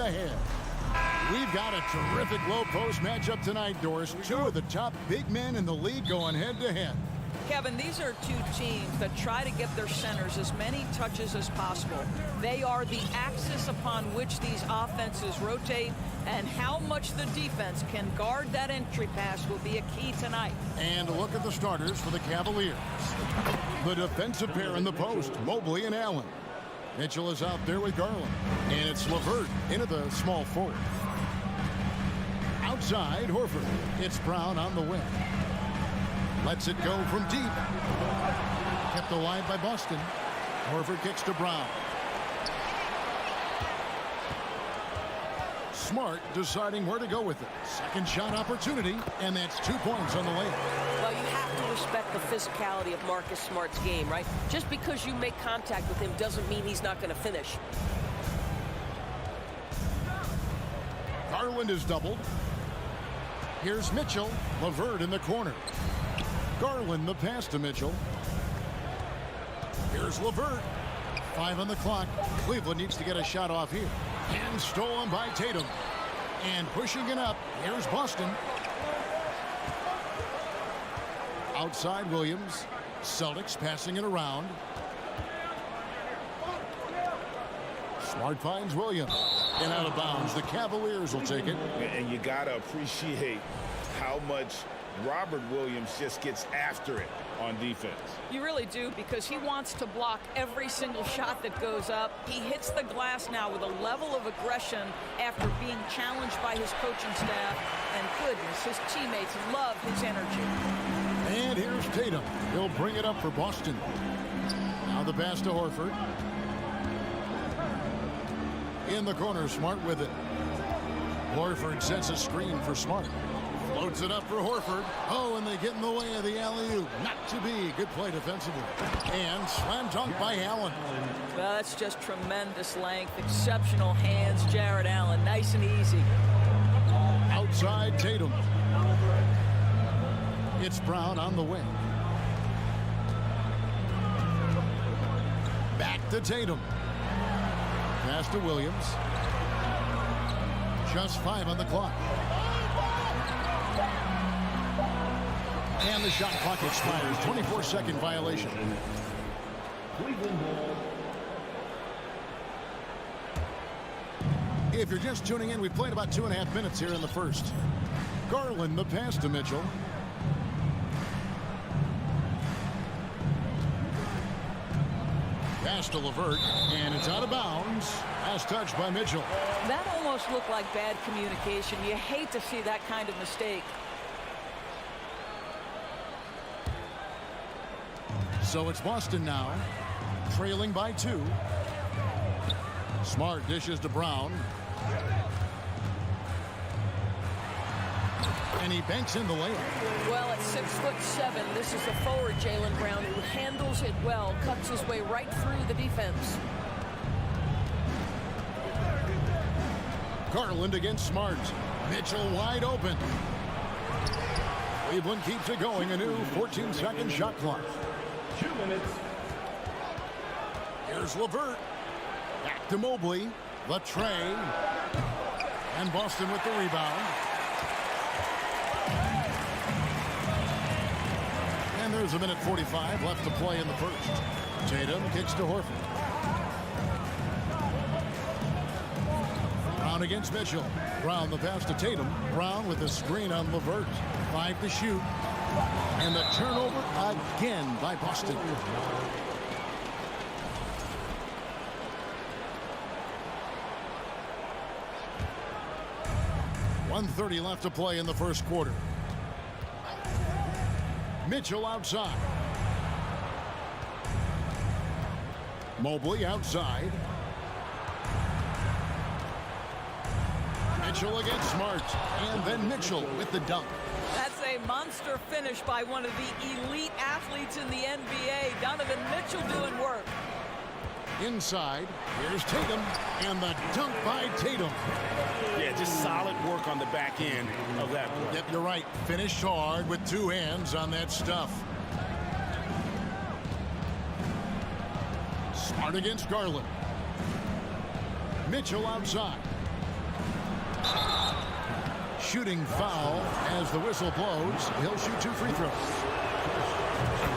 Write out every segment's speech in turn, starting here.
ahead. We've got a terrific low post matchup tonight, Doris. Two of the top big men in the league going head-to-head. Kevin, these are two teams that try to get their centers as many touches as possible. They are the axis upon which these offenses rotate, and how much the defense can guard that entry pass will be a key tonight. And a look at the starters for the Cavaliers. The defensive pair in the post, Mobley and Allen. Mitchell is out there with Garland. And it's LeVert into the small forward. Outside, Horford. It's Brown on the wing. Lets it go from deep. Kept alive by Boston. Horford kicks to Brown. Smart deciding where to go with it. Second shot opportunity, and that's 2 points on the layup. Well, you have to respect the physicality of Marcus Smart's game, right? Just because you make contact with him doesn't mean he's not going to finish. Garland is doubled. Here's Mitchell. LeVert in the corner. Garland the pass to Mitchell. Here's LeVert. 5 on the clock. Cleveland needs to get a shot off here. And stolen by Tatum. And pushing it up. Here's Boston. Outside Williams. Celtics passing it around. Smart finds Williams. And out of bounds. The Cavaliers will take it. And you got to appreciate how much Robert Williams just gets after it on defense. You really do, because he wants to block every single shot that goes up. He hits the glass now with a level of aggression after being challenged by his coaching staff. And goodness, his teammates love his energy. And here's Tatum. He'll bring it up for Boston. Now the pass to Horford. In the corner, Smart with it. Horford sets a screen for Smart. Floats it up for Horford. Oh, and they get in the way of the alley-oop. Not to be. Good play defensively. And slam dunk by Allen. Well, that's just tremendous length. Exceptional hands, Jared Allen. Nice and easy. Outside Tatum. It's Brown on the wing. Back to Tatum. Pass to Williams. Just 5 on the clock. And the shot clock expires. 24-second violation. If you're just tuning in, we've played about 2.5 minutes here in the first. Garland the pass to Mitchell. Pass to LeVert, and it's out of bounds. As touched by Mitchell. That almost looked like bad communication. You hate to see that kind of mistake. So it's Boston now, trailing by 2. Smart dishes to Brown. And he banks in the layup. Well, at 6'7", this is the forward Jaylen Brown who handles it well, cuts his way right through the defense. Garland against Smart. Mitchell wide open. Cleveland keeps it going. A new 14-second shot clock. 2 minutes. Here's LeVert. Back to Mobley. The tray. And Boston with the rebound. And there's a minute 45 left to play in the first. Tatum kicks to Horford. Brown against Mitchell. Brown the pass to Tatum. Brown with the screen on LeVert. 5 to shoot. And the turnover again by Boston. .130 left to play in the first quarter. Mitchell outside. Mobley outside. Mitchell against Smart. And then Mitchell with the dunk. That's a monster finish by one of the elite athletes in the NBA. Donovan Mitchell doing work. Inside, here's Tatum, and the dunk by Tatum. Yeah, just solid work on the back end of that play. Yep, you're right. Finished hard with 2 hands on that stuff. Smart against Garland. Mitchell outside. shooting foul as the whistle blows. He'll shoot 2 free throws.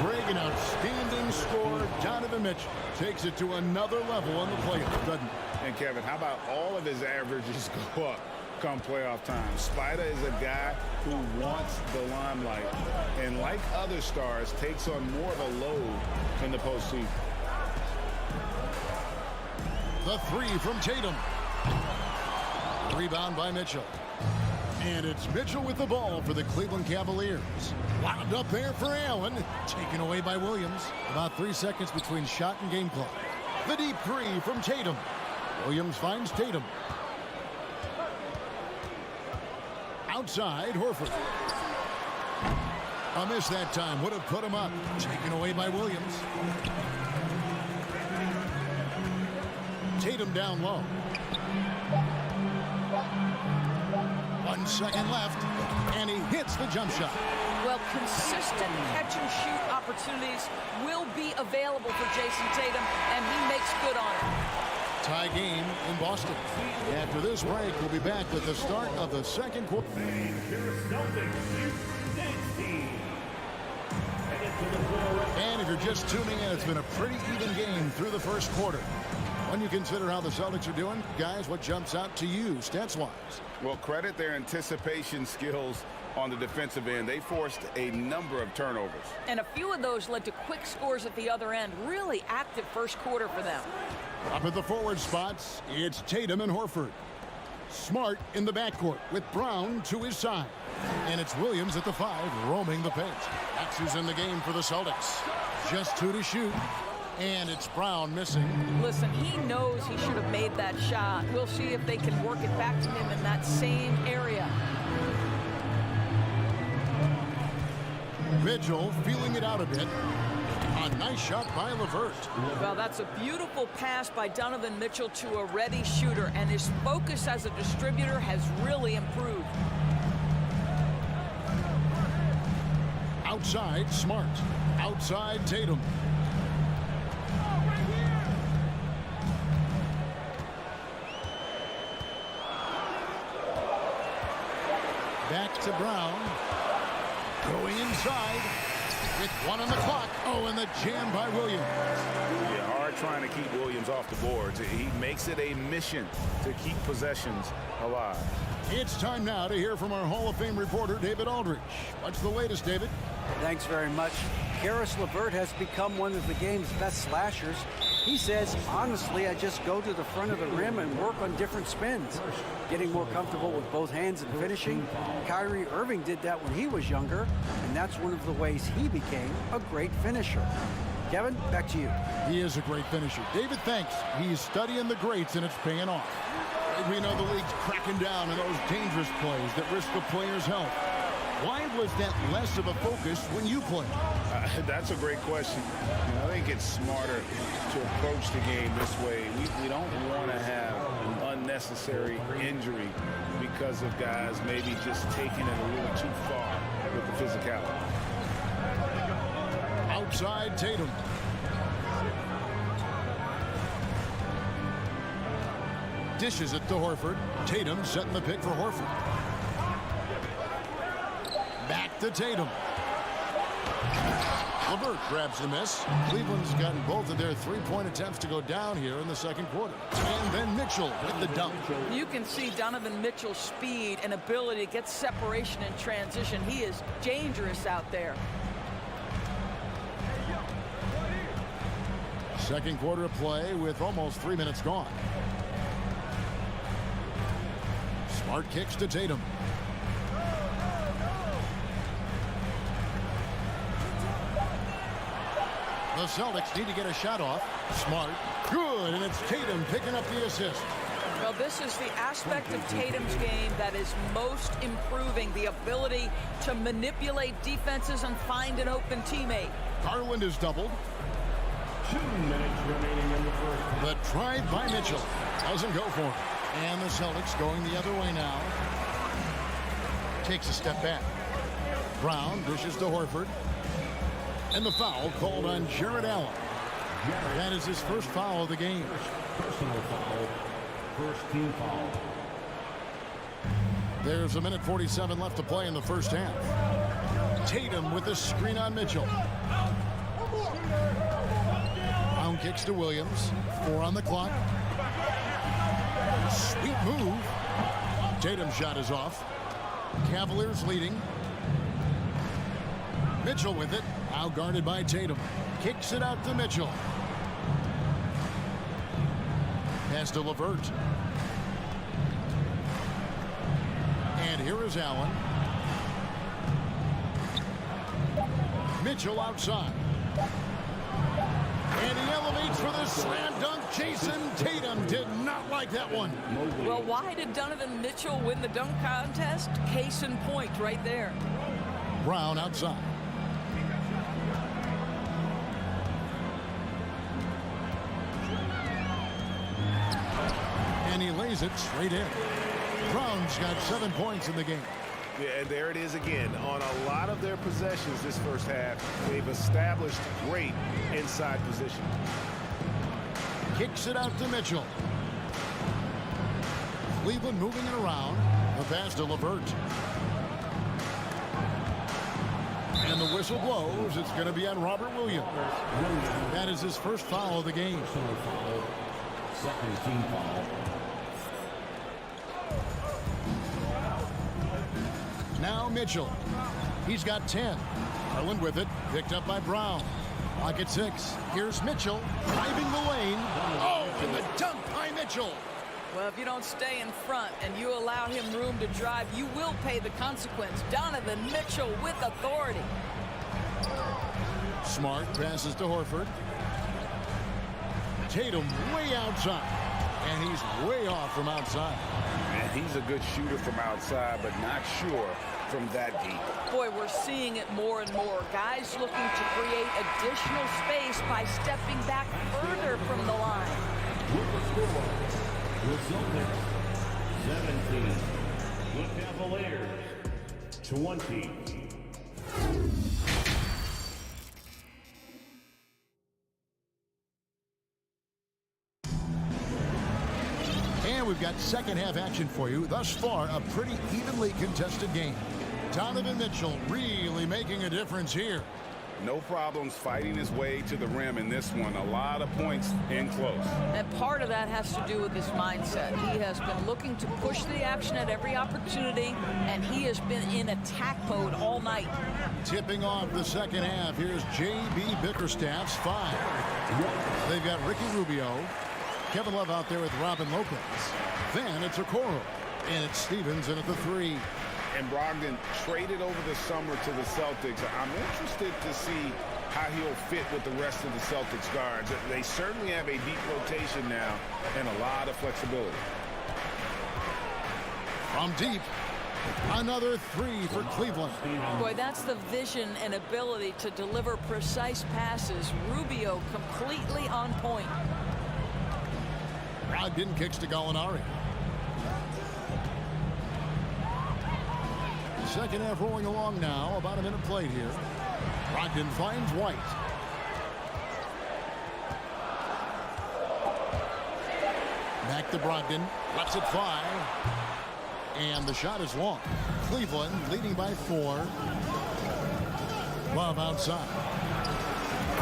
Greg, an outstanding score. Donovan Mitchell takes it to another level on the playoff, doesn't he? And Kevin, how about all of his averages go up come playoff time? Spider is a guy who wants the limelight, and like other stars, takes on more of a load in the postseason. The 3 from Tatum. Rebound by Mitchell. And it's Mitchell with the ball for the Cleveland Cavaliers. Wound up there for Allen. Taken away by Williams. About 3 seconds between shot and game clock. The deep 3 from Tatum. Williams finds Tatum. Outside, Horford. A miss that time. Would have put him up. Taken away by Williams. Tatum down low. 1 second left, and he hits the jump shot. Well, consistent catch-and-shoot opportunities will be available for Jason Tatum, and he makes good on it. Tie game in Boston. After this break, we'll be back with the start of the second quarter. And if you're just tuning in, it's been a pretty even game through the first quarter. When you consider how the Celtics are doing, guys, what jumps out to you stats-wise? Well, credit their anticipation skills on the defensive end. They forced a number of turnovers. And a few of those led to quick scores at the other end. Really active first quarter for them. Up at the forward spots, it's Tatum and Horford. Smart in the backcourt with Brown to his side. And it's Williams at the 5, roaming the paint. That's who's in the game for the Celtics. Just 2 to shoot. And it's Brown missing. Listen, he knows he should have made that shot. We'll see if they can work it back to him in that same area. Mitchell feeling it out a bit. A nice shot by LeVert. Well, that's a beautiful pass by Donovan Mitchell to a ready shooter, and his focus as a distributor has really improved. Outside, Smart. Outside, Tatum. Back to Brown. Going inside with 1 on the clock. Oh, and the jam by Williams. Yeah, hard trying to keep Williams off the boards. He makes it a mission to keep possessions alive. It's time now to hear from our Hall of Fame reporter, David Aldridge. What's the latest, David? Thanks very much. Karis LeVert has become one of the game's best slashers. He says, honestly, I just go to the front of the rim and work on different spins. Getting more comfortable with both hands and finishing. Kyrie Irving did that when he was younger, and that's one of the ways he became a great finisher. Kevin, back to you. He is a great finisher. David, thanks. He's studying the greats, and it's paying off. We know the league's cracking down on those dangerous plays that risk the player's health. Why was that less of a focus when you played? That's a great question. I think it's smarter to approach the game this way. We don't want to have unnecessary injury because of guys maybe just taking it a little too far with the physicality. Outside Tatum. Dishes it to Horford. Tatum setting the pick for Horford. Back to Tatum. LeVert grabs the miss. Cleveland's gotten both of their three-point attempts to go down here in the second quarter. And then Mitchell with the dunk. You can see Donovan Mitchell's speed and ability to get separation in transition. He is dangerous out there. Second quarter of play with almost 3 minutes gone. Smart kicks to Tatum. The Celtics need to get a shot off. Smart. Good, and it's Tatum picking up the assist. Well, this is the aspect of Tatum's game that is most improving, the ability to manipulate defenses and find an open teammate. Garland is doubled. 2 minutes remaining in the first. The drive by Mitchell doesn't go for him. And the Celtics going the other way now. Takes a step back. Brown dishes to Horford. And the foul called on Jared Allen. That is his first foul of the game. Personal foul. First team foul. There's a minute 47 left to play in the first half. Tatum with the screen on Mitchell. Brown kicks to Williams. 4 on the clock. Sweet move. Tatum's shot is off. Cavaliers leading. Mitchell with it. Now guarded by Tatum. Kicks it out to Mitchell. Pass to LeVert. And here is Allen. Mitchell outside. And he elevates for the slam dunk. Jason Tatum did not like that one. Well, why did Donovan Mitchell win the dunk contest? Case in point right there. Brown outside. And he lays it straight in. Brown's got 7 points in the game. Yeah, and there it is again. On a lot of their possessions this first half, they've established great inside position. Kicks it out to Mitchell. Cleveland moving it around. The pass to LeVert. And the whistle blows. It's going to be on Robert Williams. That is his first foul of the game. Second team foul. Now Mitchell. He's got 10. Garland with it. Picked up by Brown. Lock at 6. Here's Mitchell. Driving the lane. Oh, and the dunk by Mitchell. Well, if you don't stay in front and you allow him room to drive, you will pay the consequence. Donovan Mitchell with authority. Smart passes to Horford. Tatum way outside. And he's way off from outside. And he's a good shooter from outside, but not sure from that deep. Boy, we're seeing it more and more. Guys looking to create additional space by stepping back further from the line. The Celtics 17. The Cavaliers 20. And we've got second half action for you. Thus far, a pretty evenly contested game. Donovan Mitchell really making a difference here. No problems fighting his way to the rim in this one. A lot of points in close. And part of that has to do with his mindset. He has been looking to push the action at every opportunity, and he has been in attack mode all night. Tipping off the second half, here's J.B. Bickerstaff's 5. They've got Ricky Rubio, Kevin Love out there with Robin Lopez. Then it's Okoro, and it's Stevens in at the 3. And Brogdon traded over the summer to the Celtics. I'm interested to see how he'll fit with the rest of the Celtics guards. They certainly have a deep rotation now and a lot of flexibility. From deep, another 3 for Cleveland. Boy, that's the vision and ability to deliver precise passes. Rubio completely on point. Brogdon kicks to Gallinari. Second half rolling along now. About a minute played here. Brogdon finds White. Back to Brogdon. Lets it fly. And the shot is long. Cleveland leading by 4. Love outside.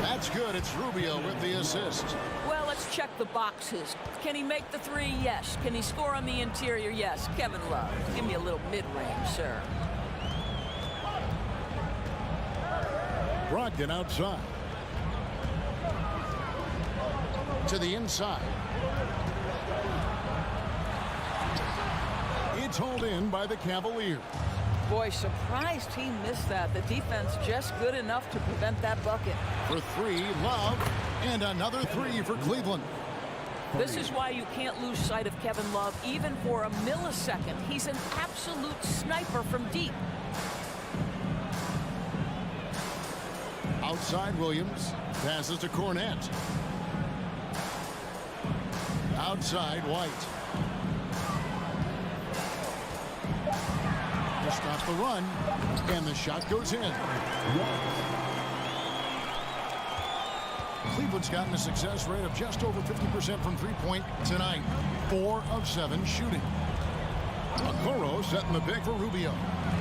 That's good. It's Rubio with the assist. Well, let's check the boxes. Can he make the 3? Yes. Can he score on the interior? Yes. Kevin Love. Give me a little mid-range, sir. Brogdon outside. To the inside. It's hauled in by the Cavaliers. Boy, surprised he missed that. The defense just good enough to prevent that bucket. For 3, Love. And another 3 for Cleveland. This is why you can't lose sight of Kevin Love even for a millisecond. He's an absolute sniper from deep. Outside Williams. Passes to Cornette. Outside White. Just off the run. And the shot goes in. Cleveland's gotten a success rate of just over 50% from three-point tonight. 4 of 7 shooting. Okoro setting the pick for Rubio.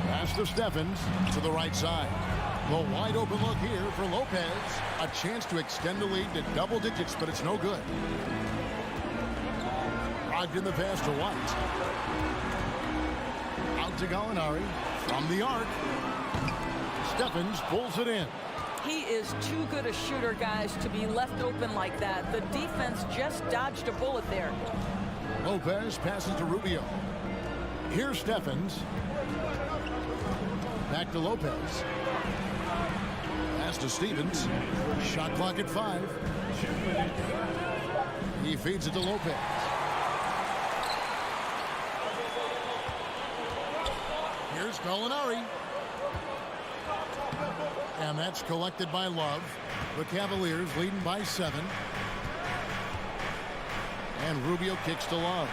Pass to Stephens to the right side. The wide open look here for Lopez. A chance to extend the lead to double digits, but it's no good. Locked in the pass to White. Out to Gallinari from the arc. Stephens pulls it in. He is too good a shooter, guys, to be left open like that. The defense just dodged a bullet there. Lopez passes to Rubio. Here's Stephens. Back to Lopez. Pass to Stevens. Shot clock at 5. He feeds it to Lopez. Here's Gallinari. And that's collected by Love. The Cavaliers leading by 7. And Rubio kicks to Love.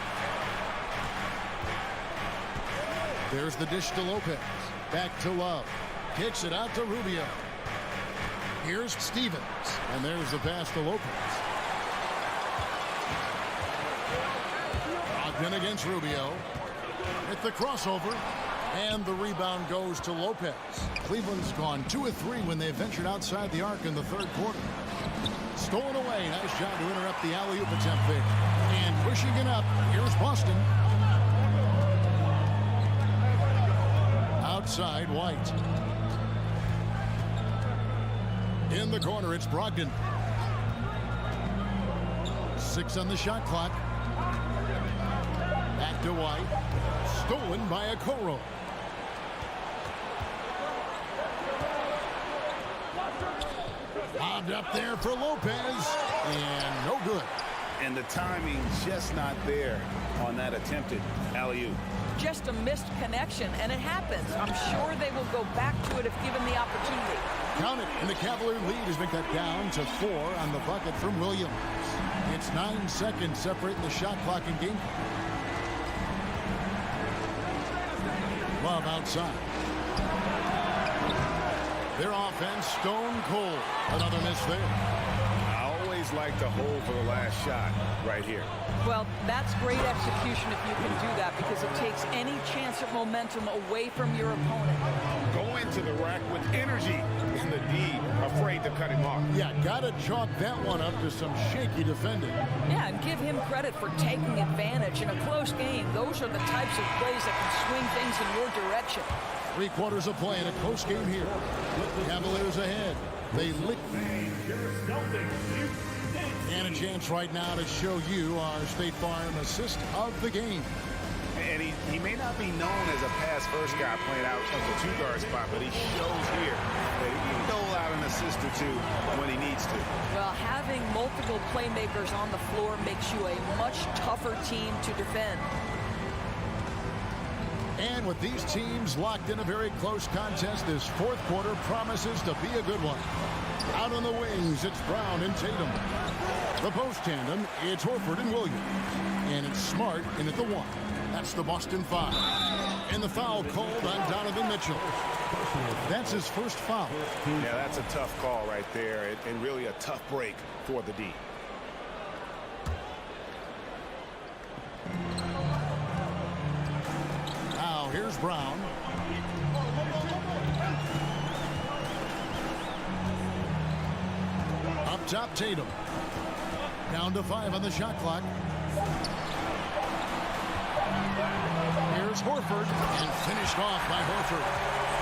There's the dish to Lopez. Back to Love. Kicks it out to Rubio. Here's Stevens. And there's the pass to Lopez. Ogden against Rubio. With the crossover. And the rebound goes to Lopez. Cleveland's gone 2 of 3 when they ventured outside the arc in the third quarter. Stolen away. Nice job to interrupt the alley-oop attempt there. And pushing it up. Here's Boston. Outside, White. In the corner, it's Brogdon. 6 on the shot clock. Back to White. Stolen by Okoro. Bobbed up there for Lopez. And no good. And the timing just not there on that attempted alley-oop. Just a missed connection, and it happens. I'm sure they will go back to it if given the opportunity. Count it, and the Cavalier lead has been cut down to 4 on the bucket from Williams. It's 9 seconds separating the shot clock and game. Love outside. Their offense stone cold. Another miss there. I always like to hold for the last shot right here. Well, that's great execution if you can do that, because it takes any chance of momentum away from your opponent. Go into the rack with energy, and the D afraid to cut him off. Yeah, gotta chalk that one up to some shaky defending. Yeah, and give him credit for taking advantage in a close game. Those are the types of plays that can swing things in your direction. 3 quarters of play in a close game here. Cavaliers ahead. They lick. And a chance right now to show you our State Farm assist of the game. And he may not be known as a pass-first guy playing out of the 2-guard spot, but he shows here that he can dole out an assist or 2 when he needs to. Well, having multiple playmakers on the floor makes you a much tougher team to defend. And with these teams locked in a very close contest, this fourth quarter promises to be a good one. Out on the wings, it's Brown and Tatum. The post tandem, it's Horford and Williams. And it's Smart in at the 1. That's the Boston 5. And the foul called on Donovan Mitchell. That's his first foul. Yeah, that's a tough call right there, and really a tough break for the D. Now here's Brown. Up top, Tatum. Down to 5 on the shot clock. Here's Horford, and finished off by Horford.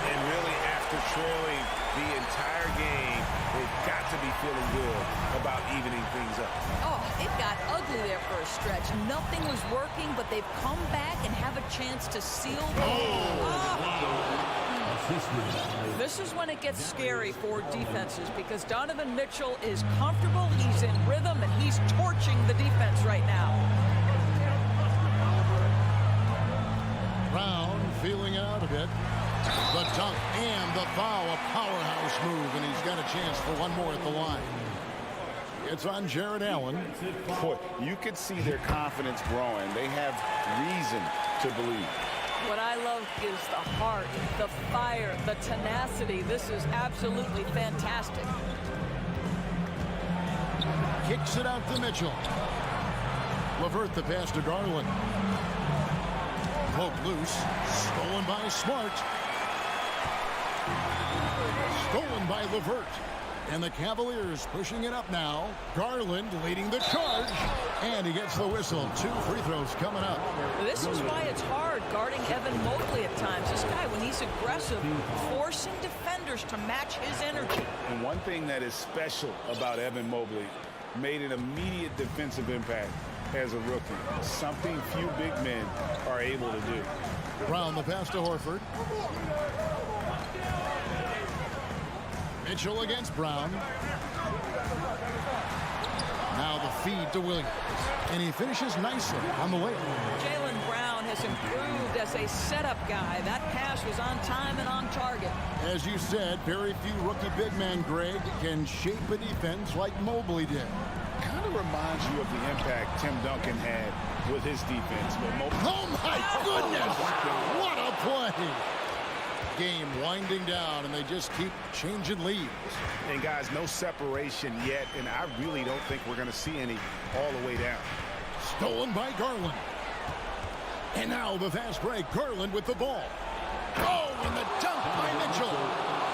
And really, after trailing the entire game, they've got to be feeling good about evening things up. Oh, it got ugly there for a stretch. Nothing was working, but they've come back and have a chance to seal the This is when it gets scary for defenses, because Donovan Mitchell is comfortable, he's in rhythm, and he's torching the defense right now. Brown feeling out a bit. The dunk and the foul, a powerhouse move, and he's got a chance for one more at the line. It's on Jared Allen. Boy, you could see their confidence growing. They have reason to believe. What I love is the heart, the fire, the tenacity. This is absolutely fantastic. Kicks it out to Mitchell. LeVert the pass to Garland. Poked loose. Stolen by Smart. Stolen by Levert. And the Cavaliers pushing it up now. Garland leading the charge. And he gets the whistle. 2 free throws coming up. This is why it's hard guarding Evan Mobley at times. This guy, when he's aggressive, forcing defenders to match his energy. And one thing that is special about Evan Mobley, made an immediate defensive impact as a rookie. Something few big men are able to do. Brown the pass to Horford. Mitchell against Brown. Now the feed to Williams. And he finishes nicely on the way. Jaylen Brown has improved as a setup guy. That pass was on time and on target. As you said, very few rookie big man, Greg, can shape a defense like Mobley did. Kind of reminds you of the impact Tim Duncan had with his defense. But oh my goodness! What a play! Game winding down, and they just keep changing leads. And guys, no separation yet, and I really don't think we're going to see any all the way down. Stolen by Garland. And now the fast break. Garland with the ball. Oh, and the dunk by Mitchell.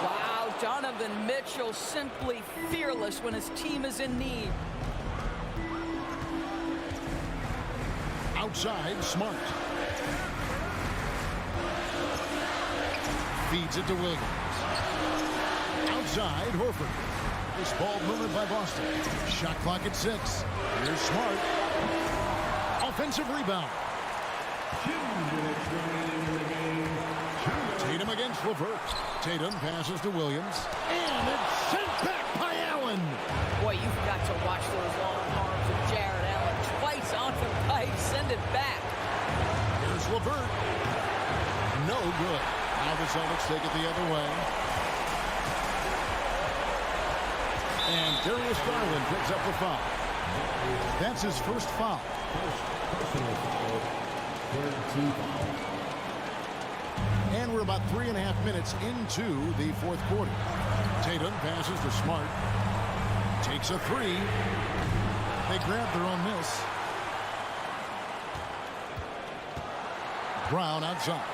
Wow, Donovan Mitchell simply fearless when his team is in need. Outside, Smart. Feeds it to Williams. Outside, Horford. This ball moved by Boston. Shot clock at 6. Here's Smart. Offensive rebound. Tatum against Levert. Tatum passes to Williams. And it's sent back by Allen. Boy, you've got to watch those long arms of Jared Allen. Twice on the pipe. Send it back. Here's Levert. No good. Now the Celtics take it the other way. And Darius Garland picks up the foul. That's his first foul. And we're about 3.5 minutes into the fourth quarter. Tatum passes to Smart. Takes a 3. They grab their own miss. Brown outside.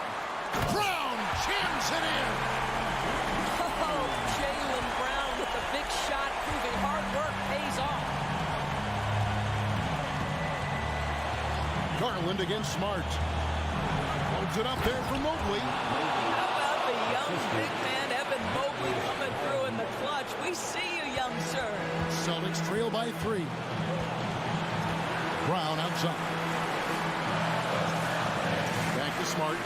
Brown jams it in. Oh, Jaylen Brown with the big shot, proving hard work pays off. Garland against Smart. Holds it up there for Mobley. How about the young big man, Evan Mobley, coming through in the clutch? We see you, young sir. Celtics trail by 3. Brown outside. Back to Smart.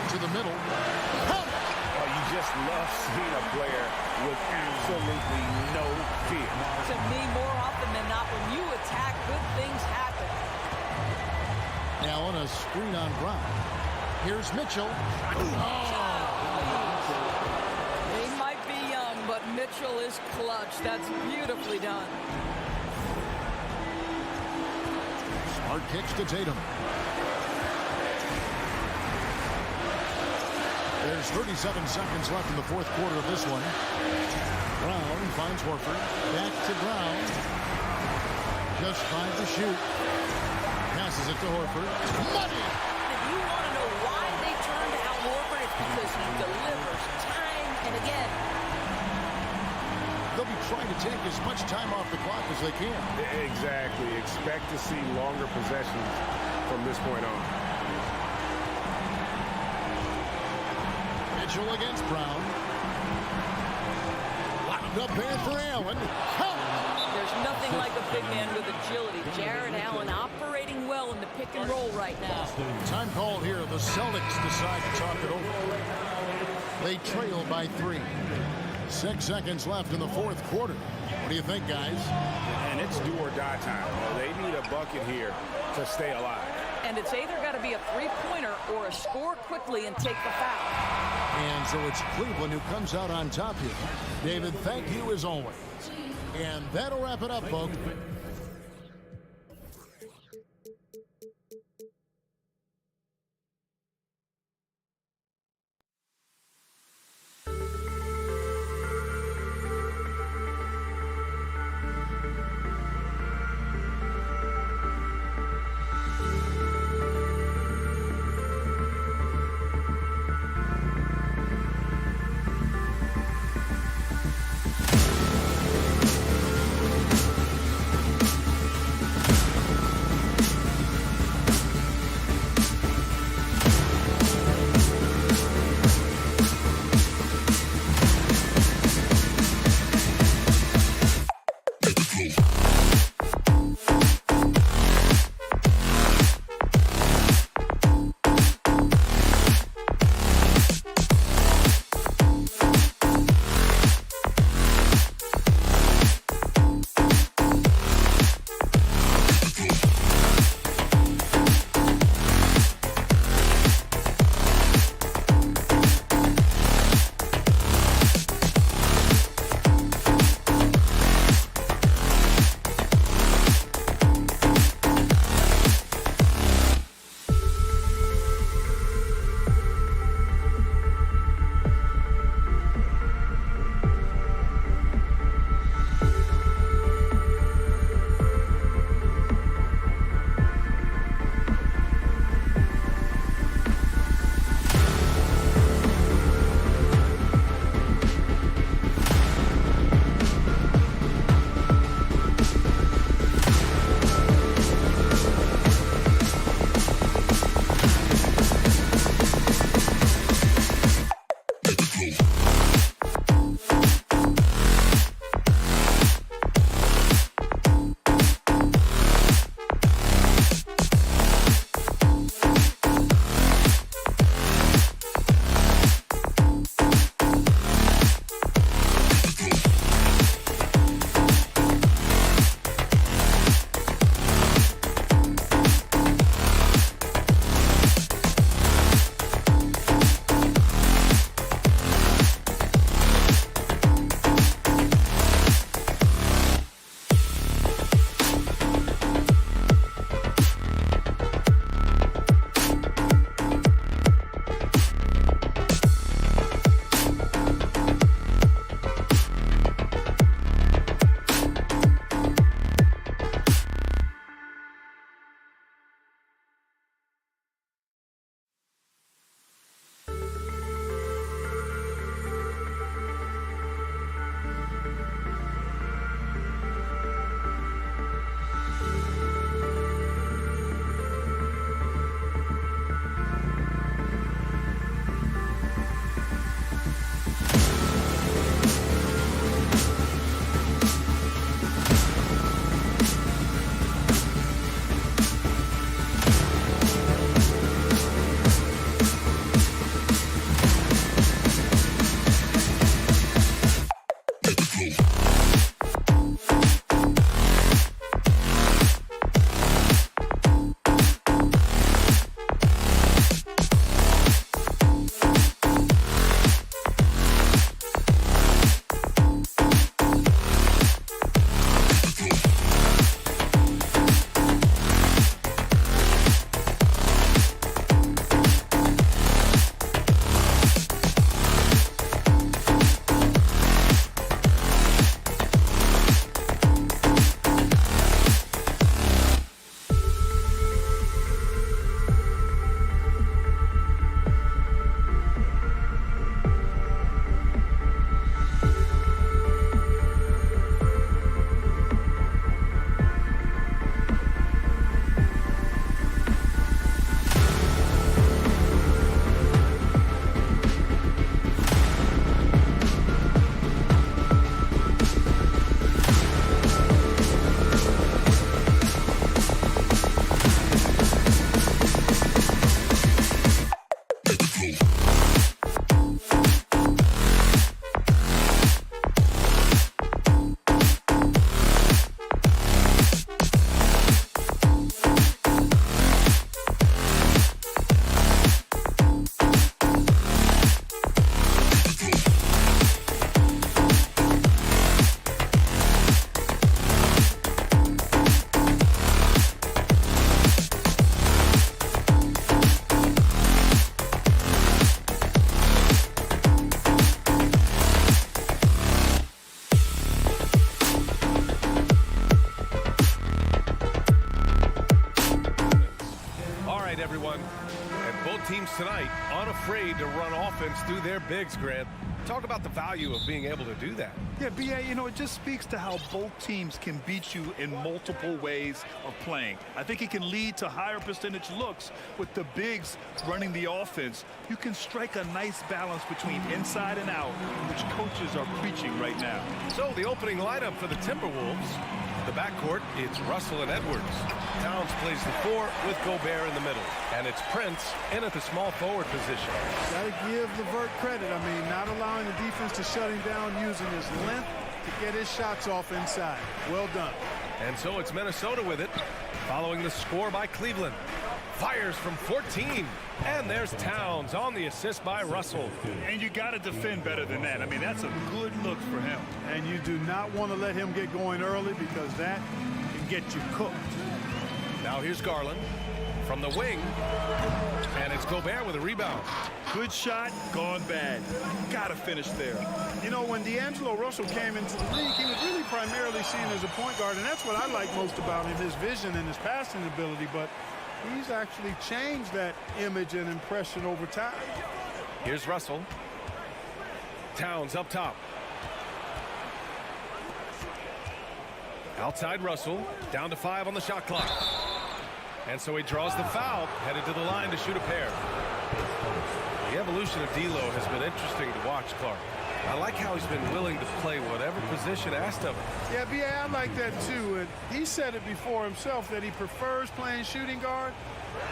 To the middle. Oh, you just love seeing a player with absolutely no fear. To me, more often than not, when you attack, good things happen. Allen, a screen on Brown. Here's Mitchell. Oh. He might be young, but Mitchell is clutch. That's beautifully done. Smart kicks to Tatum. There's 37 seconds left in the fourth quarter of this one. Brown finds Horford. Back to Brown. Just 5 to shoot. Passes it to Horford. Money! If you want to know why they turn to Al Horford, it's because he delivers time and again. They'll be trying to take as much time off the clock as they can. Exactly. Expect to see longer possessions from this point on. Mitchell against Brown. Locked up there for Allen. There's nothing like a big man with agility. Jared Allen operating well in the pick and roll right now. Time called here. The Celtics decide to talk it over. They trail by 3. 6 seconds left in the fourth quarter. What do you think, guys? And it's do or die time. They need a bucket here to stay alive. And it's either got to be a three-pointer or a score quickly and take the foul. And so it's Cleveland who comes out on top here. David, thank you as always. And that'll wrap it up, folks. Both teams tonight unafraid to run offense through their bigs, Grant. Talk about the value of being able to do that. Yeah, B.A., you know, it just speaks to how both teams can beat you in multiple ways of playing. I think it can lead to higher percentage looks with the bigs running the offense. You can strike a nice balance between inside and out, which coaches are preaching right now. So the opening lineup for the Timberwolves. The backcourt, it's Russell and Edwards. Towns plays the 4 with Gobert in the middle. And it's Prince in at the small forward position. Got to give LeVert credit. I mean, not allowing the defense to shut him down, using his length to get his shots off inside. Well done. And so it's Minnesota with it, following the score by Cleveland. Fires from 14. And there's Towns on the assist by Russell. And you got to defend better than that. I mean, that's a good look for him. And you do not want to let him get going early because that can get you cooked. Now here's Garland from the wing. And it's Gobert with a rebound. Good shot, gone bad. Got to finish there. You know, when D'Angelo Russell came into the league, he was really primarily seen as a point guard, and that's what I like most about him, his vision and his passing ability. But he's actually changed that image and impression over time. Here's Russell. Towns up top. Outside Russell, down to 5 on the shot clock. And so he draws the foul, headed to the line to shoot a pair. The evolution of D'Lo has been interesting to watch, Clark. I like how he's been willing to play whatever position asked of him. Yeah, B.A., I like that too. And he said it before himself that he prefers playing shooting guard.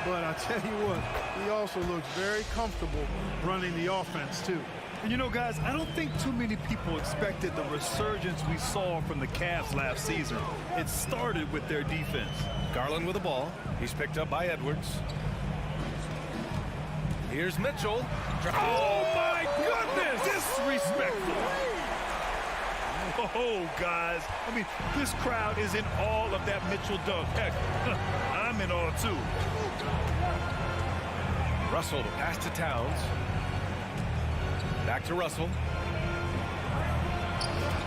But I tell you what, he also looks very comfortable running the offense too. And you know, guys, I don't think too many people expected the resurgence we saw from the Cavs last season. It started with their defense. Garland with the ball. He's picked up by Edwards. Here's Mitchell. Oh, my goodness! Disrespectful. Oh, guys. I mean, this crowd is in awe of that Mitchell dunk. Heck, I'm in awe, too. Russell to pass to Towns. Back to Russell.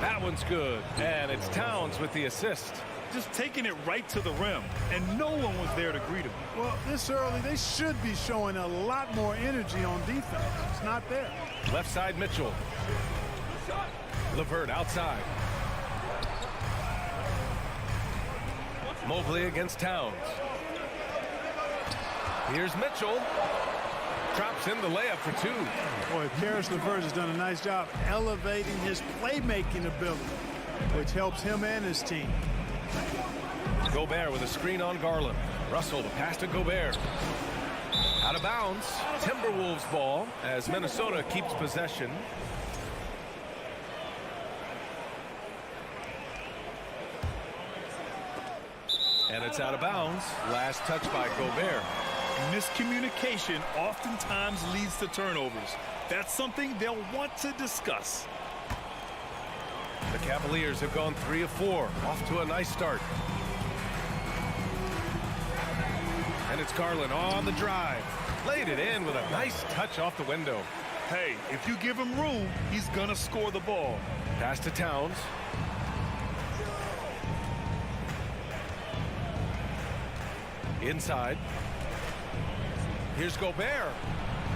That one's good. And it's Towns with the assist. Just taking it right to the rim, and no one was there to greet him. Well, this early, they should be showing a lot more energy on defense. It's not there. Left side, Mitchell. LeVert outside. Mobley against Towns. Here's Mitchell. Drops in the layup for 2. Boy, Caris LeVert has done a nice job elevating his playmaking ability, which helps him and his team. Gobert with a screen on Garland. Russell to pass to Gobert. Out of bounds. Timberwolves ball as Minnesota keeps possession. And it's out of bounds. Last touch by Gobert. Miscommunication oftentimes leads to turnovers. That's something they'll want to discuss. The Cavaliers have gone 3 of 4, off to a nice start. And it's Garland on the drive. Laid it in with a nice touch off the window. Hey, if you give him room, he's gonna score the ball. Pass to Towns. Inside. Here's Gobert.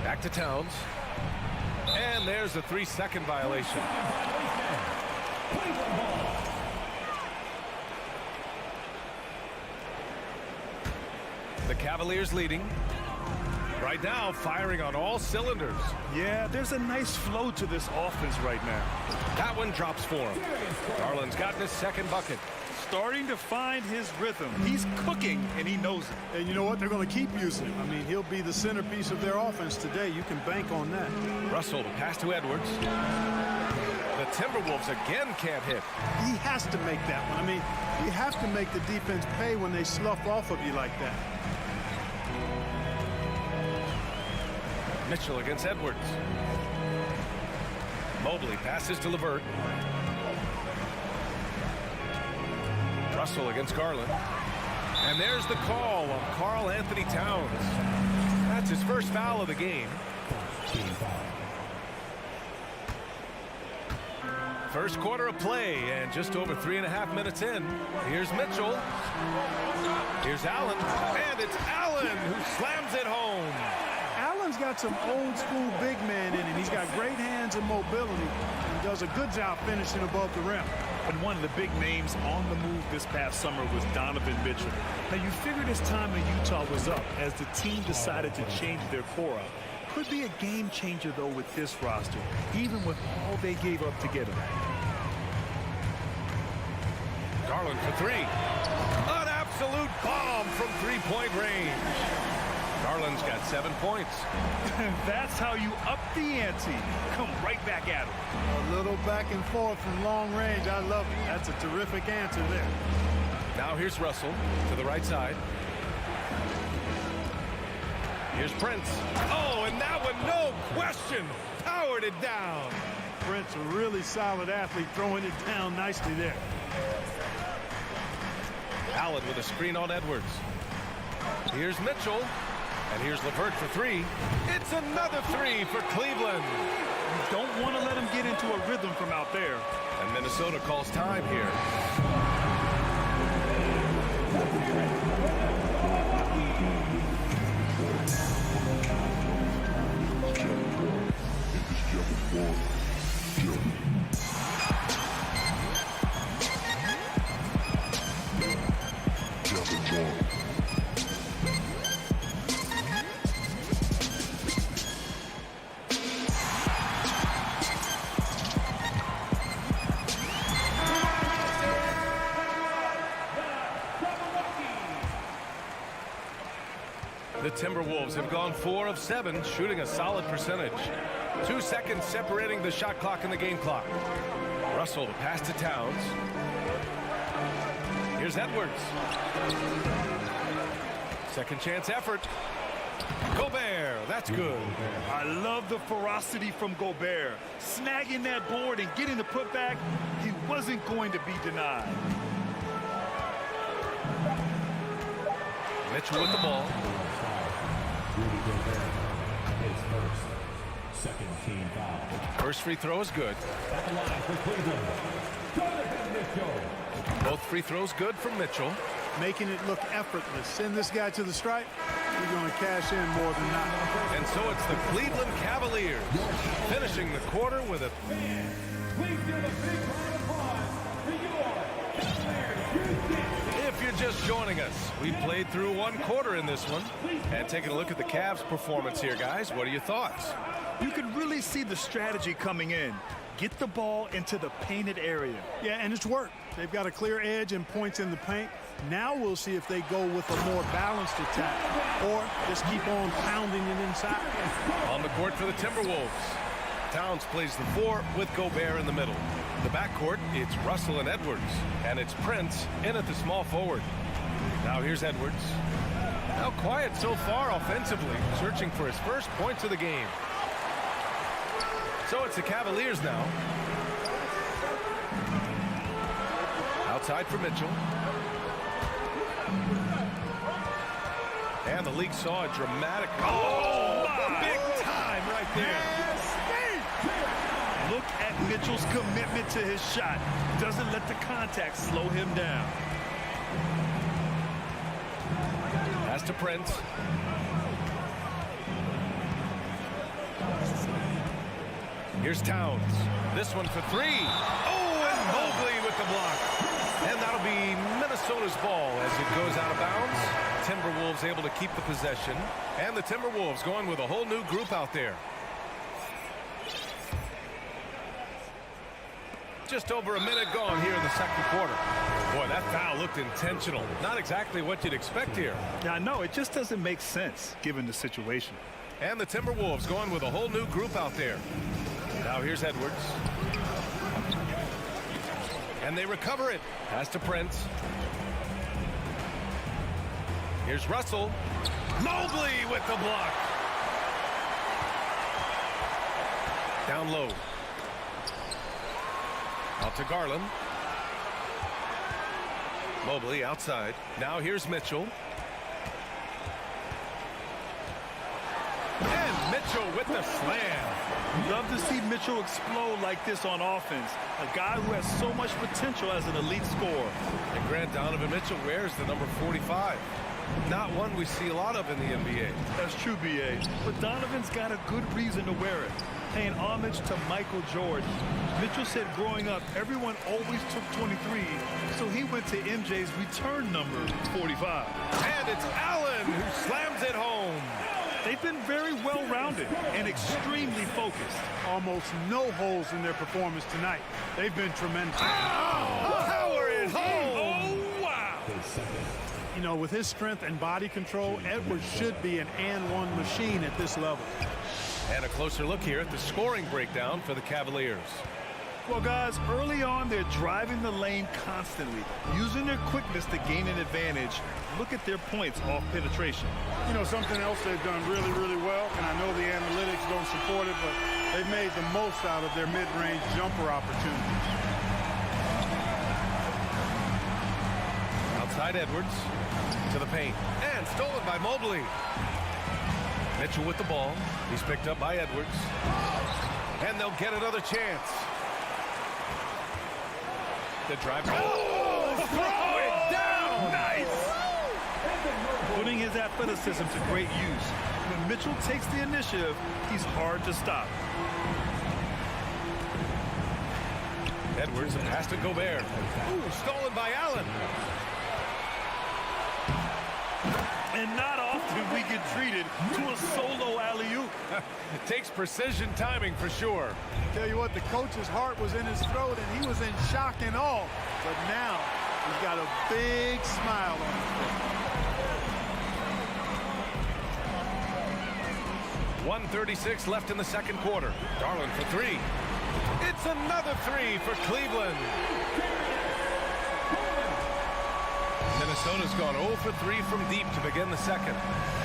Back to Towns. And there's a 3-second violation. The Cavaliers leading. Right now, firing on all cylinders. Yeah, there's a nice flow to this offense right now. That one drops for him. Garland's gotten his second bucket. Starting to find his rhythm. He's cooking, and he knows it. And you know what? They're going to keep using him. I mean, he'll be the centerpiece of their offense today. You can bank on that. Russell to pass to Edwards. The Timberwolves again can't hit. He has to make that one. I mean, you have to make the defense pay when they slough off of you like that. Mitchell against Edwards. Mobley passes to LeVert. Russell against Garland. And there's the call on Karl Anthony Towns. That's his first foul of the game. First quarter of play and just over 3.5 minutes in. Here's Mitchell. Here's Allen. And it's Allen who slams it home. got some old school big man in him. He's got great hands and mobility. And does a good job finishing above the rim. And one of the big names on the move this past summer was Donovan Mitchell. Now, you figured his time in Utah was up as the team decided to change their core up. Could be a game changer, though, with this roster, even with all they gave up to get him. Garland for three. An absolute bomb from three-point range. Garland's got 7 points. That's how you up the ante. Come right back at him. A little back and forth from long range. I love it. That's a terrific answer there. Now here's Russell to the right side. Here's Prince. Oh, and that one, no question, powered it down. Prince, a really solid athlete, throwing it down nicely there. Allen with a screen on Edwards. Here's Mitchell. And here's LeVert for three. It's another three for Cleveland. You don't want to let him get into a rhythm from out there. And Minnesota calls time here. The Timberwolves have gone 4 of 7, shooting a solid percentage. 2 seconds separating the shot clock and the game clock. Russell to pass to Towns. Here's Edwards. Second chance effort. Gobert, that's good. I love the ferocity from Gobert. Snagging that board and getting the putback, he wasn't going to be denied. Mitchell with the ball. Second team foul. First free throw is good. At the line for Cleveland, Donovan Mitchell. Both free throws good from Mitchell. Making it look effortless. Send this guy to the stripe. You're going to cash in more than not. And so it's the Cleveland Cavaliers finishing the quarter with a... Please give a big round of applause for your Cavaliers. If you're just joining us, we played through one quarter in this one. And taking a look at the Cavs' performance here, guys. What are your thoughts? You can really see the strategy coming in. Get the ball into the painted area. Yeah, and it's worked. They've got a clear edge and points in the paint. Now we'll see if they go with a more balanced attack or just keep on pounding it inside. On the court for the Timberwolves. Towns plays the 4 with Gobert in the middle. The backcourt, it's Russell and Edwards. And it's Prince in at the small forward. Now here's Edwards. Now quiet so far offensively, searching for his first points of the game. So it's the Cavaliers now. Outside for Mitchell. And the league saw a dramatic... Oh, big time right there. Look at Mitchell's commitment to his shot. Doesn't let the contact slow him down. Pass to Prince. Here's Towns. This one for three. Oh, and Mobley with the block. And that'll be Minnesota's ball as it goes out of bounds. Timberwolves able to keep the possession. And the Timberwolves going with a whole new group out there. Just over a minute gone here in the second quarter. Boy, that foul looked intentional. Not exactly what you'd expect here. Yeah, I know. It just doesn't make sense given the situation. And the Timberwolves going with a whole new group out there. Now here's Edwards. And they recover it. Pass to Prince. Here's Russell. Mobley with the block. Down low. Out to Garland. Mobley outside. Now here's Mitchell. And Mitchell with the slam. Love to see Mitchell explode like this on offense. A guy who has so much potential as an elite scorer. And Grant, Donovan Mitchell wears the number 45. Not one we see a lot of in the NBA. That's true, B.A. But Donovan's got a good reason to wear it. Paying homage to Michael Jordan. Mitchell said growing up, everyone always took 23, so he went to MJ's return number, 45. And it's Allen who slams it home. They've been very well-rounded and extremely focused. Almost no holes in their performance tonight. They've been tremendous. Power it home. Oh, wow. You know, with his strength and body control, Edwards should be an and-one machine at this level. And a closer look here at the scoring breakdown for the Cavaliers. Well, guys, early on, they're driving the lane constantly, using their quickness to gain an advantage. Look at their points off penetration. You know, something else they've done really, really well, and I know the analytics don't support it, but they've made the most out of their mid-range jumper opportunities. Outside Edwards to the paint. And stolen by Mobley. Mitchell with the ball. He's picked up by Edwards. And they'll get another chance. The drive. Oh, throw it down! Nice! Putting his athleticism to great use. When Mitchell takes the initiative, he's hard to stop. Edwards and pass to Gobert. Ooh, stolen by Allen. And not often we get treated to a solo alley-oop. Takes precision timing for sure. Tell you what, the coach's heart was in his throat, and he was in shock and awe. But now, he's got a big smile on his face. 1:36 left in the second quarter. Garland for three. It's another three for Cleveland. Minnesota's gone 0 for 3 from deep to begin the second.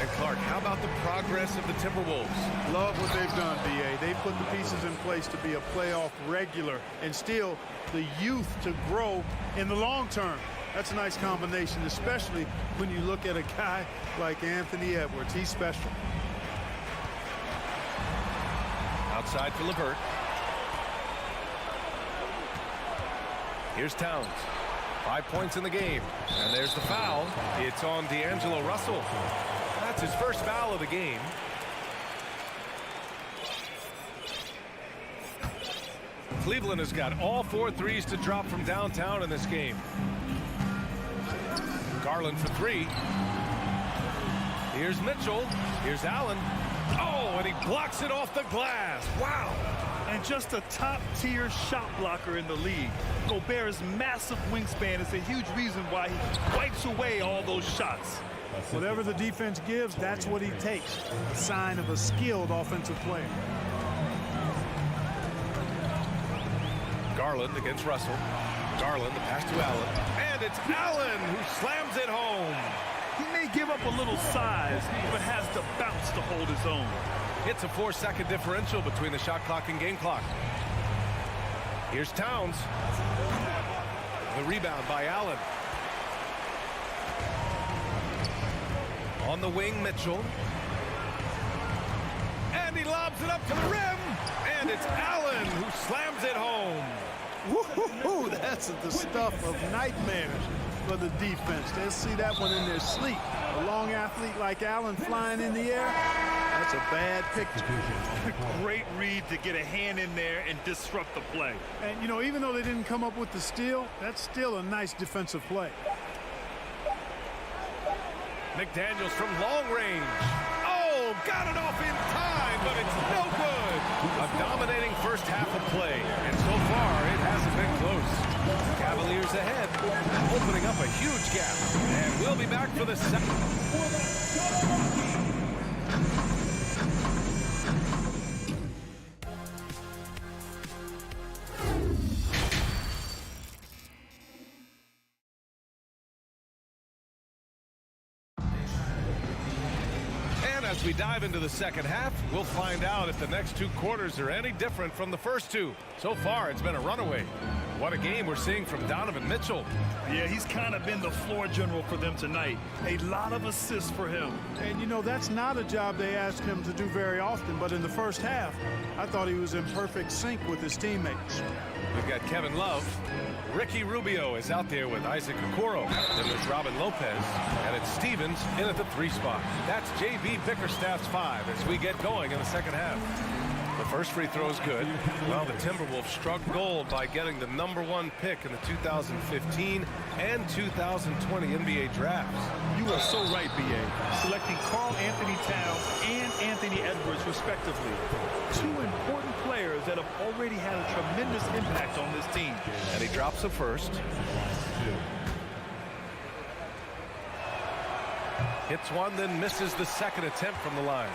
And Clark, how about the progress of the Timberwolves? Love what they've done, B.A. They've put the pieces in place to be a playoff regular and still the youth to grow in the long term. That's a nice combination, especially when you look at a guy like Anthony Edwards. He's special. Outside for LeVert. Here's Towns. 5 points in the game. And there's the foul. It's on D'Angelo Russell. That's his first foul of the game. Cleveland has got all 4 threes to drop from downtown in this game. Garland for three. Here's Mitchell. Here's Allen. Oh, and he blocks it off the glass. Wow. And just a top-tier shot blocker in the league. Gobert's massive wingspan is a huge reason why he wipes away all those shots. Whatever the defense gives, that's what he takes. A sign of a skilled offensive player. Garland against Russell. Garland, the pass to Allen. And it's Allen who slams it home. He may give up a little size, but has the bounce to hold his own. It's a 4-second differential between the shot clock and game clock. Here's Towns. The rebound by Allen. On the wing, Mitchell. And he lobs it up to the rim. And it's Allen who slams it home. Woo-hoo-hoo, that's the stuff of nightmares for the defense. They'll see that one in their sleep. A long athlete like Allen flying in the air, that's a bad picture. Great read to get a hand in there and disrupt the play. And, you know, even though they didn't come up with the steal, that's still a nice defensive play. McDaniels from long range. Oh, got it off in time, but it's no good. A dominating first half of play, and so far it hasn't been close. Cavaliers ahead, opening up a huge gap. And we'll be back for the second. As we dive into the second half, we'll find out if the next 2 quarters are any different from the first 2. So far, it's been a runaway. What a game we're seeing from Donovan Mitchell. Yeah, he's kind of been the floor general for them tonight. A lot of assists for him. And, you know, that's not a job they ask him to do very often. But in the first half, I thought he was in perfect sync with his teammates. We've got Kevin Love. Ricky Rubio is out there with Isaac Okoro. Then there's Robin Lopez. And it's Stevens in at the 3 spot. That's J.B. Bickerstaff's 5 as we get going in the second half. The first free throw is good. Well, the Timberwolves struck gold by getting the #1 pick in the 2015 and 2020 NBA drafts. You are so right, B.A. Selecting Karl Anthony Towns and Anthony Edwards, respectively. 2 important players that have already had a tremendous impact on this team. And he drops the first. Hits one, then misses the second attempt from the line.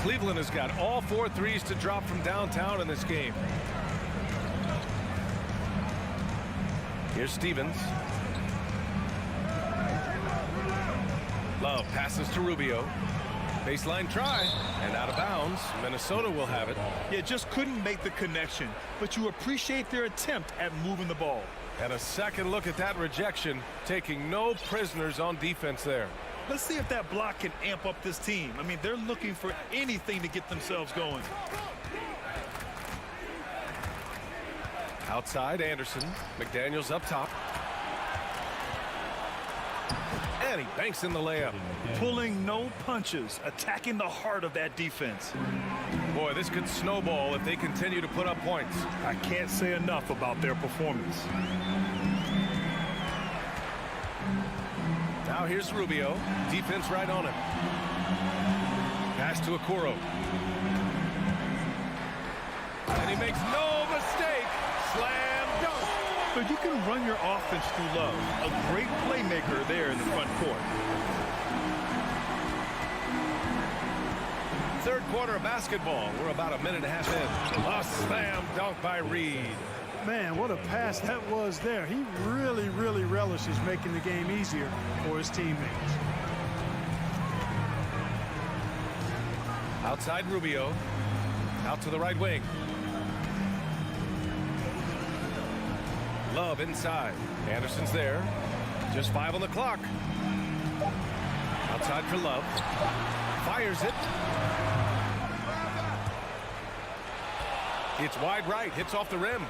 Cleveland has got all 4 threes to drop from downtown in this game. Here's Stevens. Love passes to Rubio. Baseline try, and out of bounds. Minnesota will have it. Yeah, just couldn't make the connection, but you appreciate their attempt at moving the ball. And a second look at that rejection, taking no prisoners on defense there. Let's see if that block can amp up this team. I mean, they're looking for anything to get themselves going. Outside, Anderson. McDaniels up top. And he banks in the layup. Pulling no punches, attacking the heart of that defense. Boy, this could snowball if they continue to put up points. I can't say enough about their performance. Now here's Rubio. Defense right on him. Pass to Okoro. And he makes no mistake. Slam dunk. But you can run your offense through Love. A great playmaker there in the front court. Third quarter of basketball. We're about a minute and a half in. A slam dunk by Reed. Man, what a pass that was there. He really, really relishes making the game easier for his teammates. Outside Rubio. Out to the right wing. Love inside. Anderson's there. Just 5 on the clock. Outside for Love. Fires it. It's wide right. Hits off the rim.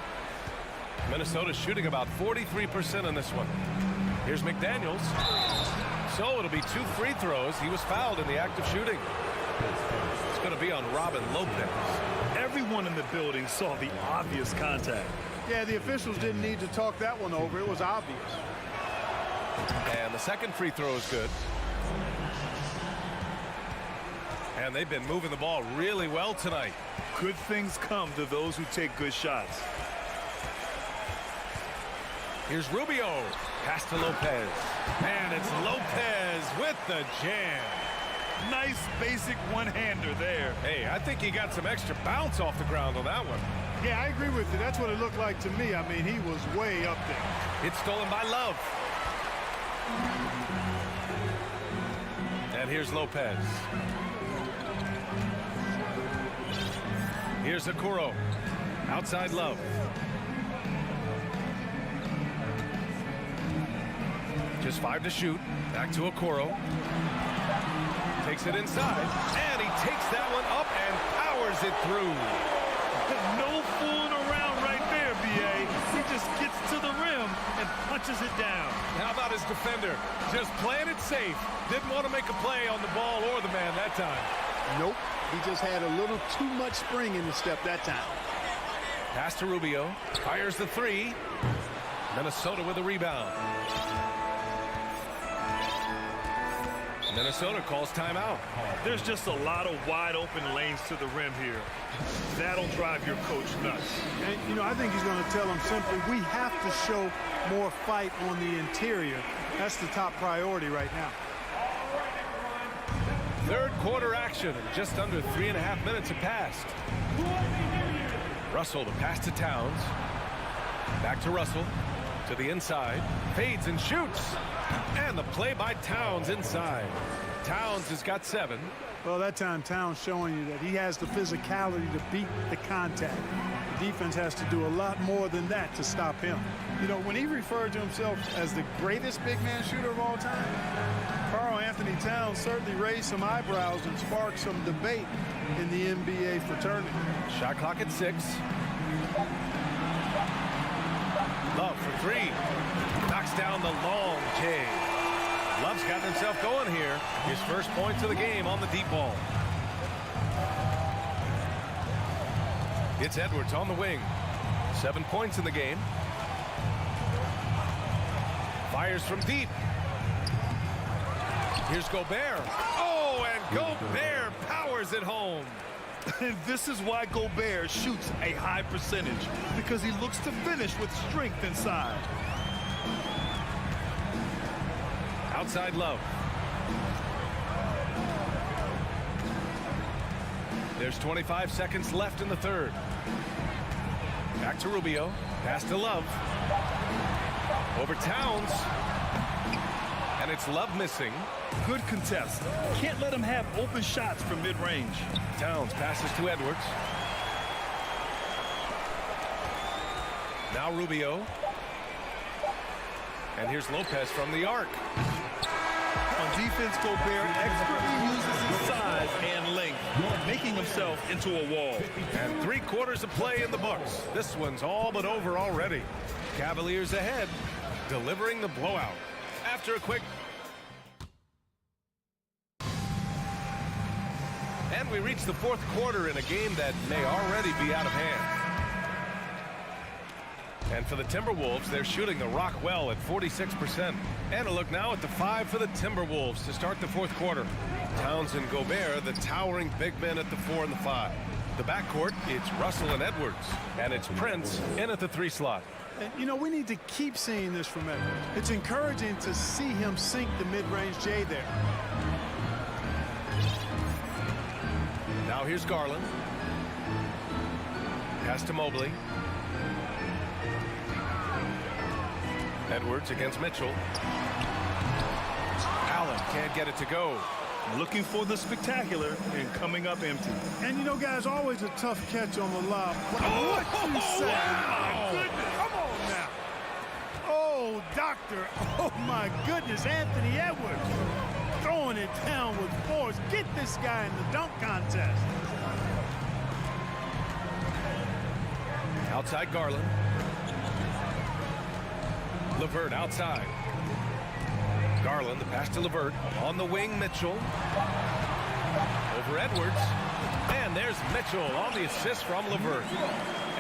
Minnesota's shooting about 43% in this one. Here's McDaniels. So it'll be 2 free throws. He was fouled in the act of shooting. It's going to be on Robin Lopez. Everyone in the building saw the obvious contact. Yeah, the officials didn't need to talk that one over. It was obvious. And the second free throw is good. And they've been moving the ball really well tonight. Good things come to those who take good shots. Here's Rubio. Pass to Lopez. And it's Lopez with the jam. Nice basic one-hander there. Hey, I think he got some extra bounce off the ground on that one. Yeah, I agree with you. That's what it looked like to me. I mean, he was way up there. It's stolen by Love. And here's Lopez. Here's Okoro. Outside Love. Just 5 to shoot. Back to Okoro. Takes it inside. And he takes that one up and powers it through. No fooling around right there, B.A. He just gets to the rim and punches it down. How about his defender? Just playing it safe. Didn't want to make a play on the ball or the man that time. Nope. He just had a little too much spring in the step that time. Pass to Rubio. Fires the 3. Minnesota with a rebound. Minnesota calls timeout. There's just a lot of wide open lanes to the rim here. That'll drive your coach nuts. And, you know, I think he's going to tell them simply, we have to show more fight on the interior. That's the top priority right now. Third quarter action, and just under 3.5 minutes have passed. Russell, the pass to Towns. Back to Russell. To the inside. Fades and shoots. And the play by Towns inside. Towns has got 7. Well, that time Towns showing you that he has the physicality to beat the contact. defense has to do a lot more than that to stop him. You know, when he referred to himself as the greatest big man shooter of all time, Karl Anthony Towns certainly raised some eyebrows and sparked some debate in the NBA fraternity. Shot clock at 6. Love for 3. Knocks down the long J. Love's got himself going here. His first points of the game on the deep ball. It's Edwards on the wing. 7 points in the game. Fires from deep. Here's Gobert. Oh, and Gobert powers it home. And this is why Gobert shoots a high percentage, because he looks to finish with strength inside. Outside Love. There's 25 seconds left in the third. Back to Rubio. Pass to Love. Over Towns. And it's Love missing. Good contest. Can't let him have open shots from mid-range. Towns passes to Edwards. Now Rubio. And here's Lopez from the arc. On defense, Gobert expertly uses his size and length, making himself into a wall. And 3/4 of play in the books. This one's all but over already. Cavaliers ahead, delivering the blowout. After a quick... And we reach the fourth quarter in a game that may already be out of hand. And for the Timberwolves, they're shooting the rock well at 46%. And a look now at the 5 for the Timberwolves to start the fourth quarter. Towns and Gobert, the towering big men at the 4 and the 5. The backcourt, it's Russell and Edwards. And it's Prince in at the 3 slot. And, you know, we need to keep seeing this from Edwards. It's encouraging to see him sink the mid-range J there. Now here's Garland. Pass to Mobley. Edwards against Mitchell. Allen can't get it to go. Looking for the spectacular and coming up empty. And, you know, guys, always a tough catch on the lob. What you say? Wow. My goodness. Come on now. Oh, doctor. Oh, my goodness. Anthony Edwards throwing it down with force. Get this guy in the dunk contest. Outside Garland. LeVert outside. Garland, the pass to LeVert. On the wing, Mitchell. Over Edwards. And there's Mitchell on the assist from LeVert.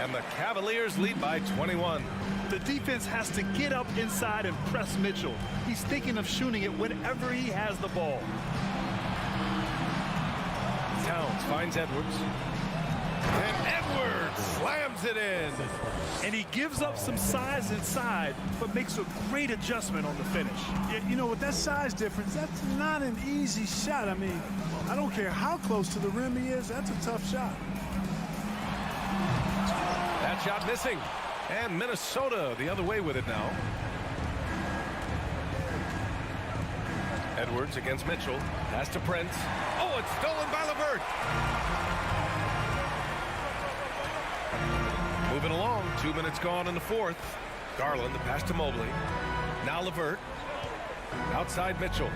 And the Cavaliers lead by 21. The defense has to get up inside and press Mitchell. He's thinking of shooting it whenever he has the ball. Towns finds Edwards. And Edwards slams it in. And he gives up some size inside, but makes a great adjustment on the finish. You know, with that size difference, that's not an easy shot. I mean, I don't care how close to the rim he is. That's a tough shot. That shot missing. And Minnesota the other way with it now. Edwards against Mitchell. Pass to Prince. Oh, it's stolen by LeVert. Moving along, 2 minutes gone in the fourth. Garland, the pass to Mobley. Now LeVert. Outside Mitchell.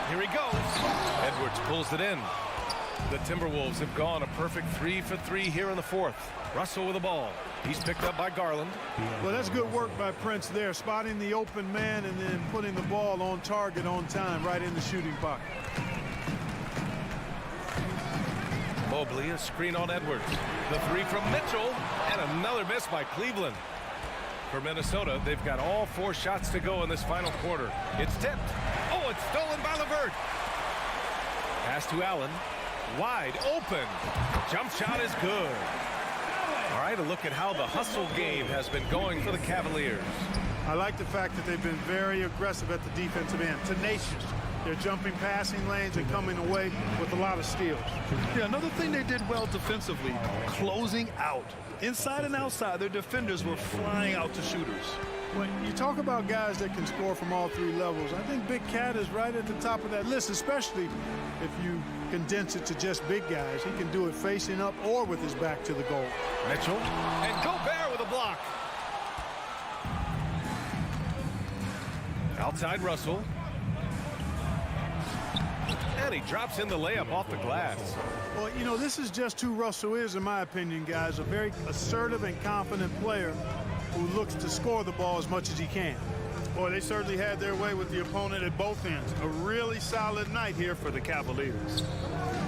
Here he goes. Edwards pulls it in. The Timberwolves have gone a perfect 3 for 3 here in the fourth. Russell with the ball. He's picked up by Garland. Well, that's good work by Prince there, spotting the open man and then putting the ball on target on time right in the shooting pocket. Mobley, a screen on Edwards. The 3 from Mitchell, and another miss by Cleveland. For Minnesota, they've got all 4 shots to go in this final quarter. It's tipped. Oh, it's stolen by LeVert. Pass to Allen. Wide open. Jump shot is good. All right, a look at how the hustle game has been going for the Cavaliers. I like the fact that they've been very aggressive at the defensive end, tenacious. They're jumping passing lanes and coming away with a lot of steals. Yeah, another thing they did well defensively, closing out. Inside and outside, their defenders were flying out to shooters. When you talk about guys that can score from all three levels, I think Big Cat is right at the top of that list, especially if you condense it to just big guys. He can do it facing up or with his back to the goal. Mitchell and Gobert with a block. Outside Russell. And he drops in the layup off the glass. Well, you know, this is just who Russell is, in my opinion, guys. A very assertive and confident player who looks to score the ball as much as he can. Boy, they certainly had their way with the opponent at both ends. A really solid night here for the Cavaliers.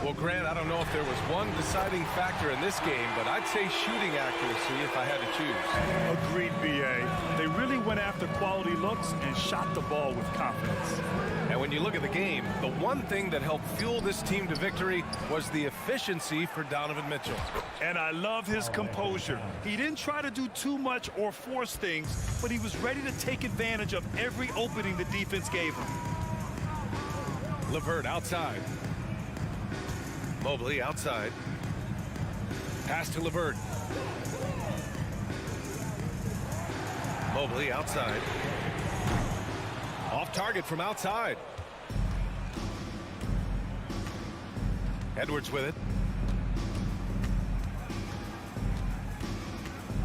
Well, Grant, I don't know if there was one deciding factor in this game, but I'd say shooting accuracy if I had to choose. Agreed, B.A. They really went after quality looks and shot the ball with confidence. And when you look at the game, the one thing that helped fuel this team to victory was the efficiency for Donovan Mitchell. And I love his composure. He didn't try to do too much or force things, but he was ready to take advantage of every opening the defense gave him. LeVert outside. Mobley outside. Pass to LeVert. Mobley outside. Off target from outside. Edwards with it.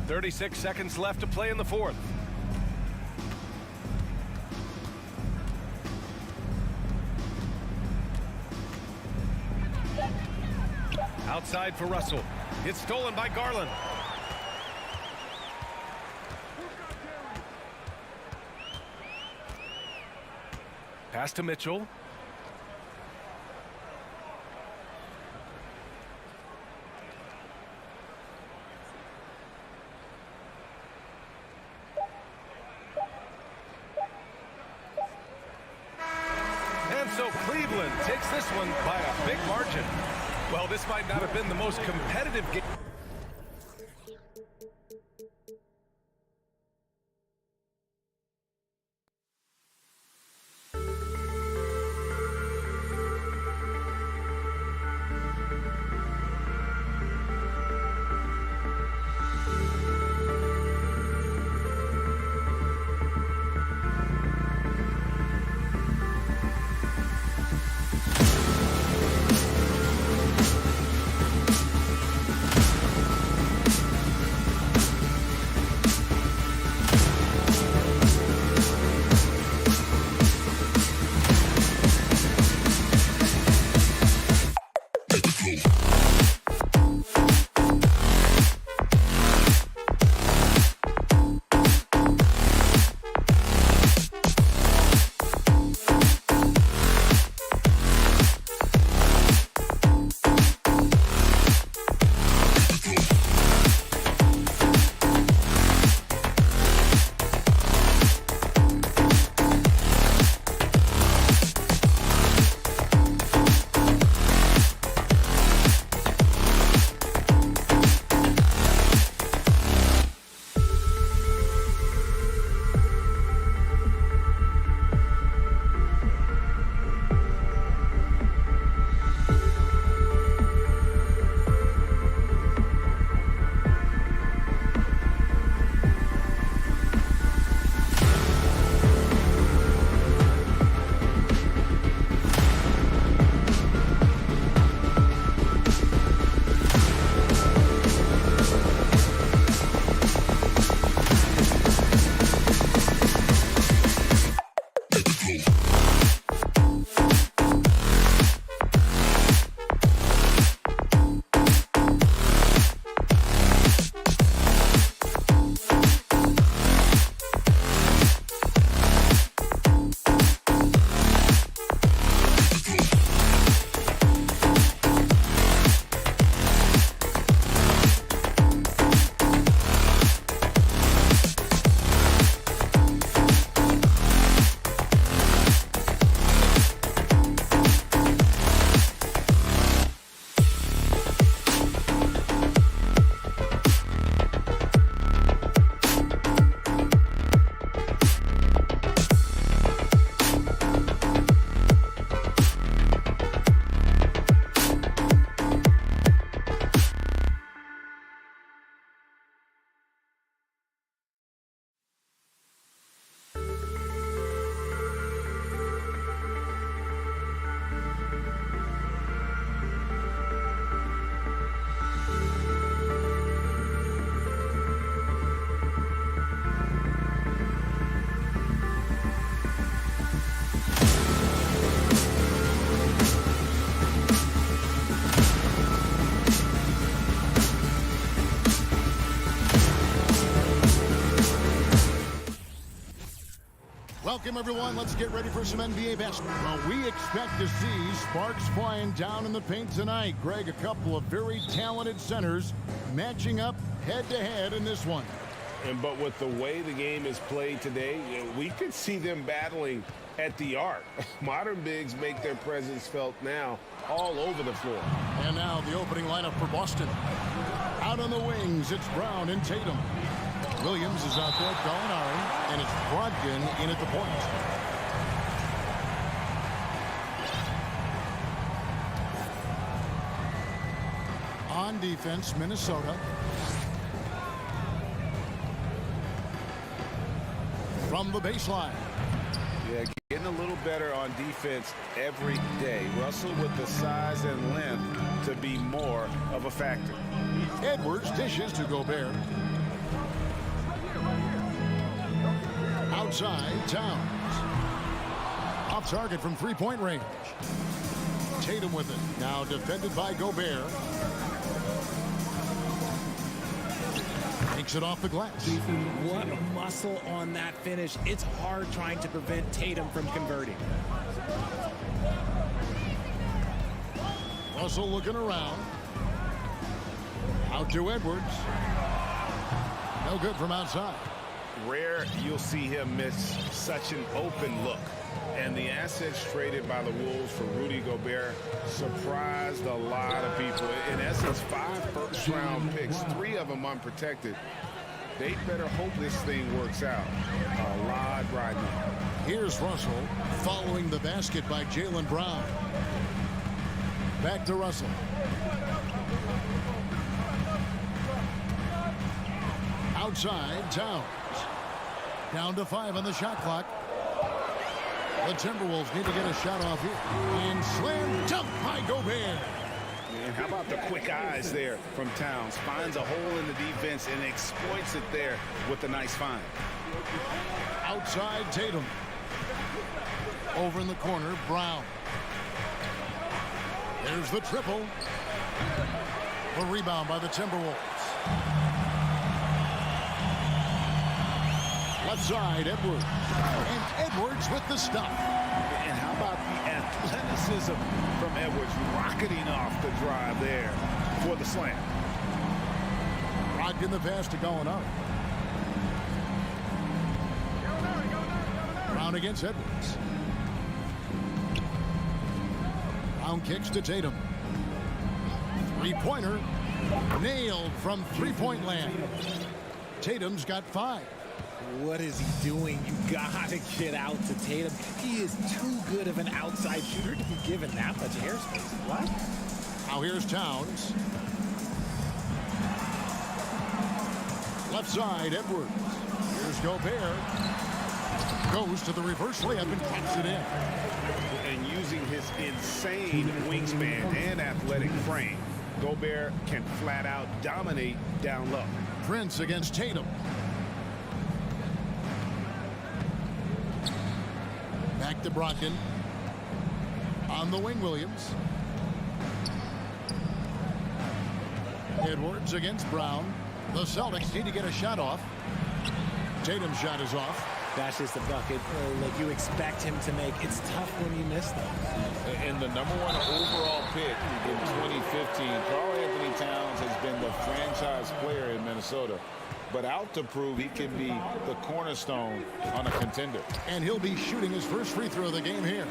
36 seconds left to play in the fourth. Outside for Russell. It's stolen by Garland. Pass to Mitchell. And so Cleveland takes this one by a big margin. Well, this might not have been the most competitive game. Welcome, everyone. Let's get ready for some NBA basketball. Well, we expect to see sparks flying down in the paint tonight. Greg, a couple of very talented centers matching up head-to-head in this one. But with the way the game is played today, we could see them battling at the arc. Modern bigs make their presence felt now all over the floor. And now the opening lineup for Boston. Out on the wings, it's Brown and Tatum. Williams is out there, Gallinari, and it's Brogdon in at the point. On defense, Minnesota. From the baseline. Yeah, getting a little better on defense every day. Russell with the size and length to be more of a factor. Edwards dishes to Gobert. Outside, Towns. Off target from three-point range. Tatum with it. Now defended by Gobert. Takes it off the glass. What a muscle on that finish. It's hard trying to prevent Tatum from converting. Russell looking around. Out to Edwards. No good from outside. Rare you'll see him miss such an open look. And the assets traded by the Wolves for Rudy Gobert surprised a lot of people. In essence, 5 first-round picks, 3 of them unprotected. They better hope this thing works out. A lot right now. Here's Russell following the basket by Jaylen Brown. Back to Russell. Outside, Towns. Down to 5 on the shot clock. The Timberwolves need to get a shot off here. And slam dunk by Gobert. And how about the quick eyes there from Towns? Finds a hole in the defense and exploits it there with a nice find. Outside, Tatum. Over in the corner, Brown. There's the triple. The rebound by the Timberwolves. Left side, Edwards. And Edwards with the stop. And how about the athleticism from Edwards rocketing off the drive there for the slam. Brogdon the pass to Gallinari. Brown against Edwards. Brown kicks to Tatum. Three-pointer. Nailed from three-point land. Tatum's got 5. What is he doing? You gotta get out to Tatum. He is too good of an outside shooter to be given that much airspace. What? Now here's Towns. Left side, Edwards. Here's Gobert. Goes to the reverse layup and taps it in. And using his insane wingspan and athletic frame, Gobert can flat out dominate down low. Prince against Tatum. Back to Brogdon. On the wing, Williams. Edwards against Brown. The Celtics need to get a shot off. Tatum's shot is off. That's just a bucket like you expect him to make. It's tough when you miss them. And the #1 overall pick in 2015, Karl Anthony Towns has been the franchise player in Minnesota. But out to prove he can be the cornerstone on a contender. And he'll be shooting his first free throw of the game here.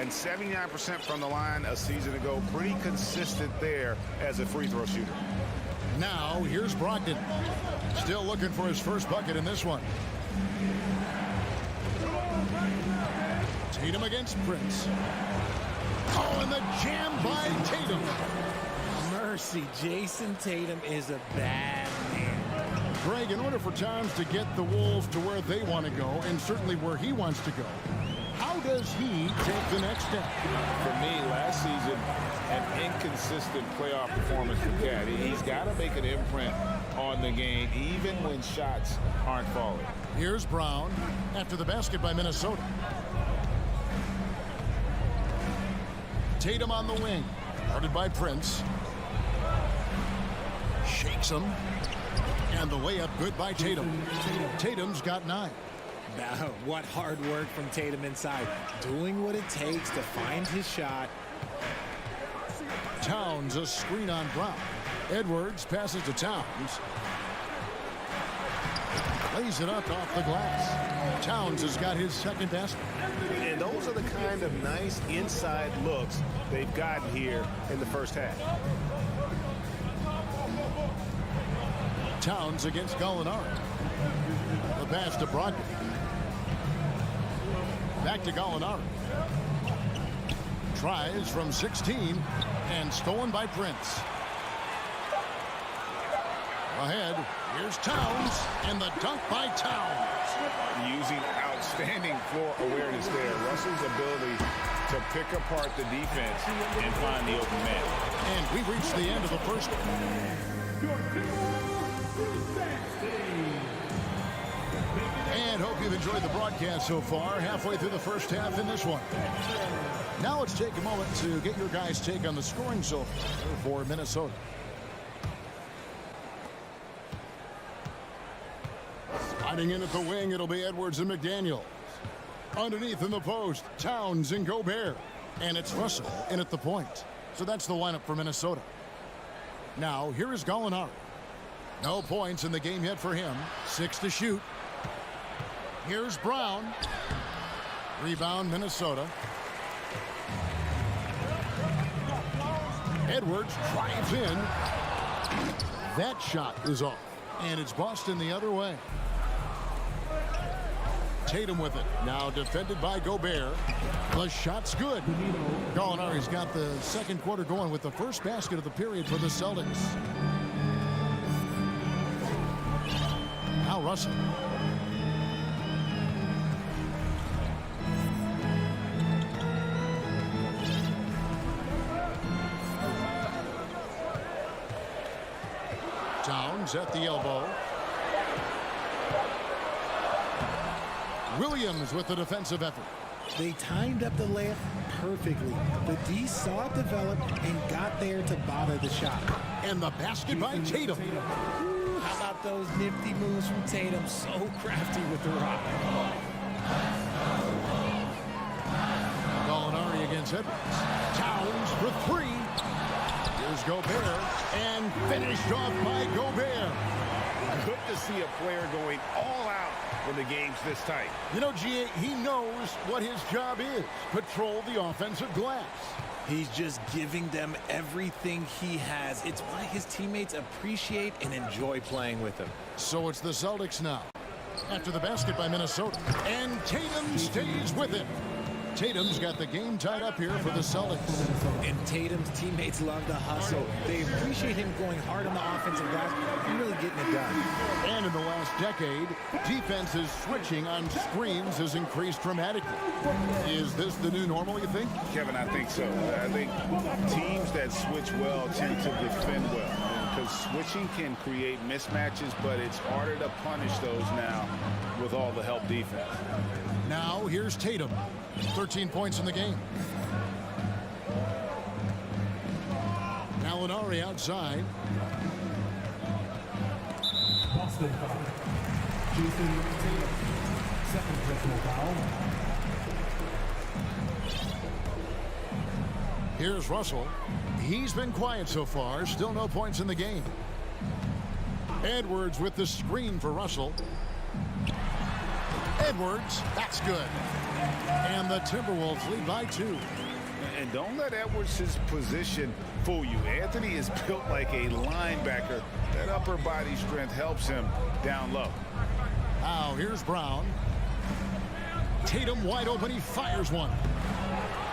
And 79% from the line a season ago. Pretty consistent there as a free throw shooter. Now, here's Brogdon. Still looking for his first bucket in this one. Tatum against Prince. Oh, and the jam by Tatum. Mercy, Jason Tatum is a bad man. Greg, in order for Towns to get the Wolves to where they want to go, and certainly where he wants to go, how does he take the next step? For me, last season, an inconsistent playoff performance for Cat. He's got to make an imprint on the game, even when shots aren't falling. Here's Brown after the basket by Minnesota. Tatum on the wing, guarded by Prince. Shakes him. And the layup good by Tatum. Tatum's got 9. What hard work from Tatum inside. Doing what it takes to find his shot. Towns, a screen on Brown. Edwards passes to Towns. Lays it up off the glass. Towns has got his second basket. And those are the kind of nice inside looks they've gotten here in the first half. Towns against Gallinari. The pass to Brogdon. Back to Gallinari. Tries from 16 and stolen by Prince. Ahead, here's Towns, and the dunk by Towns. Using outstanding floor awareness there. Russell's ability to pick apart the defense and find the open man. And we've reached the end of the first one. And hope you've enjoyed the broadcast so far. Halfway through the first half in this one. Now let's take a moment to get your guys' take on the scoring so far for Minnesota. Sliding in at the wing, it'll be Edwards and McDaniels. Underneath in the post, Towns and Gobert. And it's Russell in at the point. So that's the lineup for Minnesota. Now, here is Gallinari. No points in the game yet for him. 6 to shoot. Here's Brown. Rebound, Minnesota. Edwards drives in. That shot is off. And it's Boston the other way. Tatum with it. Now defended by Gobert. The shot's good. Gallinari's got the second quarter going with the first basket of the period for the Celtics. Now Russell. Towns at the elbow. Williams with the defensive effort. They timed up the layup perfectly. The D saw it develop and got there to bother the shot. And the basket by Tatum. Ooh, how about those nifty moves from Tatum? So crafty with the rock. Gallinari against Edwards. Towns for 3. Here's Gobert. And finished off by Gobert. Good to see a player going all out when the game's this tight. You know, G.A., he knows what his job is. Patrol the offensive glass. He's just giving them everything he has. It's why his teammates appreciate and enjoy playing with him. So it's the Celtics now. After the basket by Minnesota. And Tatum stays with it. Tatum's got the game tied up here for the Celtics. And Tatum's teammates love to hustle. They appreciate him going hard on the offensive glass and really getting it done. And in the last decade, defenses switching on screens has increased dramatically. Is this the new normal, you think? Kevin, I think so. I think teams that switch well tend to defend well. Because switching can create mismatches, but it's harder to punish those now with all the help defense. Now, here's Tatum. 13 points in the game. Gallinari outside. Boston foul. Jason Tatum. Second personal foul. Here's Russell. He's been quiet so far. Still no points in the game. Edwards with the screen for Russell. Edwards, that's good. And the Timberwolves lead by 2. And don't let Edwards' position fool you. Anthony is built like a linebacker. That upper body strength helps him down low. Now here's Brown. Tatum wide open. He fires one.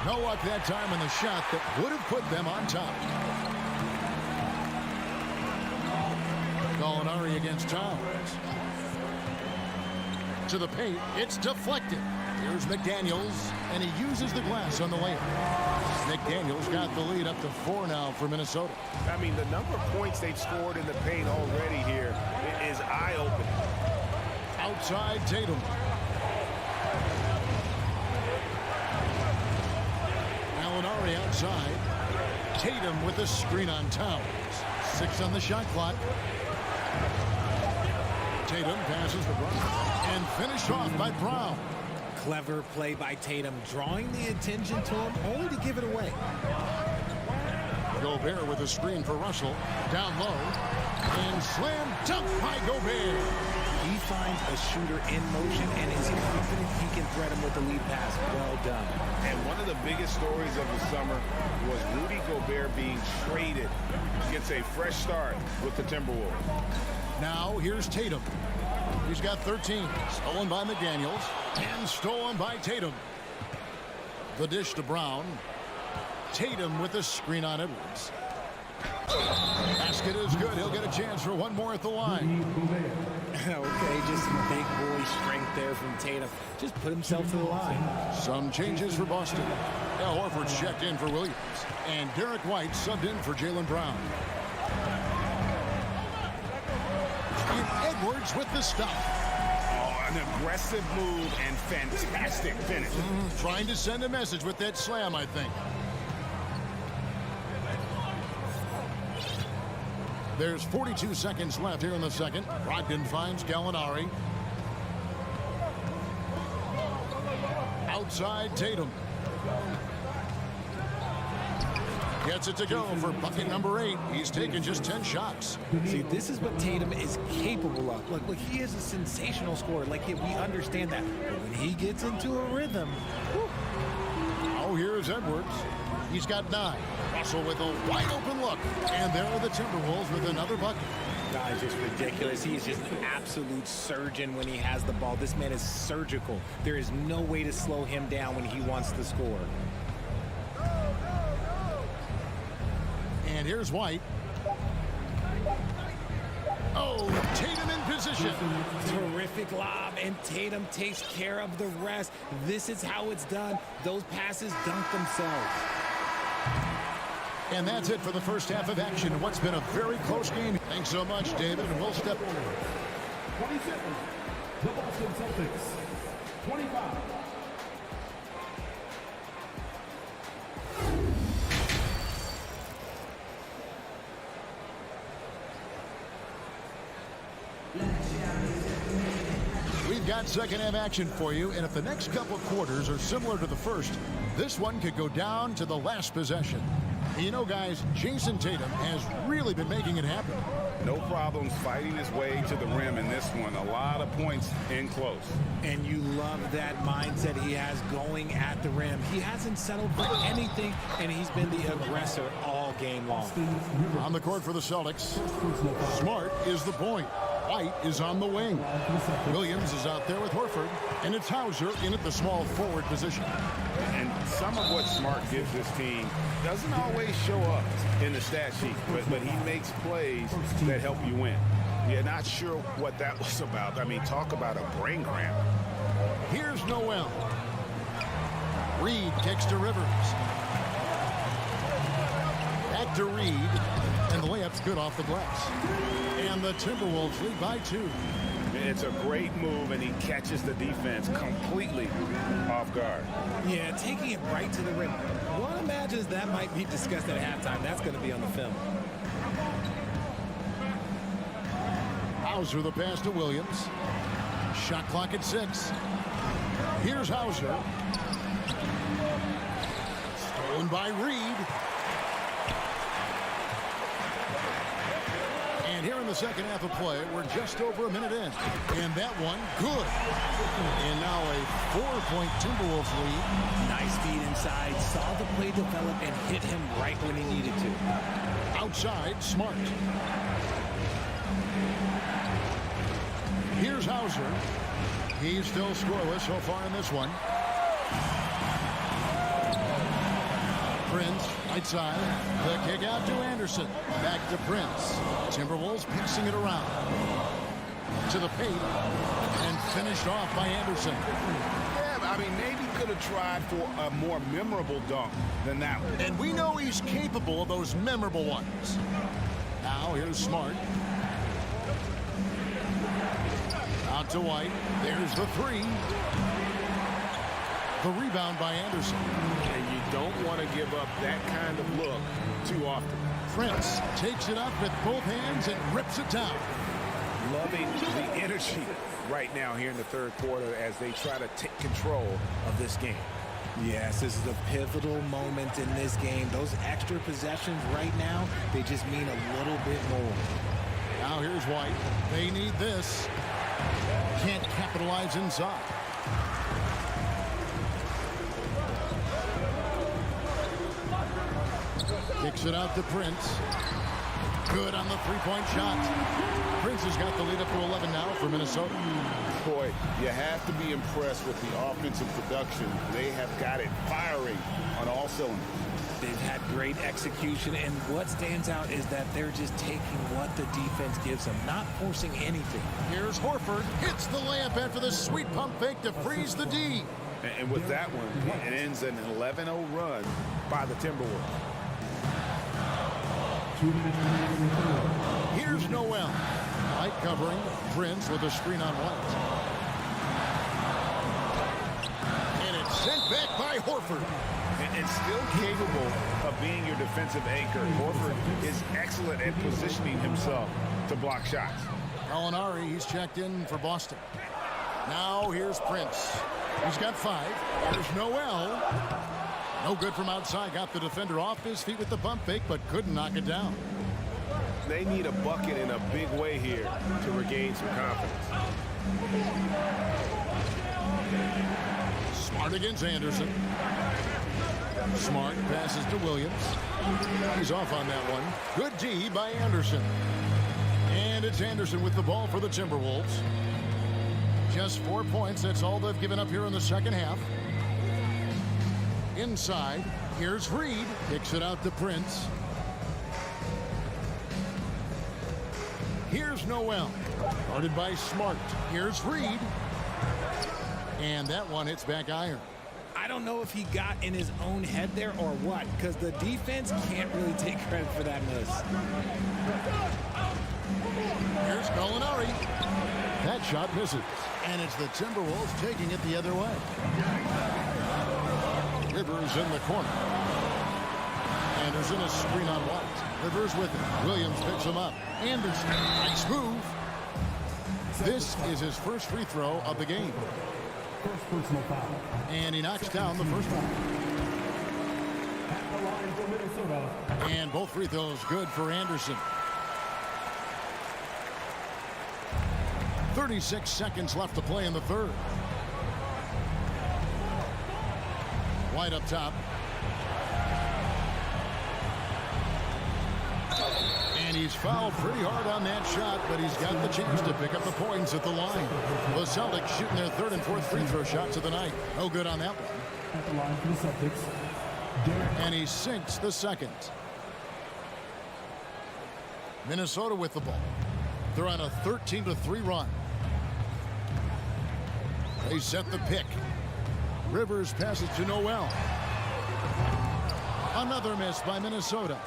No luck that time in the shot that would have put them on top. Gallinari against Towns. To the paint. It's deflected. Here's McDaniels, and he uses the glass on the layup. McDaniels got the lead up to 4 now for Minnesota. I mean, the number of points they've scored in the paint already here is eye-opening. Outside Tatum. Gallinari outside. Tatum with the screen on Towns. 6 on the shot clock. Tatum passes to Brown. And finished off by Brown. Clever play by Tatum, drawing the attention to him, only to give it away. Gobert with a screen for Russell. Down low. And slam dunk by Gobert. He finds a shooter in motion and is confident he can thread him with the lead pass. Well done. And one of the biggest stories of the summer was Rudy Gobert being traded. Gets a fresh start with the Timberwolves. Now here's Tatum. He's got 13. Stolen by McDaniels. And stolen by Tatum. The dish to Brown. Tatum with the screen on Edwards. Basket is good. He'll get a chance for one more at the line. Okay, just some big boy strength there from Tatum. Just put himself to the line. Some changes for Boston. Al Horford's checked in for Williams. And Derek White subbed in for Jaylen Brown. And Edwards with the stop. Oh, an aggressive move and fantastic finish. Trying to send a message with that slam, I think. There's 42 seconds left here in the second. Brogdon finds Gallinari. Outside Tatum. Gets it to go for bucket number 8. He's taken just 10 shots. See, this is what Tatum is capable of. Look, he is a sensational scorer. Like, we understand that. But when he gets into a rhythm... Whew. Oh, here's Edwards. He's got 9. Russell with a wide open look. And there are the Timberwolves with another bucket. It's just ridiculous. He is just an absolute surgeon when he has the ball. This man is surgical. There is no way to slow him down when he wants to score. And here's White. Oh, Tatum in position. Terrific lob, and Tatum takes care of the rest. This is how it's done. Those passes dunk themselves. And that's it for the first half of action. What's been a very close game. Thanks so much, David. And we'll step. 27. The Boston Celtics. 25. We've got second half action for you, and if the next couple quarters are similar to the first, this one could go down to the last possession. You know, guys, Jason Tatum has really been making it happen. No problems fighting his way to the rim in this one. A lot of points in close. And you love that mindset he has going at the rim. He hasn't settled for anything, and he's been the aggressor all game long. On the court for the Celtics, Smart is the point. White is on the wing. Williams is out there with Horford, and it's Hauser in at the small forward position. And some of what Smart gives this team doesn't always show up in the stat sheet, but he makes plays that help you win. You're not sure what that was about. I mean, talk about a brain cramp. Here's Noel. Reed kicks to Rivers. Back to Reed, and the layup's good off the glass. And the Timberwolves lead by 2. It's a great move, and he catches the defense completely off guard. Yeah, taking it right to the rim. One imagines that might be discussed at halftime. That's going to be on the film. Hauser the pass to Williams. Shot clock at 6. Here's Hauser. Stolen by Reed. And here in the second half of play, we're just over a minute in. And that one, good. And now a 4-point Timberwolves lead. Nice feed inside. Saw the play develop and hit him right when he needed to. Outside, Smart. Here's Hauser. He's still scoreless so far in this one. Prince, right side. The kick out to Anderson. Back to Prince. Timberwolves passing it around. To the paint. And finished off by Anderson. Yeah, I mean, maybe could have tried for a more memorable dunk than that one. And we know he's capable of those memorable ones. Now here's Smart. Out to White. There's the 3. The rebound by Anderson. And you don't want to give up that kind of look too often. Prince takes it up with both hands and rips it down. Loving the energy right now here in the third quarter as they try to take control of this game. Yes, this is a pivotal moment in this game. Those extra possessions right now, they just mean a little bit more. Now here's White. They need this. Can't capitalize inside. Kicks it out to Prince. Good on the three-point shot. Prince has got the lead up to 11 now for Minnesota. Boy, you have to be impressed with the offensive production. They have got it firing on all cylinders. They've had great execution, and what stands out is that they're just taking what the defense gives them, not forcing anything. Here's Horford. Hits the layup after the sweet pump fake to freeze the D. And with that one, it ends an 11-0 run by the Timberwolves. Here's Noel. White covering. Prince with a screen on White. And it's sent back by Horford. And still capable of being your defensive anchor. Horford is excellent at positioning himself to block shots. Gallinari, he's checked in for Boston. Now here's Prince. He's got 5. There's Noel. No good from outside. Got the defender off his feet with the pump fake, but couldn't knock it down. They need a bucket in a big way here to regain some confidence. Smart against Anderson. Smart passes to Williams. He's off on that one. Good D by Anderson. And it's Anderson with the ball for the Timberwolves. Just 4 points. That's all they've given up here in the second half. Inside, here's Reed. Kicks it out to Prince. Here's Noel. Guarded by Smart. Here's Reed. And that one hits back iron. I don't know if he got in his own head there or what, because the defense can't really take credit for that miss. Here's Gallinari. That shot misses. And it's the Timberwolves taking it the other way. Rivers in the corner. Anderson a screen on White. Rivers with it. Williams picks him up. Anderson, nice move. This is his first free throw of the game. First personal foul. And he knocks down the first one. At the line for Minnesota. And both free throws good for Anderson. 36 seconds left to play in the third. White up top. And he's fouled pretty hard on that shot, but he's got the chance to pick up the points at the line. The Celtics shooting their third and fourth free throw shots of the night. No good on that one. At the line for the Celtics. And he sinks the second. Minnesota with the ball. They're on a 13-3 run. They set the pick. Rivers passes to Noel. Another miss by Minnesota.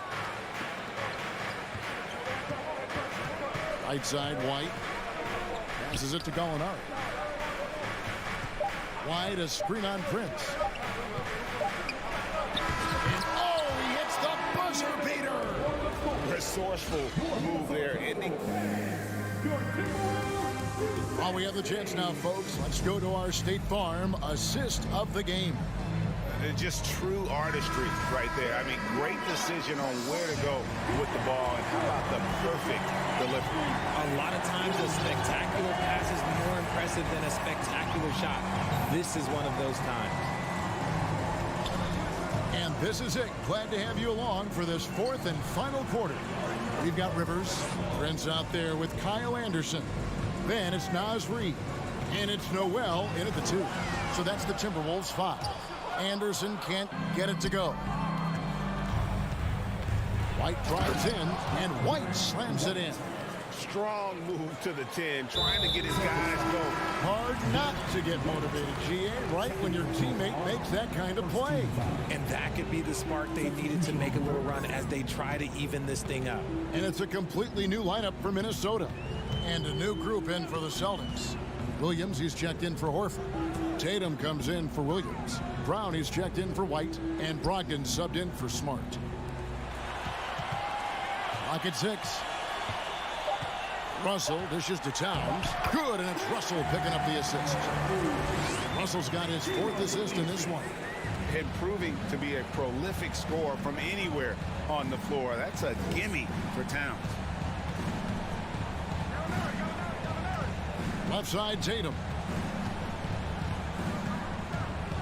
Right side, White. Passes it to Gallinari. White, a screen on Prince. And oh, he hits the buzzer beater. Resourceful move there, ending. While we have the chance now, folks, let's go to our State Farm assist of the game. Just true artistry right there. I mean, great decision on where to go with the ball, and how about the perfect delivery. A lot of times a spectacular pass is more impressive than a spectacular shot. This is one of those times. And this is it. Glad to have you along for this fourth and final quarter. We've got Rivers. Prince out there with Kyle Anderson. Then it's Naz Reid. And it's Noel in at the 2. So that's the Timberwolves 5. Anderson can't get it to go. White drives in, and White slams it in. Strong move to the 10, trying to get his guys going. Hard not to get motivated, GA, right when your teammate makes that kind of play. And that could be the spark they needed to make a little run as they try to even this thing up. And it's a completely new lineup for Minnesota. And a new group in for the Celtics. Williams, he's checked in for Horford. Tatum comes in for Williams. Brown, he's checked in for White. And Brogdon subbed in for Smart. Clock at 6. Russell dishes to Towns. Good, and it's Russell picking up the assist. Russell's got his 4th assist in this one. And proving to be a prolific scorer from anywhere on the floor. That's a gimme for Towns. Left side, Tatum.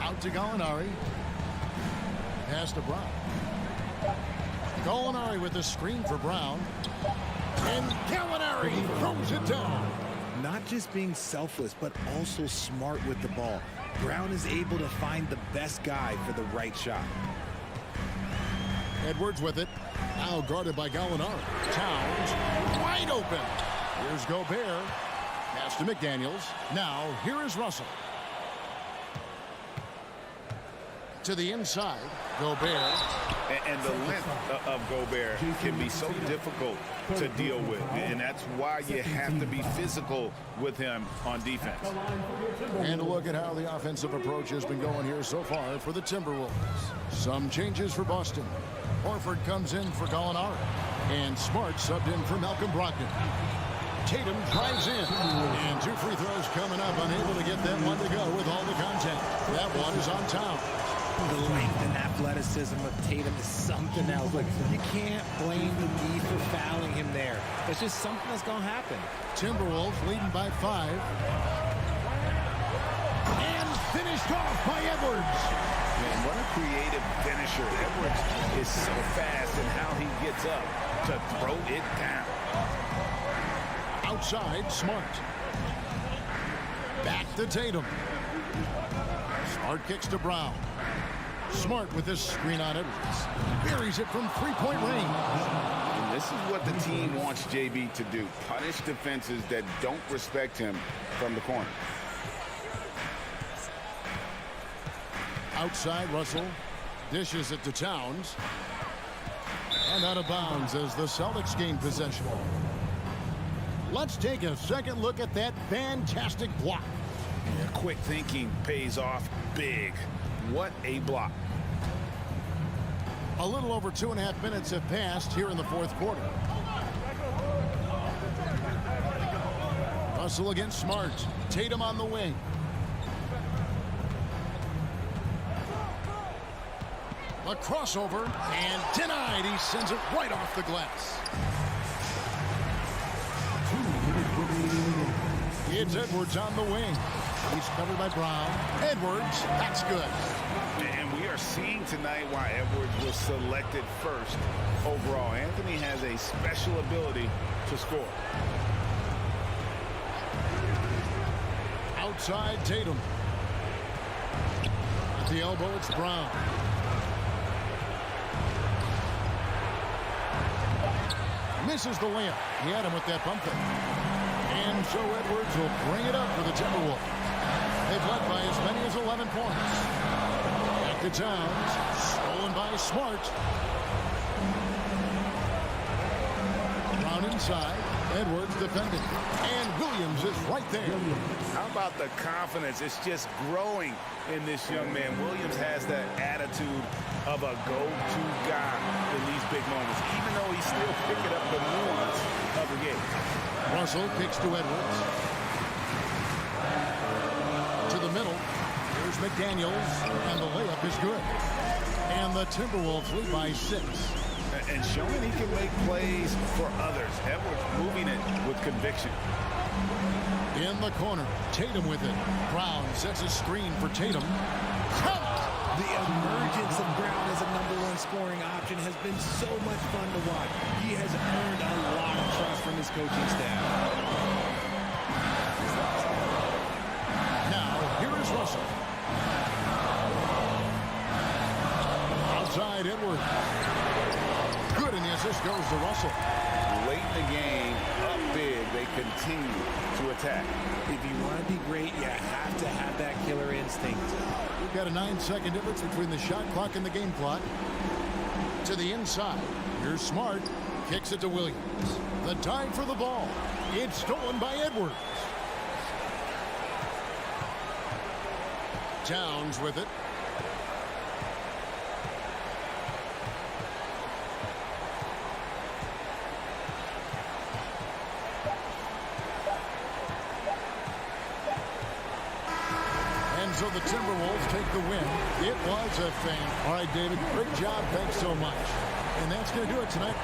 Out to Gallinari. Pass to Brown. Gallinari with the screen for Brown. And Gallinari throws it down. Not just being selfless, but also smart with the ball. Brown is able to find the best guy for the right shot. Edwards with it. Now guarded by Gallinari. Towns wide open. Here's Gobert. Pass to McDaniels. Now here is Russell. To the inside. Gobert. And the length of Gobert can be so difficult to deal with. And that's why you have to be physical with him on defense. And a look at how the offensive approach has been going here so far for the Timberwolves. Some changes for Boston. Horford comes in for Gallinari. And Smart subbed in for Malcolm Brogdon. Tatum drives in. And 2 free throws coming up. Unable to get that one to go with all the contact. That one is on Towns. The length and athleticism of Tatum is something else. Look, you can't blame the D for fouling him there. That's just something that's going to happen. Timberwolves leading by 5. And finished off by Edwards. Man, what a creative finisher. Edwards is so fast in how he gets up to throw it down. Outside, Smart. Back to Tatum. Smart kicks to Brown. Smart with this screen on Edwards. Buries it from 3-point range. And this is what the team wants JB to do. Punish defenses that don't respect him from the corner. Outside, Russell dishes it to Towns. And out of bounds as the Celtics gain possession. Let's take a second look at that fantastic block. Yeah, quick thinking pays off big. What a block. A little over 2.5 minutes have passed here in the 4th quarter. Russell against Smart. Tatum on the wing. A crossover and denied. He sends it right off the glass. It's Edwards on the wing. He's covered by Brown. Edwards, that's good. And we are seeing tonight why Edwards was selected first overall. Anthony has a special ability to score. Outside, Tatum. At the elbow, it's Brown. Misses the layup. He had him with that bump fake. And so Edwards will bring it up for the Timberwolves. They've led by as many as 11 points. Back to Towns. Stolen by Smart. Brown inside. Edwards defending. And Williams is right there. How about the confidence? It's just growing in this young man. Williams has that attitude of a go-to guy in these big moments, even though he's still picking up the nuance of the game. Russell kicks to Edwards. To the middle. Here's McDaniels. And the layup is good. And the Timberwolves lead by 6. And showing he can make plays for others. Edwards moving it with conviction. In the corner. Tatum with it. Brown sets a screen for Tatum. The emergence of Brown as a #1 scoring option has been so much fun to watch. He has earned a lot of trust from his coaching staff. Now, here is Russell. Outside, Edwards. Good, and the assist goes to Russell. Late in the game, up big, they continue to attack. If you want to be great, you have to have that killer instinct. We've got a 9-second difference between the shot clock and the game clock. To the inside. Here's Smart. Kicks it to Williams. The time for the ball. It's stolen by Edwards. Towns with it. So the Timberwolves take the win. It was a thing. All right, David, great job. Thanks so much. And that's going to do it tonight.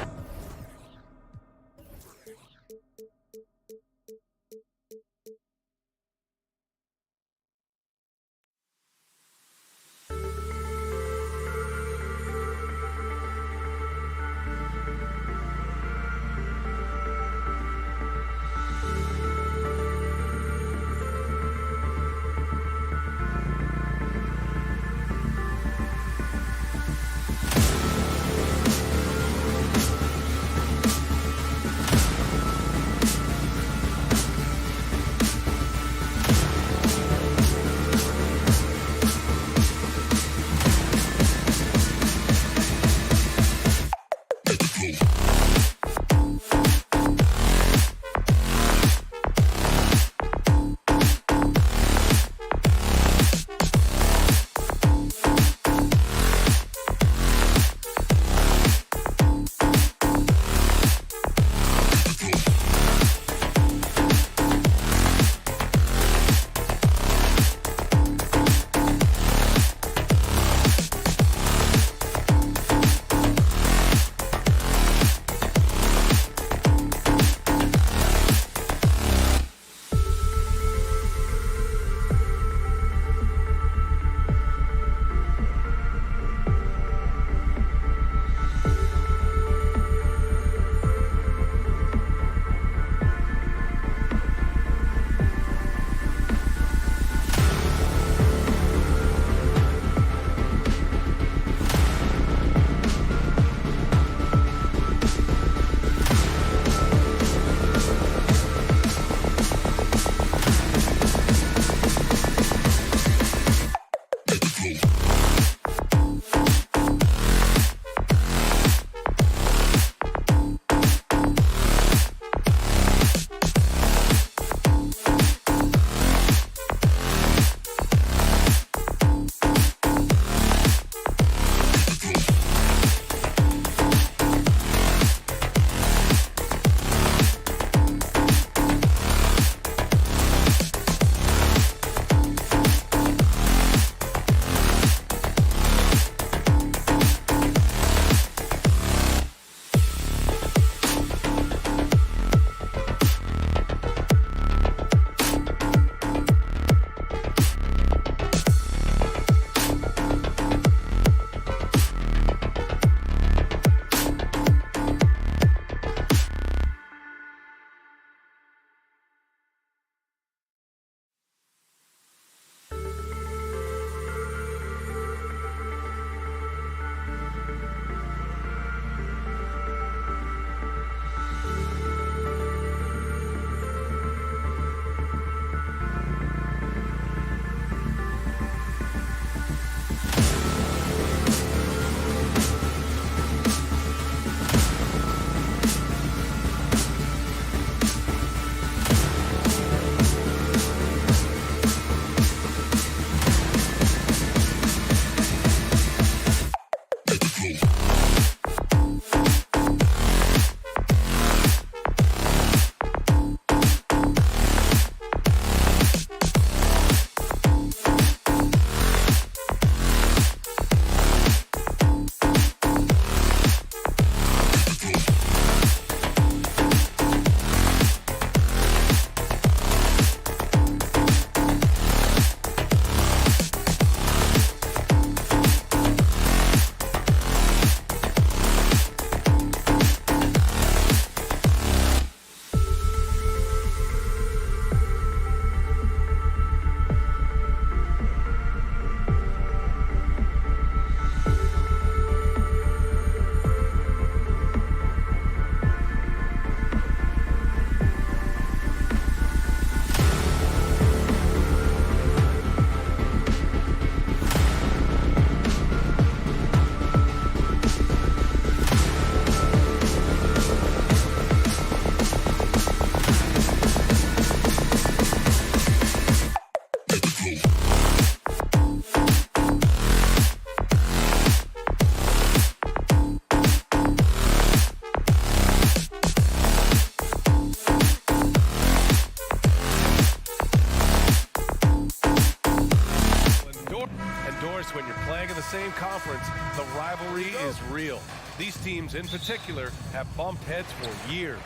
same conference, the rivalry is real. These teams in particular have bumped heads for years.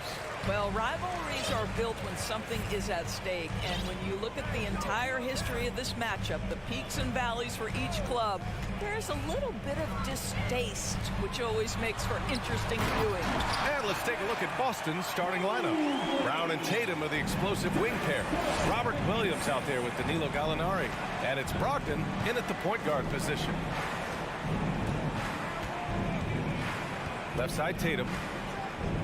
Well, rivalries are built when something is at stake, and when you look at the entire history of this matchup, the peaks and valleys for each club, there's a little bit of distaste, which always makes for interesting viewing. And let's take a look at Boston's starting lineup. Brown and Tatum are the explosive wing pair. Robert Williams out there with Danilo Gallinari, and it's Brogdon in at the point guard position. Left side Tatum.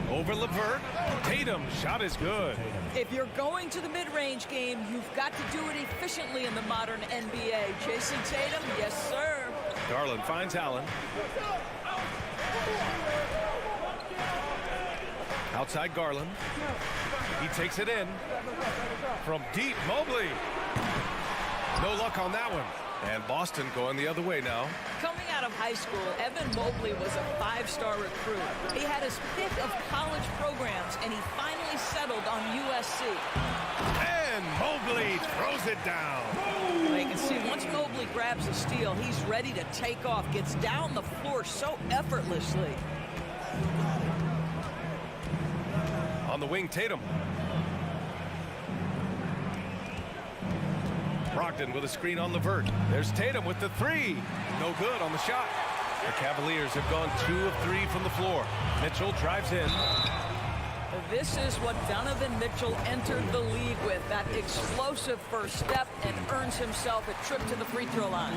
Over LeVert. Tatum, shot is good. If you're going to the mid-range game, you've got to do it efficiently in the modern NBA. Jason Tatum, yes, sir. Garland finds Allen. Outside Garland. He takes it in. From deep, Mobley. No luck on that one. And Boston going the other way now. Coming out of high school, Evan Mobley was a 5-star recruit. He had his pick of college programs, and he finally settled on USC. And Mobley throws it down. Well, you can see once Mobley grabs the steal, he's ready to take off. Gets down the floor so effortlessly. On the wing, Tatum. Brogdon with a screen on LeVert. There's Tatum with the three. No good on the shot. The Cavaliers have gone 2 of 3 from the floor. Mitchell drives in. This is what Donovan Mitchell entered the league with, that explosive first step, and earns himself a trip to the free throw line.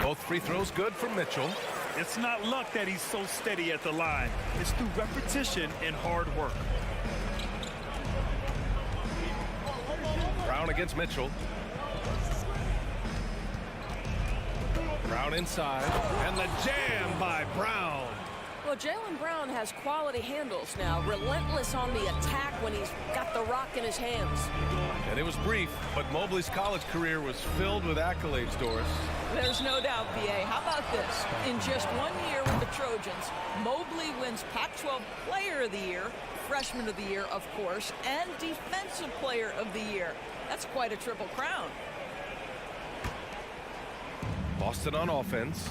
Both free throws good from Mitchell. It's not luck that he's so steady at the line. It's through repetition and hard work. Brown against Mitchell. Brown inside. And the jam by Brown. Well, Jaylen Brown has quality handles now. Relentless on the attack when he's got the rock in his hands. And it was brief, but Mobley's college career was filled with accolades, Doris. There's no doubt, BA. How about this? In just 1 year with the Trojans, Mobley wins Pac-12 Player of the Year, Freshman of the Year, of course, and Defensive Player of the Year. That's quite a triple crown. Boston on offense.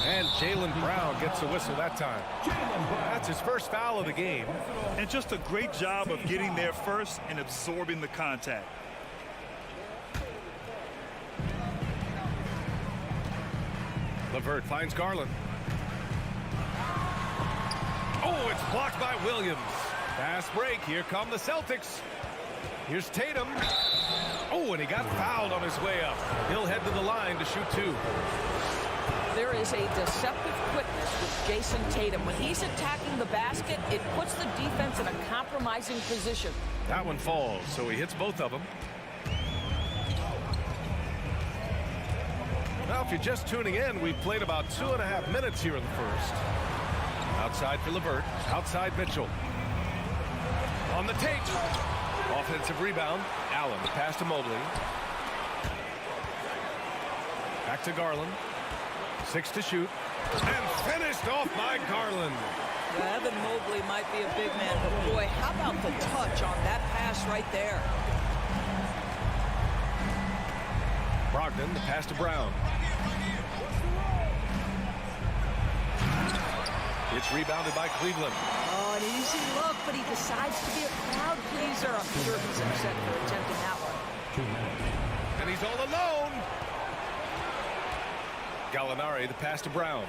And Jaylen Brown gets a whistle that time. That's his first foul of the game. And just a great job of getting there first and absorbing the contact. LeVert finds Garland. Oh, it's blocked by Williams. Fast break. Here come the Celtics. Here's Tatum. Oh, and he got fouled on his way up. He'll head to the line to shoot 2. There is a deceptive quickness with Jason Tatum. When he's attacking the basket, it puts the defense in a compromising position. That one falls, so he hits both of them. Now, if you're just tuning in, we've played about 2.5 minutes here in the first. Outside for LeVert. Outside Mitchell. On the tape. Offensive rebound. Allen, the pass to Mobley. Back to Garland. 6 to shoot. And finished off by Garland. Well, Evan Mobley might be a big man, but boy, how about the touch on that pass right there? Brogdon, the pass to Brown. It's rebounded by Cleveland. Oh, an easy look, but he decides to be a crowd pleaser. I'm sure he's upset for attempting that one. And he's all alone. Gallinari, the pass to Brown.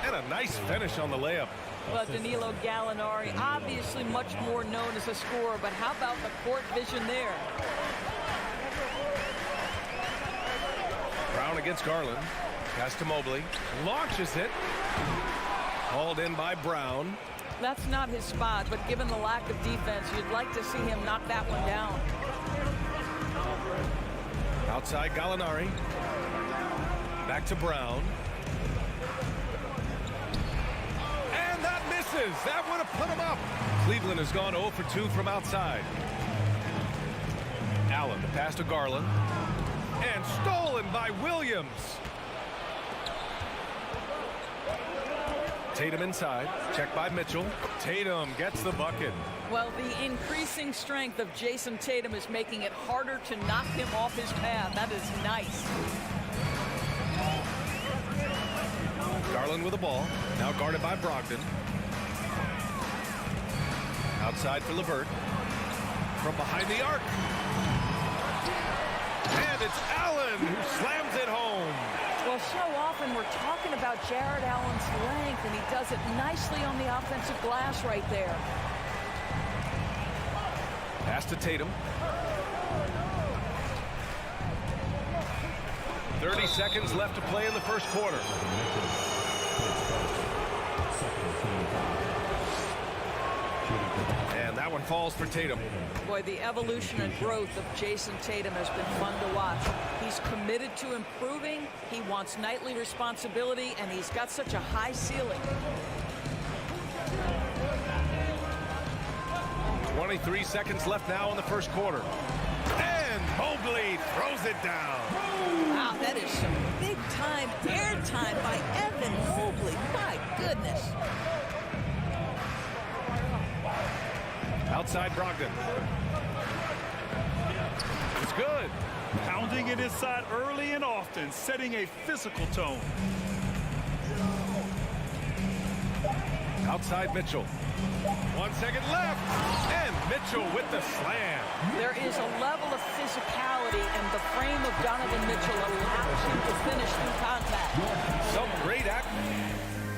And a nice finish on the layup. Well, Danilo Gallinari, obviously much more known as a scorer, but how about the court vision there? Brown against Garland. Pass to Mobley. Launches it. Hauled in by Brown. That's not his spot, but given the lack of defense, you'd like to see him knock that one down. Outside Gallinari. Back to Brown. And that misses. That would have put him up. Cleveland has gone 0 for 2 from outside. Allen, the pass to Garland. And stolen by Williams. Tatum inside. Check by Mitchell. Tatum gets the bucket. Well, the increasing strength of Jason Tatum is making it harder to knock him off his path. That is nice. Garland with the ball. Now guarded by Brogdon. Outside for LeVert. From behind the arc. And it's Allen who slams it home. Well, so often we're talking about Jared Allen's length, and he does it nicely on the offensive glass right there. Pass to Tatum. 30 seconds left to play in the first quarter. And that one falls for Tatum. Boy, the evolution and growth of Jason Tatum has been fun to watch. He's committed to improving. He wants nightly responsibility, and he's got such a high ceiling. 23 seconds left now in the first quarter. And Mobley throws it down. Wow, that is some big-time airtime by Evan Mobley. My goodness. Outside Brogdon. It's good. Pounding it inside early and often, setting a physical tone. Outside Mitchell. 1 second left. And Mitchell with the slam. There is a level of physicality, and the frame of Donovan Mitchell allows him to finish through contact. Some great act.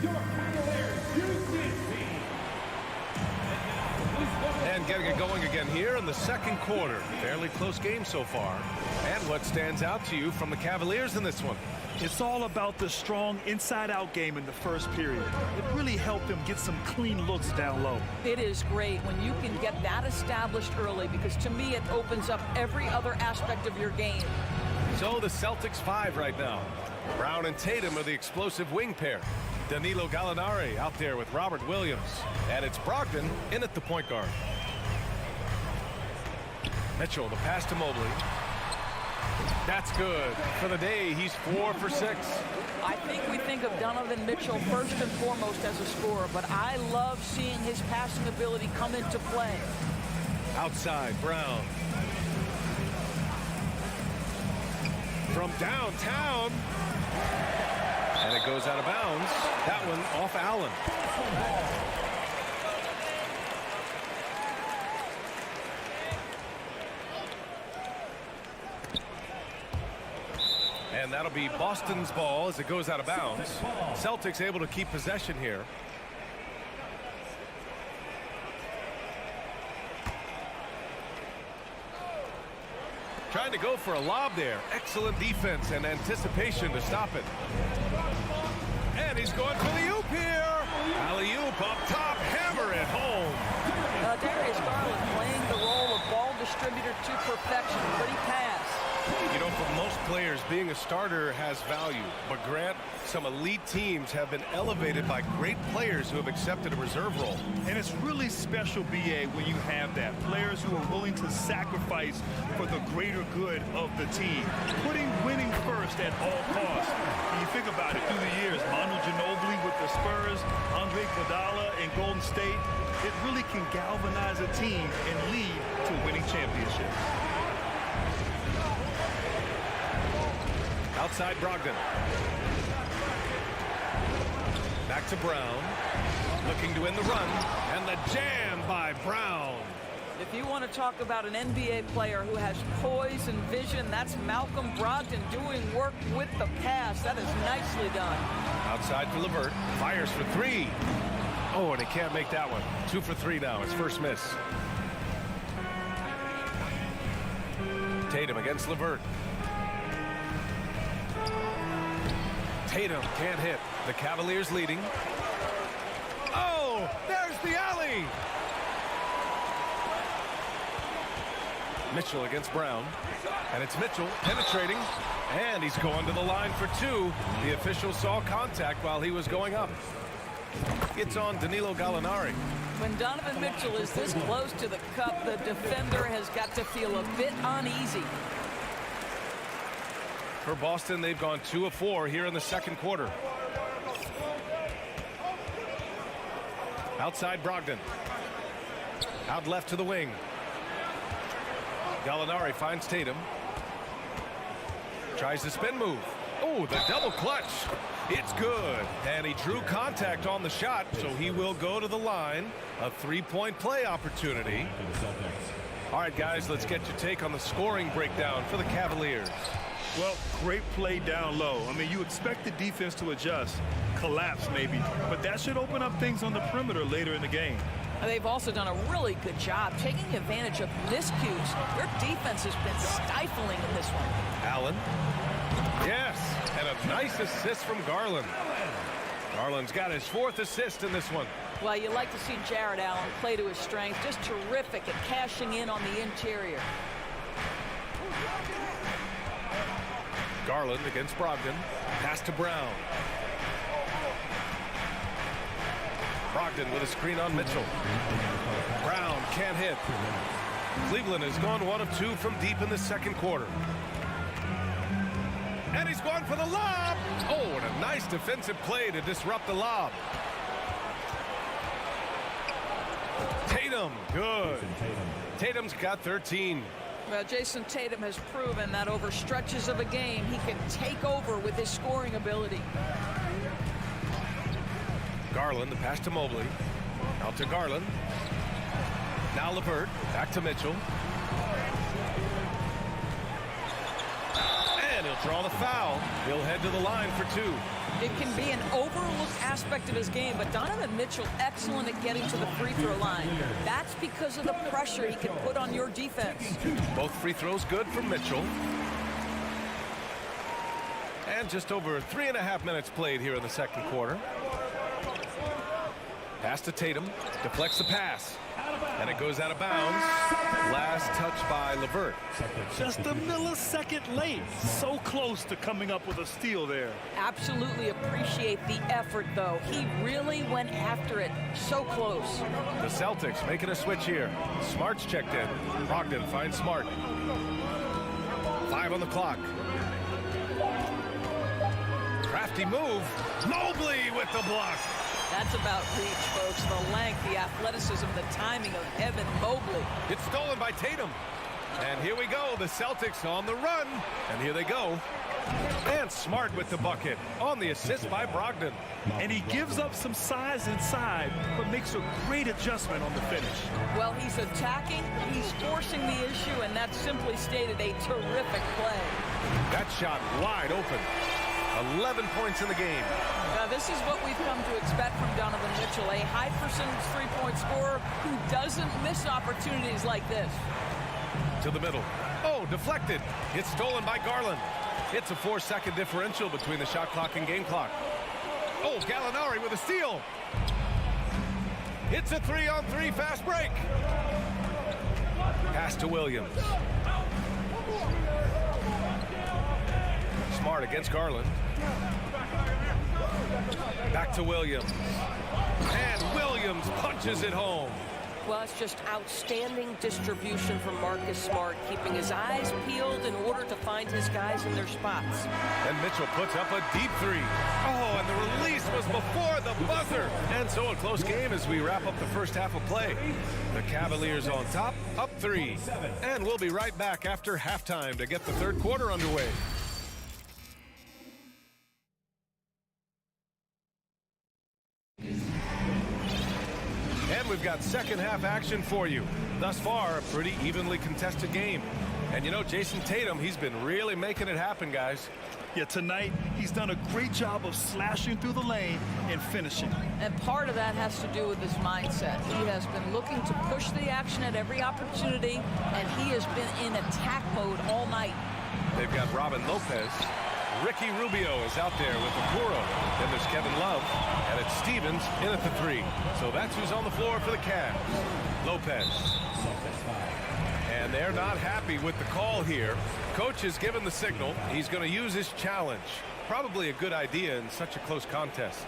Your Cavaliers, And getting it going again here in the second quarter. Fairly close game so far. And what stands out to you from the Cavaliers in this one? It's all about the strong inside-out game in the first period. It really helped them get some clean looks down low. It is great when you can get that established early, because to me it opens up every other aspect of your game. So the Celtics 5 right now. Brown and Tatum are the explosive wing pair. Danilo Gallinari out there with Robert Williams. And it's Brogdon in at the point guard. Mitchell, the pass to Mobley. That's good. For the day, he's 4 for 6. I think we think of Donovan Mitchell first and foremost as a scorer, but I love seeing his passing ability come into play. Outside, Brown. From downtown. And it goes out of bounds. That one off Allen. And that'll be Boston's ball as it goes out of bounds. Celtics able to keep possession here. Trying to go for a lob there. Excellent defense and anticipation to stop it. And he's going for the oop here. Alley-oop up top, hammer it home. Darius Garland playing the role of ball distributor to perfection. Pretty pass. You know, for most players, being a starter has value. But Grant, some elite teams have been elevated by great players who have accepted a reserve role. And it's really special, B.A., when you have that. Players who are willing to sacrifice for the greater good of the team. Putting winning first at all costs. When you think about it, through the years, Manu Ginobili with the Spurs, Andre Iguodala in Golden State, it really can galvanize a team and lead to winning championships. Outside Brogdon. Back to Brown. Looking to win the run. And the jam by Brown. If you want to talk about an NBA player who has poise and vision, that's Malcolm Brogdon doing work with the pass. That is nicely done. Outside for LeVert. Fires for 3. Oh, and he can't make that one. 2 for 3 now. His first miss. Tatum against LeVert. Tatum can't hit. The Cavaliers leading. Oh, there's the alley. Mitchell against Brown. And it's Mitchell penetrating. And he's going to the line for 2. The official saw contact while he was going up. It's on Danilo Gallinari. When Donovan Mitchell is this close to the cup, the defender has got to feel a bit uneasy. For Boston, they've gone 2 of 4 here in the second quarter. Outside Brogdon. Out left to the wing. Gallinari finds Tatum. Tries the spin move. Oh, the double clutch. It's good. And he drew contact on the shot, so he will go to the line. A three-point play opportunity. All right, guys, let's get your take on the scoring breakdown for the Cavaliers. Well, great play down low. I mean, you expect the defense to adjust, collapse maybe, but that should open up things on the perimeter later in the game. They've also done a really good job taking advantage of miscues. Their defense has been stifling in this one. Allen. Yes, and a nice assist from Garland. Garland's got his 4th assist in this one. Well, you like to see Jared Allen play to his strength. Just terrific at cashing in on the interior. Garland against Brogdon. Pass to Brown. Brogdon with a screen on Mitchell. Brown can't hit. Cleveland has gone 1 of 2 from deep in the second quarter. And he's gone for the lob. Oh, and a nice defensive play to disrupt the lob. Tatum, good. Tatum's got 13. Well, Jason Tatum has proven that over stretches of a game, he can take over with his scoring ability. Garland, the pass to Mobley. Out to Garland. Now LeVert, back to Mitchell. And he'll draw the foul. He'll head to the line for 2. It can be an overlooked aspect of his game, but Donovan Mitchell excellent at getting to the free throw line. That's because of the pressure he can put on your defense. Both free throws good from Mitchell. And just over 3.5 minutes played here in the second quarter. Pass to Tatum. Deflects the pass. And it goes out of bounds. Last touch by LeVert. Just a millisecond late. So close to coming up with a steal there. Absolutely appreciate the effort, though. He really went after it. So close. The Celtics making a switch here. Smart's checked in. Brogdon finds Smart. 5 on the clock. Crafty move. Mobley with the block. That's about reach, folks. The length, the athleticism, the timing of Evan Mobley. It's stolen by Tatum. And here we go. The Celtics on the run. And here they go. And Smart with the bucket on the assist by Brogdon. And he gives up some size inside, but makes a great adjustment on the finish. Well, he's attacking, he's forcing the issue, and that's simply stated a terrific play. That shot wide open. 11 points in the game. Now, this is what we've come to expect from Donovan Mitchell, a high percentage three-point scorer who doesn't miss opportunities like this. To the middle. Oh, deflected. It's stolen by Garland. It's a 4-second differential between the shot clock and game clock. Oh, Gallinari with a steal. It's a 3-on-3 fast break. Pass to Williams. Smart against Garland. Back to Williams. And Williams punches it home. Well, it's just outstanding distribution from Marcus Smart, keeping his eyes peeled in order to find his guys in their spots. And Mitchell puts up a deep 3. Oh, and the release was before the buzzer. And so a close game as we wrap up the first half of play. The Cavaliers on top, up 3. And we'll be right back after halftime to get the third quarter underway. And we've got second half action for you. Thus far, a pretty evenly contested game. And you know, Jason Tatum, he's been really making it happen, guys. Yeah, tonight, he's done a great job of slashing through the lane and finishing. And part of that has to do with his mindset. He has been looking to push the action at every opportunity, and he has been in attack mode all night. They've got Robin Lopez. Ricky Rubio is out there with Okoro. Then there's Kevin Love, and it's Stevens in at the 3. So that's who's on the floor for the Cavs. Lopez. And they're not happy with the call here. Coach has given the signal. He's going to use his challenge. Probably a good idea in such a close contest.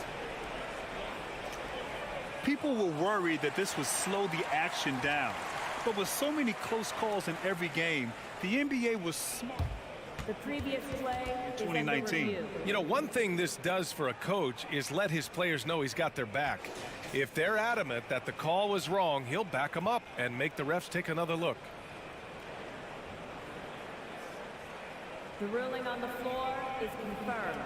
People were worried that this would slow the action down. But with so many close calls in every game, the NBA was smart. The previous play is 2019. You know, one thing this does for a coach is let his players know he's got their back. If they're adamant that the call was wrong, he'll back them up and make the refs take another look. The ruling on the floor is confirmed.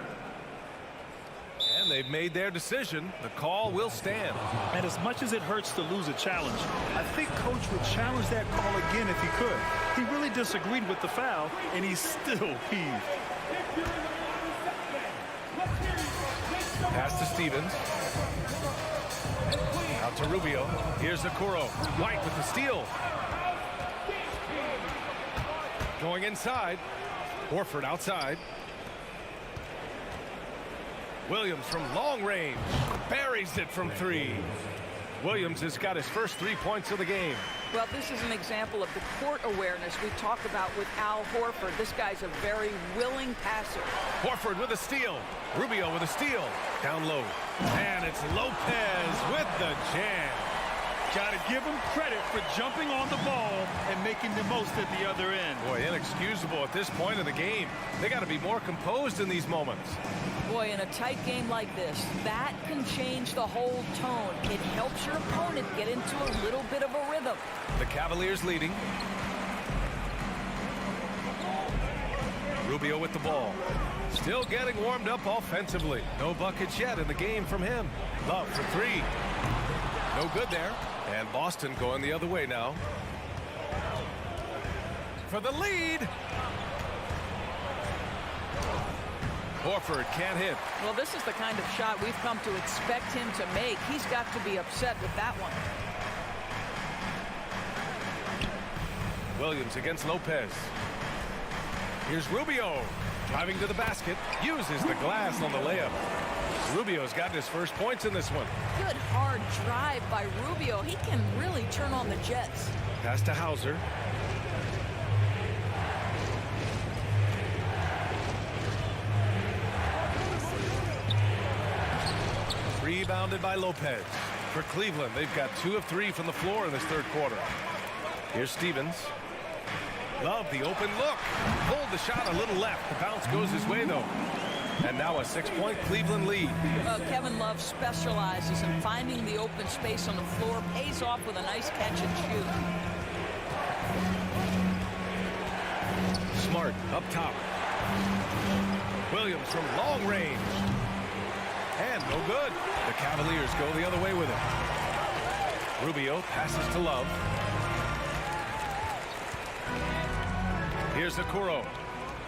And they've made their decision. The call will stand. And as much as it hurts to lose a challenge, I think Coach would challenge that call again if he could. He really disagreed with the foul, and he's still peeved. Pass to Stevens. Out to Rubio. Here's Okoro. White with the steal. Going inside. Horford outside. Williams from long range. Buries it from three. Williams has got his first 3 points of the game. Well, this is an example of the court awareness we talk about with Al Horford. This guy's a very willing passer. Horford with a steal. Rubio with a steal. Down low. And it's Lopez with the jam. Got to give him credit for jumping on the ball and making the most at the other end. Boy, inexcusable at this point of the game. They got to be more composed in these moments. Boy, in a tight game like this, that can change the whole tone. It helps your opponent get into a little bit of a rhythm. The Cavaliers leading. Rubio with the ball. Still getting warmed up offensively. No buckets yet in the game from him. Love for three. No good there. And Boston going the other way now. For the lead. Horford can't hit. Well, this is the kind of shot we've come to expect him to make. He's got to be upset with that one. Williams against Lopez. Here's Rubio. Driving to the basket. Uses the glass on the layup. Rubio's gotten his first points in this one. Good hard drive by Rubio. He can really turn on the Jets. Pass to Hauser. Rebounded by Lopez. For Cleveland, they've got 2 of 3 from the floor in this third quarter. Here's Stevens. Love the open look. Pulled the shot a little left. The bounce goes his way, though. And now a 6-point Cleveland lead. Well, Kevin Love specializes in finding the open space on the floor. Pays off with a nice catch and shoot. Smart up top. Williams from long range. And no good. The Cavaliers go the other way with it. Rubio passes to Love. Here's Okoro.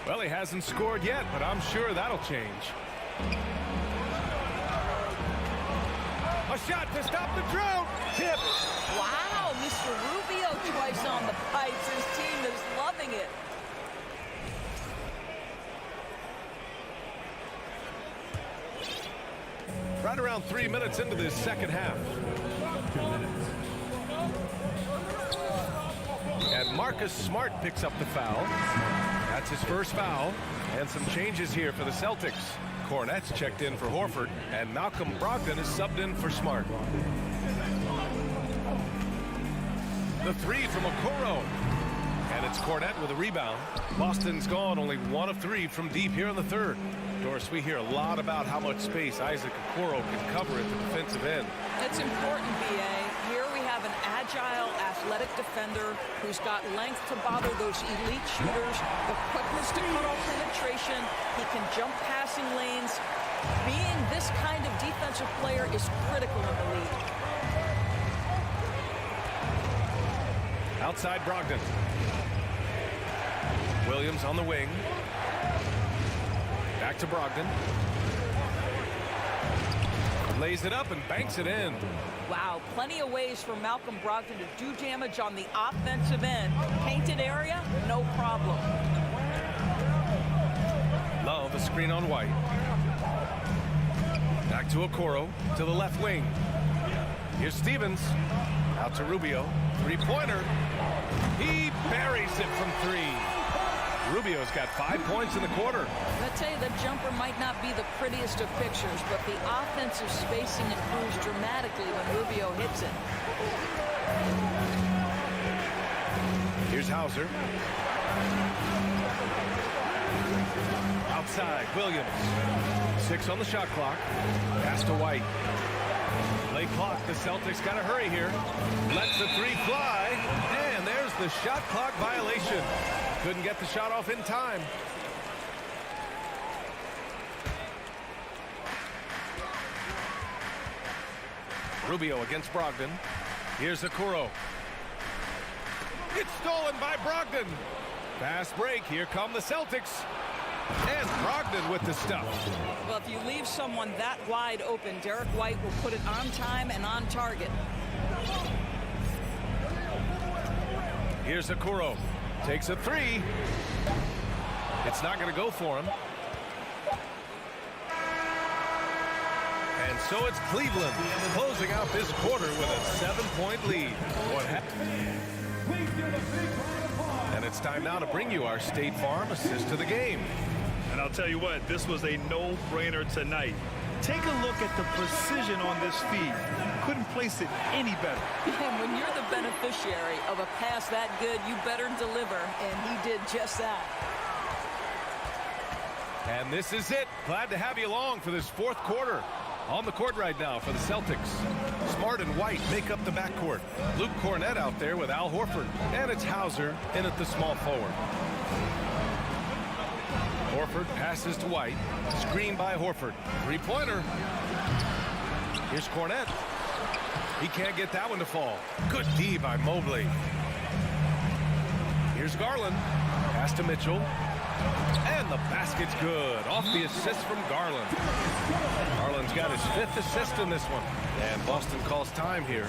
Well, he hasn't scored yet, but I'm sure that'll change. A shot to stop the drought. Tip. Wow, Mr. Rubio twice on the pipes. His team is loving it. Right around 3 minutes into this second half. And Marcus Smart picks up the foul. That's his first foul. And some changes here for the Celtics. Cornette's checked in for Horford. And Malcolm Brogdon is subbed in for Smart. The three from Okoro. And it's Cornette with a rebound. Boston's gone only 1 of 3 from deep here in the third. Doris, we hear a lot about how much space Isaac Okoro can cover at the defensive end. It's important, B.A. Here we have an agile, athletic defender who's got length to bother those elite shooters, the quickness to cut off penetration. He can jump passing lanes. Being this kind of defensive player is critical in the league. Outside Brogdon. Williams on the wing. Back to Brogdon. Lays it up and banks it in. Wow, plenty of ways for Malcolm Brogdon to do damage on the offensive end. Painted area, no problem. Love a screen on White. Back to Okoro, to the left wing. Here's Stevens. Out to Rubio. Three-pointer. He buries it from 3. Rubio's got 5 points in the quarter. I tell you, the jumper might not be the prettiest of pictures, but the offensive spacing improves dramatically when Rubio hits it. Here's Hauser. Outside, Williams. 6 on the shot clock. Pass to White. Play clock. The Celtics got to hurry here. Lets the three fly. And there's the shot clock violation. Couldn't get the shot off in time. Rubio against Brogdon. Here's Okoro. It's stolen by Brogdon. Fast break. Here come the Celtics. And Brogdon with the stuff. Well, if you leave someone that wide open, Derek White will put it on time and on target. Here's Okoro. Takes a three. It's not going to go for him. And so it's Cleveland closing out this quarter with a 7-point lead. What happened? And it's time now to bring you our State Farm assist to the game. And I'll tell you what, this was a no-brainer tonight. Take a look at the precision on this feed. Couldn't place it any better. And when you're the beneficiary of a pass that good, you better deliver, and he did just that. And this is it. Glad to have you along for this fourth quarter. On the court right now for the Celtics. Smart and White make up the backcourt. Luke Cornett out there with Al Horford. And it's Hauser in at the small forward. Horford passes to White. Screen by Horford. Three-pointer. Here's Cornett. He can't get that one to fall. Good D by Mobley. Here's Garland. Pass to Mitchell. And the basket's good. Off the assist from Garland. Garland's got his 5th assist in this one. And Boston calls time here.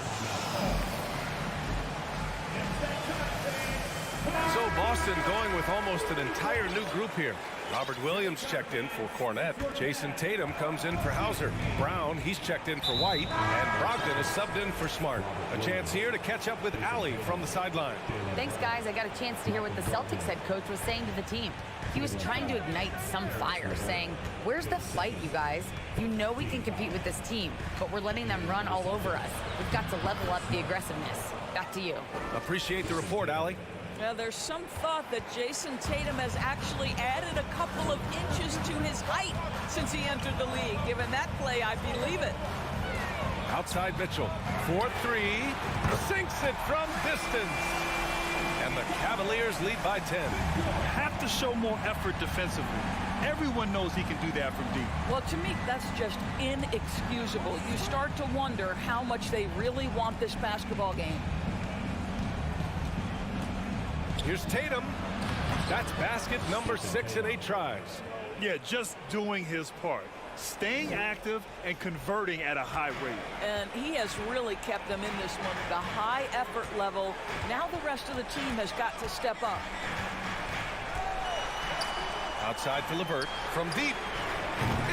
So Boston going with almost an entire new group here. Robert Williams checked in for Cornett. Jason Tatum comes in for Hauser. Brown, he's checked in for White. And Brogdon is subbed in for Smart. A chance here to catch up with Allie from the sideline. Thanks, guys. I got a chance to hear what the Celtics head coach was saying to the team. He was trying to ignite some fire, saying, "Where's the fight, you guys? You know we can compete with this team, but we're letting them run all over us. We've got to level up the aggressiveness." Back to you. Appreciate the report, Allie. Now, there's some thought that Jason Tatum has actually added a couple of inches to his height since he entered the league. Given that play, I believe it. Outside Mitchell. 4-3. Sinks it from distance. And the Cavaliers lead by 10. Have to show more effort defensively. Everyone knows he can do that from deep. Well, to me, that's just inexcusable. You start to wonder how much they really want this basketball game. Here's Tatum. That's basket number 6 in 8 tries. Yeah, just doing his part. Staying active and converting at a high rate. And he has really kept them in this one. The high effort level. Now the rest of the team has got to step up. Outside for LeVert from deep.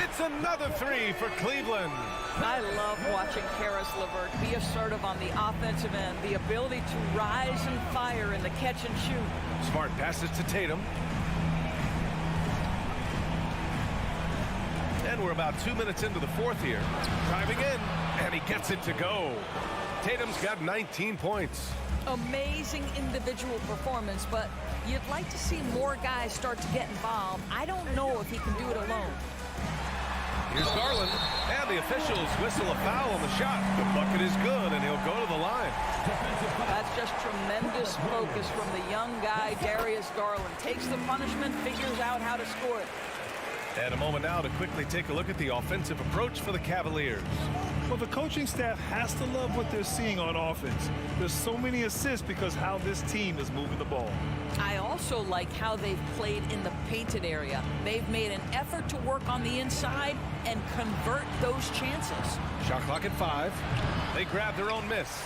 It's another 3 for Cleveland. I love watching Caris LeVert be assertive on the offensive end. The ability to rise and fire in the catch and shoot. Smart passes to Tatum. And we're about 2 minutes into the fourth here. Driving in, and he gets it to go. Tatum's got 19 points. Amazing individual performance, but you'd like to see more guys start to get involved. I don't know if he can do it alone. Here's Garland, and the officials whistle a foul on the shot. The bucket is good, and he'll go to the line. That's just tremendous focus from the young guy, Darius Garland. Takes the punishment, figures out how to score it. And a moment now to quickly take a look at the offensive approach for the Cavaliers. Well, the coaching staff has to love what they're seeing on offense. There's so many assists because how this team is moving the ball. I also like how they've played in the painted area. They've made an effort to work on the inside and convert those chances. Shot clock at 5. They grab their own miss.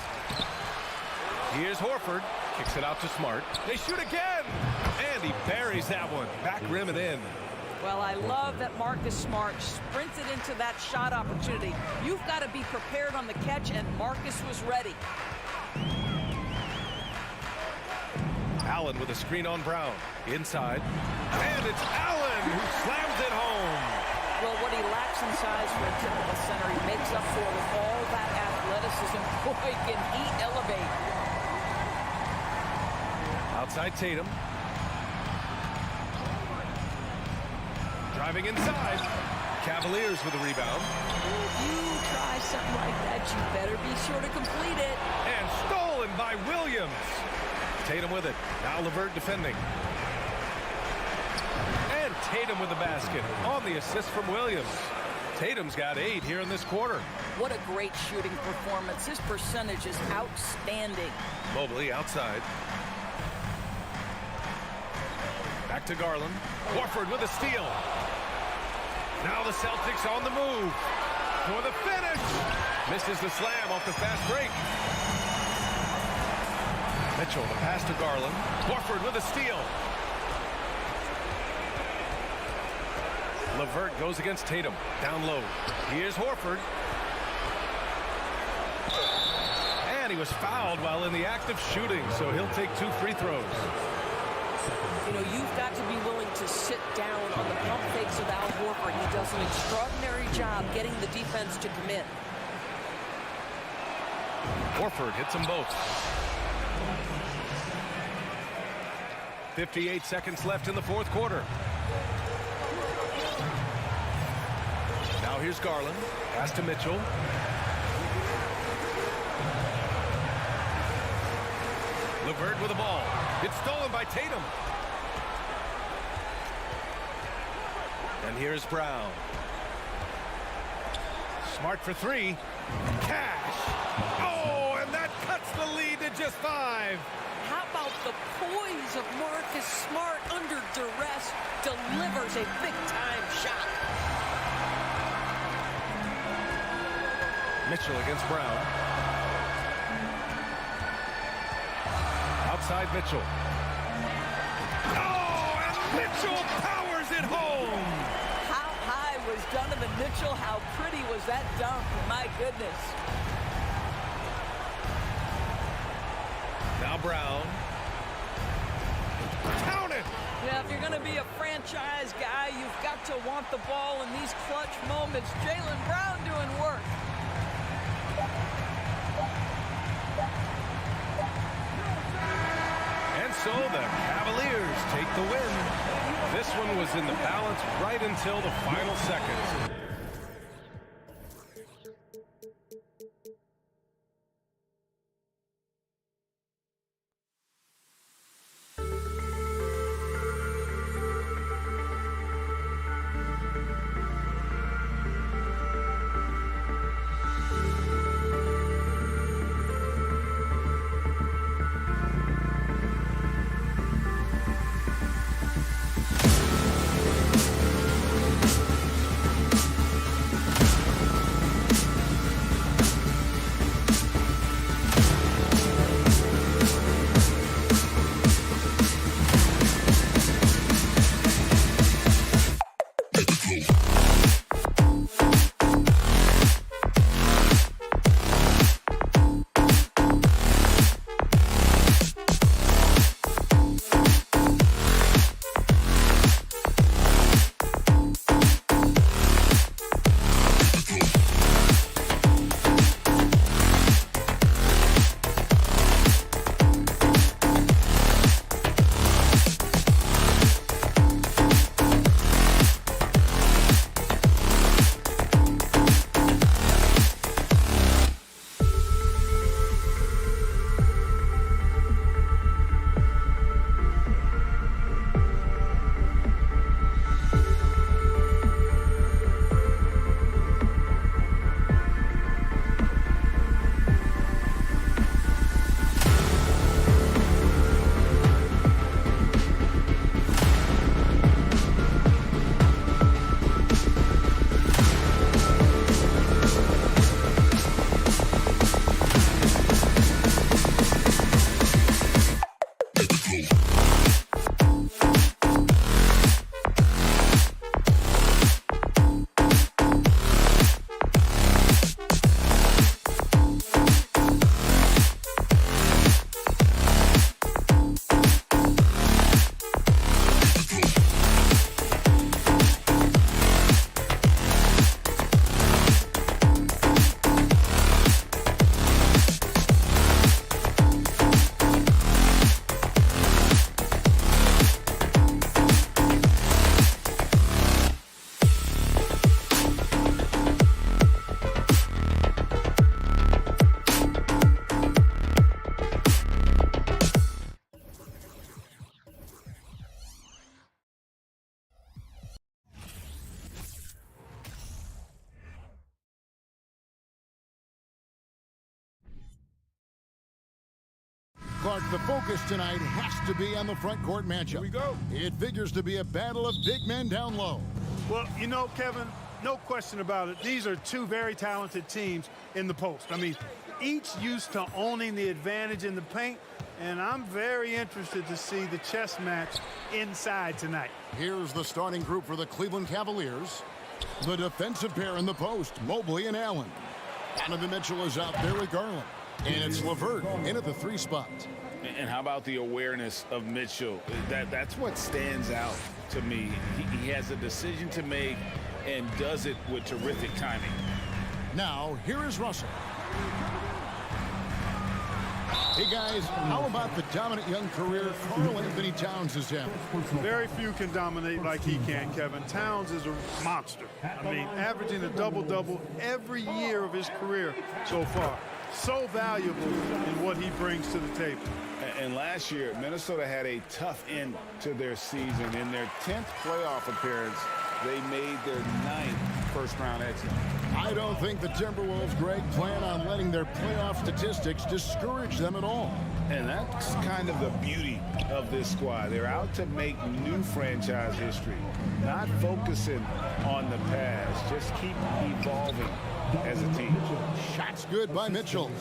Here's Horford. Kicks it out to Smart. They shoot again. And he buries that one. Back rim and in. Well, I love that Marcus Smart sprinted into that shot opportunity. You've got to be prepared on the catch, and Marcus was ready. Allen with a screen on Brown. Inside. And it's Allen who slams it home. Well, what he lacks in size for a typical center, he makes up for with all that athleticism. Boy, can he elevate. Outside Tatum. Driving inside. Cavaliers with a rebound. If you try something like that, you better be sure to complete it. And stolen by Williams. Tatum with it. Now LeVert defending. And Tatum with the basket on the assist from Williams. Tatum's got 8 here in this quarter. What a great shooting performance. His percentage is outstanding. Mobley outside. Back to Garland. Horford with a steal. Now the Celtics on the move. For the finish. Misses the slam off the fast break. Mitchell, the pass to Garland. Horford with a steal. LeVert goes against Tatum. Down low. Here's Horford. And he was fouled while in the act of shooting, so he'll take 2 free throws. You know, you've got to be willing to sit down on the pump fakes of Al Horford. He does an extraordinary job getting the defense to commit. Horford hits them both. 58 seconds left in the fourth quarter. Now here's Garland. Pass to Mitchell. LeVert with the ball. It's stolen by Tatum. And here's Brown. Smart for 3. Cash. Oh, and that cuts the lead to just 5. How about the poise of Marcus Smart under duress? Delivers a big-time shot. Mitchell against Brown. Outside Mitchell. Oh, and Mitchell powers it home. How high was Donovan Mitchell? How pretty was that dunk? My goodness. Now Brown. Count it. Yeah, if you're going to be a franchise guy, you've got to want the ball in these clutch moments. Jaylen Brown doing work. And so the Cavaliers take the win. This one was in the balance right until the final seconds. Clark, the focus tonight has to be on the front court matchup. Here we go. It figures to be a battle of big men down low. Well, you know, Kevin, no question about it. These are two very talented teams in the post. I mean, each used to owning the advantage in the paint, and I'm very interested to see the chess match inside tonight. Here's the starting group for the Cleveland Cavaliers. The defensive pair in the post, Mobley and Allen. Donovan Mitchell is out there with Garland. And it's LeVert in at the 3 spot. And how about the awareness of Mitchell? That's what stands out to me. He has a decision to make and does it with terrific timing. Now, here is Russell. Hey, guys, how about the dominant young career Karl Anthony Towns has had? Very few can dominate like he can, Kevin. Towns is a monster. I mean, averaging a double-double every year of his career so far. So valuable in what he brings to the table. And last year, Minnesota had a tough end to their season. In their 10th playoff appearance, they made their 9th first-round exit. I don't think the Timberwolves, Greg, plan on letting their playoff statistics discourage them at all. And that's kind of the beauty of this squad. They're out to make new franchise history, not focusing on the past. Just keep evolving as a team. Shots good by Mitchell.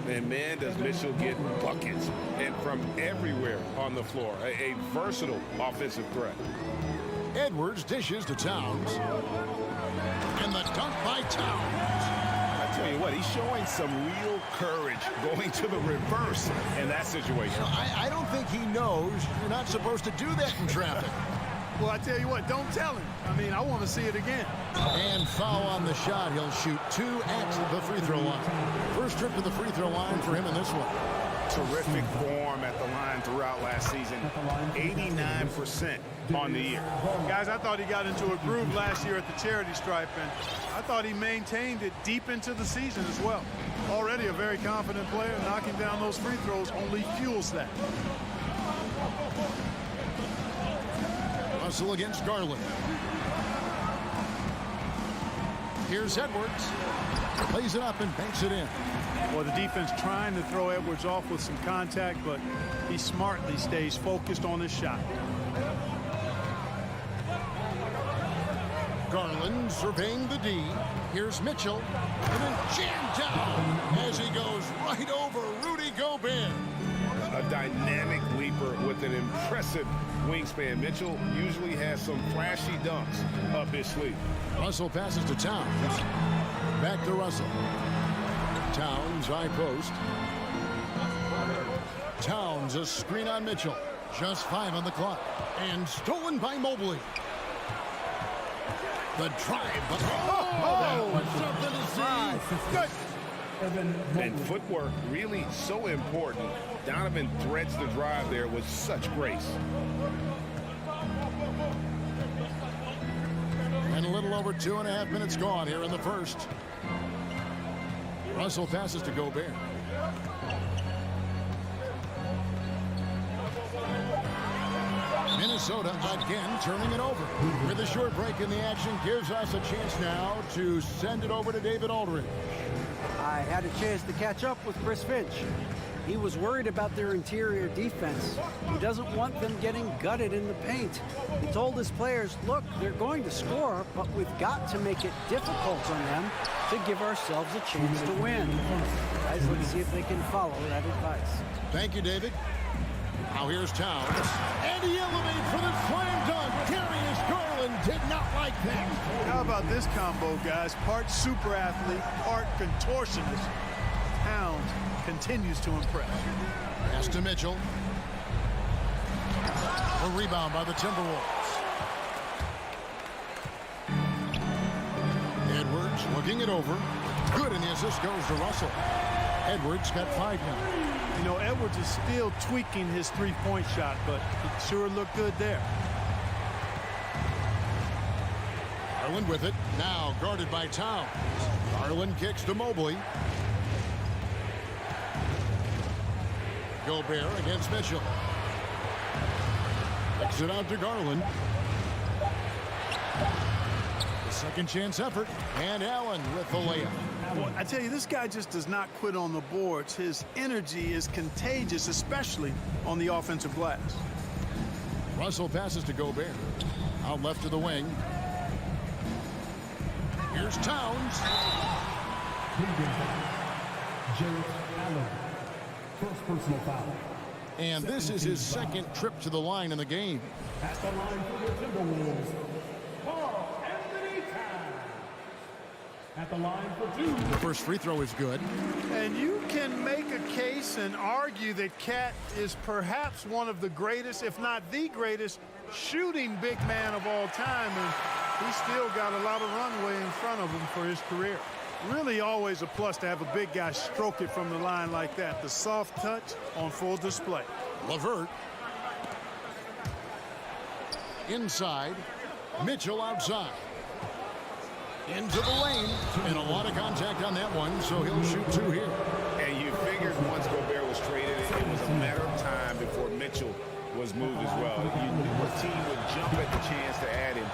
And man, does Mitchell get buckets and from everywhere on the floor. A versatile offensive threat. Edwards dishes to Towns. And the dunk by Towns. I tell you what, he's showing some real courage going to the reverse in that situation. I don't think he knows you're not supposed to do that in traffic. Well, I tell you what, don't tell him. I mean, I want to see it again. And foul on the shot. He'll shoot 2 at the free throw line. First trip to the free throw line for him in this one. Terrific form at the line throughout last season. 89% on the year. Guys, I thought he got into a groove last year at the charity stripe, and I thought he maintained it deep into the season as well. Already a very confident player. Knocking down those free throws only fuels that. Russell against Garland. Here's Edwards. Plays it up and banks it in. Well, the defense trying to throw Edwards off with some contact, but he smartly stays focused on his shot. Garland surveying the D. Here's Mitchell. And then jammed down as he goes right over Rudy Gobert. A dynamic leaper with an impressive wingspan. Mitchell usually has some flashy dunks up his sleeve. Russell passes to Towns. Back to Russell. Towns, high post. Towns, a screen on Mitchell. Just 5 on the clock. And stolen by Mobley. The drive. That was something to see. Good. And footwork really so important. Donovan threads the drive there with such grace. And a little over 2.5 minutes gone here in the first. Russell passes to Gobert. Minnesota again turning it over. With a short break in the action gives us a chance now to send it over to David Aldridge. I had a chance to catch up with Chris Finch. He was worried about their interior defense. He doesn't want them getting gutted in the paint. He told his players, look, they're going to score, but we've got to make it difficult on them to give ourselves a chance to win. Guys, let's see if they can follow that advice. Thank you, David. Now here's Towns. And he elevates for the slam dunk. Darius Garland did not like that. How about this combo, guys? Part super athlete, part contortionist. Towns continues to impress. Pass to Mitchell. A rebound by the Timberwolves. Edwards looking it over. Good, and the assist goes to Russell. Edwards got 5 now. You know, Edwards is still tweaking his three-point shot, but it sure looked good there. Garland with it. Now guarded by Towns. Garland kicks to Mobley. Gobert against Mitchell. Kicks it out to Garland. The second chance effort. And Allen with the layup. Boy, I tell you, this guy just does not quit on the boards. His energy is contagious, especially on the offensive glass. Russell passes to Gobert. Out left to the wing. Here's Towns. First personal foul. And this is his second trip to the line in the game. At the line for the Timberwolves, Anthony Towns. At the line for two. The first free throw is good. And you can make a case and argue that Cat is perhaps one of the greatest, if not the greatest, shooting big man of all time. And he's still got a lot of runway in front of him for his career. Really always a plus to have a big guy stroke it from the line like that. The soft touch on full display. LeVert. Inside. Mitchell outside. Into the lane. And a lot of contact on that one, so he'll shoot two here. And you figured once Gobert was traded, it was a matter of time before Mitchell was moved as well. You knew a team would jump at the chance to add him.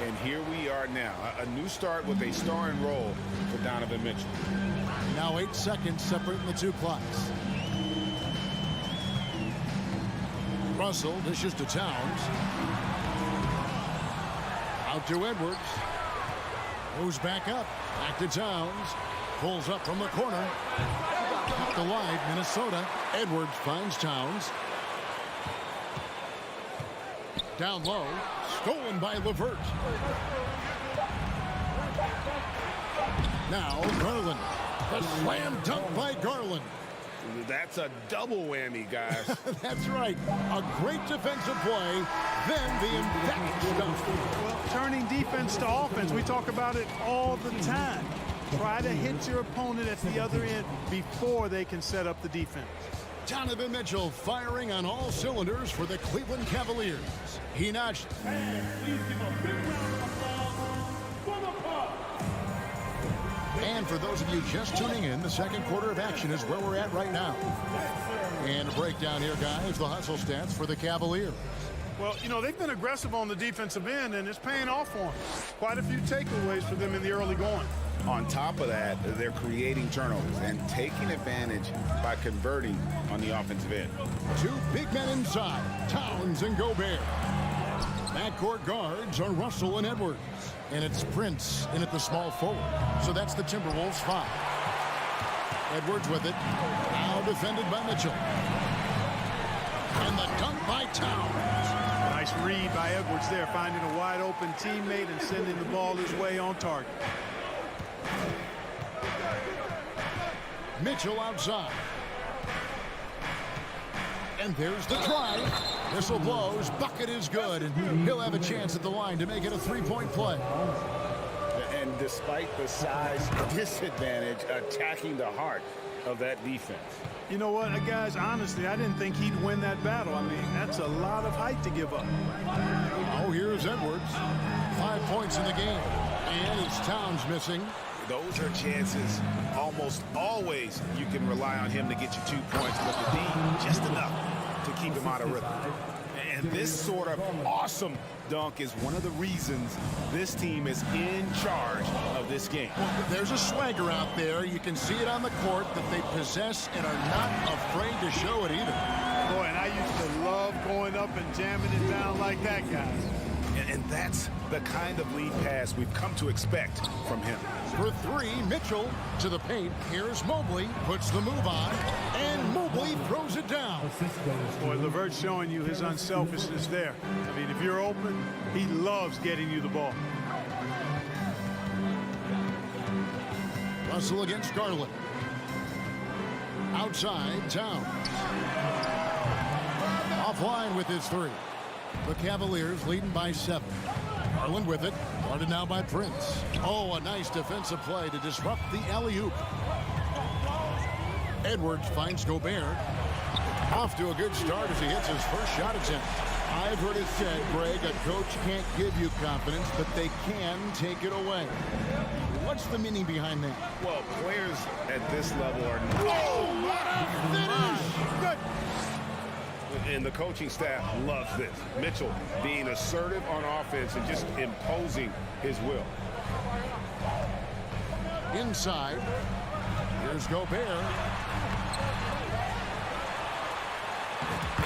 And here we are now. A new start with a starring role for Donovan Mitchell. Now 8 seconds separating the two clocks. Russell dishes to Towns. Out to Edwards. Moves back up. Back to Towns. Pulls up from the corner. Kept alive, Minnesota. Edwards finds Towns. Down low. Stolen by LeVert. Now Garland. The slam dunk by Garland. That's a double whammy, guys. That's right. A great defensive play, then the emphatic dunk. Well, turning defense to offense, we talk about it all the time. Try to hit your opponent at the other end before they can set up the defense. Donovan Mitchell firing on all cylinders for the Cleveland Cavaliers. He notched. And for those of you just tuning in, the second quarter of action is where we're at right now. And a breakdown here, guys, the hustle stats for the Cavaliers. Well, you know, they've been aggressive on the defensive end, and it's paying off for them. Quite a few takeaways for them in the early going. On top of that, they're creating turnovers and taking advantage by converting on the offensive end. Two big men inside, Towns and Gobert. Backcourt guards are Russell and Edwards. And it's Prince in at the small forward. So that's the Timberwolves 5. Edwards with it. Now defended by Mitchell. And the dunk by Towns. Nice read by Edwards there, finding a wide open teammate and sending the ball his way on target. Mitchell outside. And there's the try. Whistle blows. Bucket is good. And he'll have a chance at the line to make it a three-point play. And despite the size disadvantage, attacking the heart of that defense. You know what, guys, honestly, I didn't think he'd win that battle. I mean, that's a lot of height to give up. Oh, here's Edwards. 5 points in the game. And it's Towns missing. Those are chances almost always you can rely on him to get you 2 points, but the D just enough to keep him out of rhythm. And this sort of awesome dunk is one of the reasons this team is in charge of this game. Well, there's a swagger out there. You can see it on the court that they possess and are not afraid to show it either. Boy, and I used to love going up and jamming it down like that, guys. And that's the kind of lead pass we've come to expect from him. For three, Mitchell to the paint. Here's Mobley, puts the move on, and Mobley throws it down. Boy, LeVert's showing you his unselfishness there. I mean, if you're open, he loves getting you the ball. Russell against Garland. Outside, Towns. Offline with his three. The Cavaliers leading by 7. Garland with it. Guarded now by Prince. Oh, a nice defensive play to disrupt the alley-oop. Edwards finds Gobert. Off to a good start as he hits his first shot attempt. I've heard it said, Greg, a coach can't give you confidence, but they can take it away. What's the meaning behind that? Well, players at this level are Whoa, what a finish! Good. And the coaching staff loves this. Mitchell being assertive on offense and just imposing his will. Inside. Here's Gobert.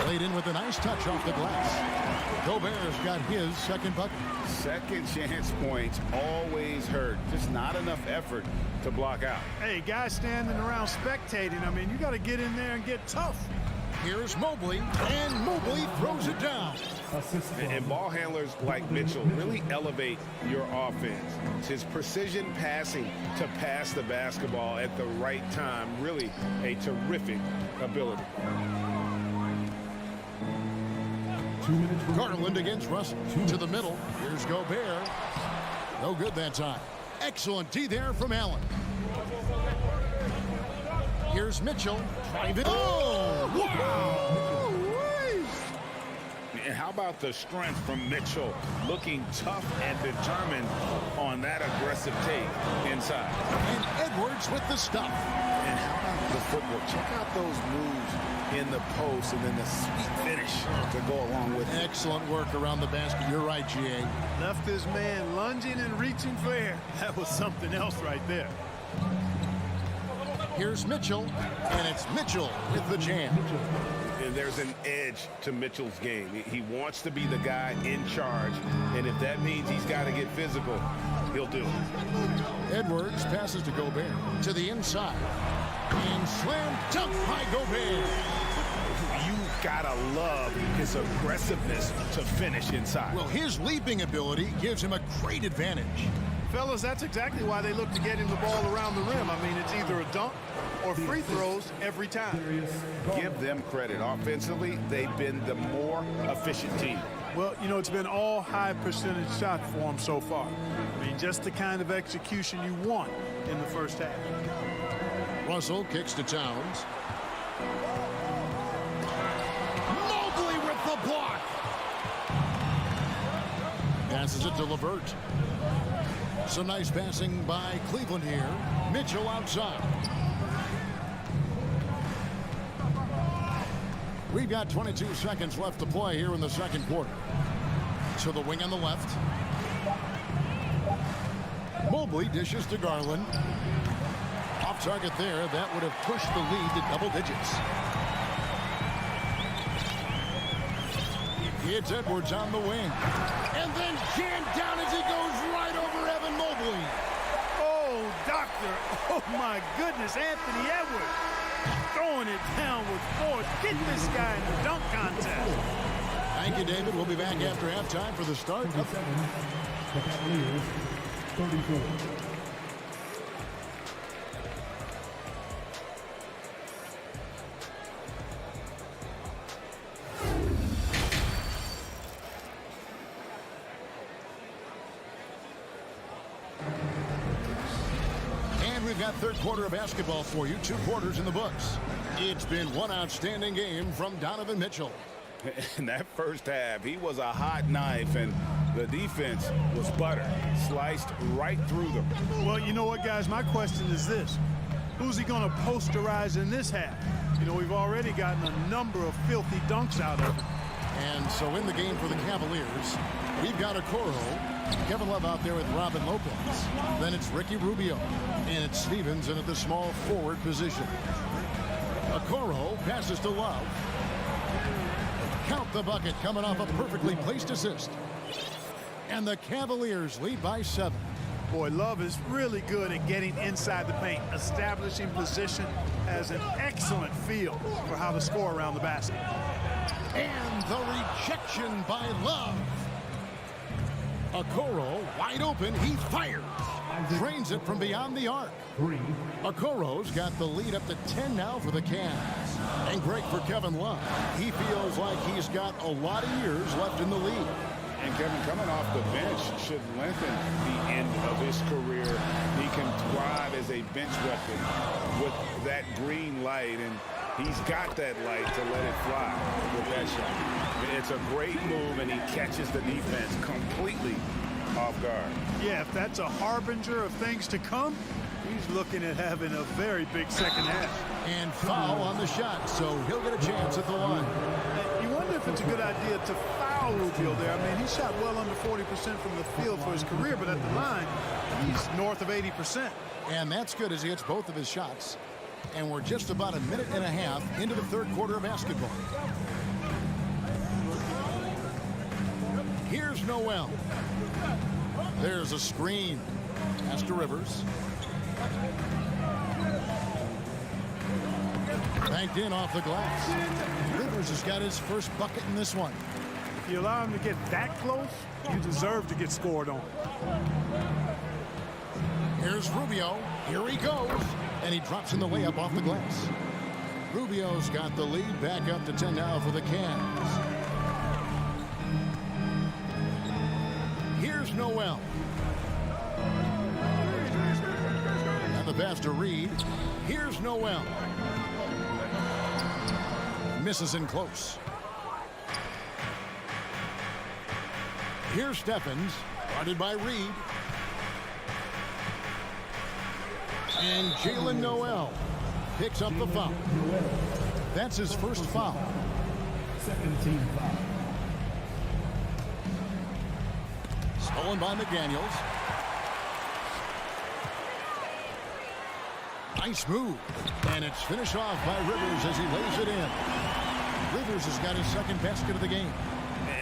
Played in with a nice touch off the glass. Gobert's got his second bucket. Second chance points always hurt. Just not enough effort to block out. Hey, guys standing around spectating. I mean, you got to get in there and get tough. Here's Mobley, and Mobley throws it down. And ball handlers like Mitchell really elevate your offense. It's his precision passing to pass the basketball at the right time. Really a terrific ability. Garland against Russell. To the middle. Here's Gobert. No good that time. Excellent D there from Allen. Here's Mitchell. Oh, wow! And how about the strength from Mitchell? Looking tough and determined on that aggressive take inside. And Edwards with the stuff. And how about the footwork? Check out those moves in the post and then the sweet finish to go along with it. Excellent work around the basket. You're right, G.A. Left this man lunging and reaching for air. That was something else right there. Here's Mitchell, and it's Mitchell with the jam. And there's an edge to Mitchell's game. He wants to be the guy in charge, and if that means he's got to get physical, he'll do it. Edwards passes to Gobert to the inside. And slam dunk by Gobert. You gotta love his aggressiveness to finish inside. Well, his leaping ability gives him a great advantage. Fellas, that's exactly why they look to get him the ball around the rim. I mean, it's either a dunk or free throws every time. Give them credit. Offensively, they've been the more efficient team. Well, you know, it's been all high percentage shots for them so far. I mean, just the kind of execution you want in the first half. Russell kicks to Towns. Mobley with the block. Passes it to LeVert. Some nice passing by Cleveland here. Mitchell outside. We've got 22 seconds left to play here in the second quarter. To the wing on the left. Mobley dishes to Garland. Off target there. That would have pushed the lead to double digits. It's Edwards on the wing. And then jammed down as he goes right over Evan Mobley. Oh, doctor. Oh, my goodness. Anthony Edwards throwing it down with force. Get this guy in the dunk contest. Thank you, David. We'll be back after halftime for the start. The Cavaliers, 34. We've got third quarter of basketball for you. 2 quarters in the books. It's been one outstanding game from Donovan Mitchell. In that first half, he was a hot knife, and the defense was butter. Sliced right through them. Well, you know what, guys? My question is this. Who's he going to posterize in this half? You know, we've already gotten a number of filthy dunks out of him. And so in the game for the Cavaliers, we've got Okoro. Kevin Love out there with Robin Lopez. Then it's Ricky Rubio. And it's Stevens in at the small forward position. Okoro passes to Love. Count the bucket coming off a perfectly placed assist. And the Cavaliers lead by 7. Boy, Love is really good at getting inside the paint, establishing position, has an excellent feel for how to score around the basket. And the rejection by Love. Okoro wide open, he fires. Drains it from beyond the arc. Okoro's got the lead up to 10 now for the Cavs. And great for Kevin Love. He feels like he's got a lot of years left in the league. And Kevin, coming off the bench should lengthen the end of his career. He can thrive as a bench weapon with that green light, and he's got that light to let it fly with that shot. It's a great move, and he catches the defense completely off guard. Yeah, if that's a harbinger of things to come, he's looking at having a very big second half. And foul on the shot, so he'll get a chance at the line. You wonder if it's a good idea to foul Rubio there. I mean, he shot well under 40% from the field for his career, but at the line, he's north of 80%. And that's good as he hits both of his shots. And we're just about a minute and a half into the third quarter of basketball. Here's Noel. There's a screen. Pass to Rivers. Banked in off the glass. Rivers has got his first bucket in this one. If you allow him to get that close, you deserve to get scored on. Here's Rubio. Here he goes. And he drops in the layup off the glass. Rubio's got the lead back up to 10 now for the Cavs. Here's Noel. And the pass to Reed. Here's Noel. Misses in close. Here's Stephens. Guarded by Reed. And Jalen Noel picks up the foul. That's his first foul. Second team foul. Stolen by McDaniels. Nice move. And it's finished off by Rivers as he lays it in. Rivers has got his second basket of the game.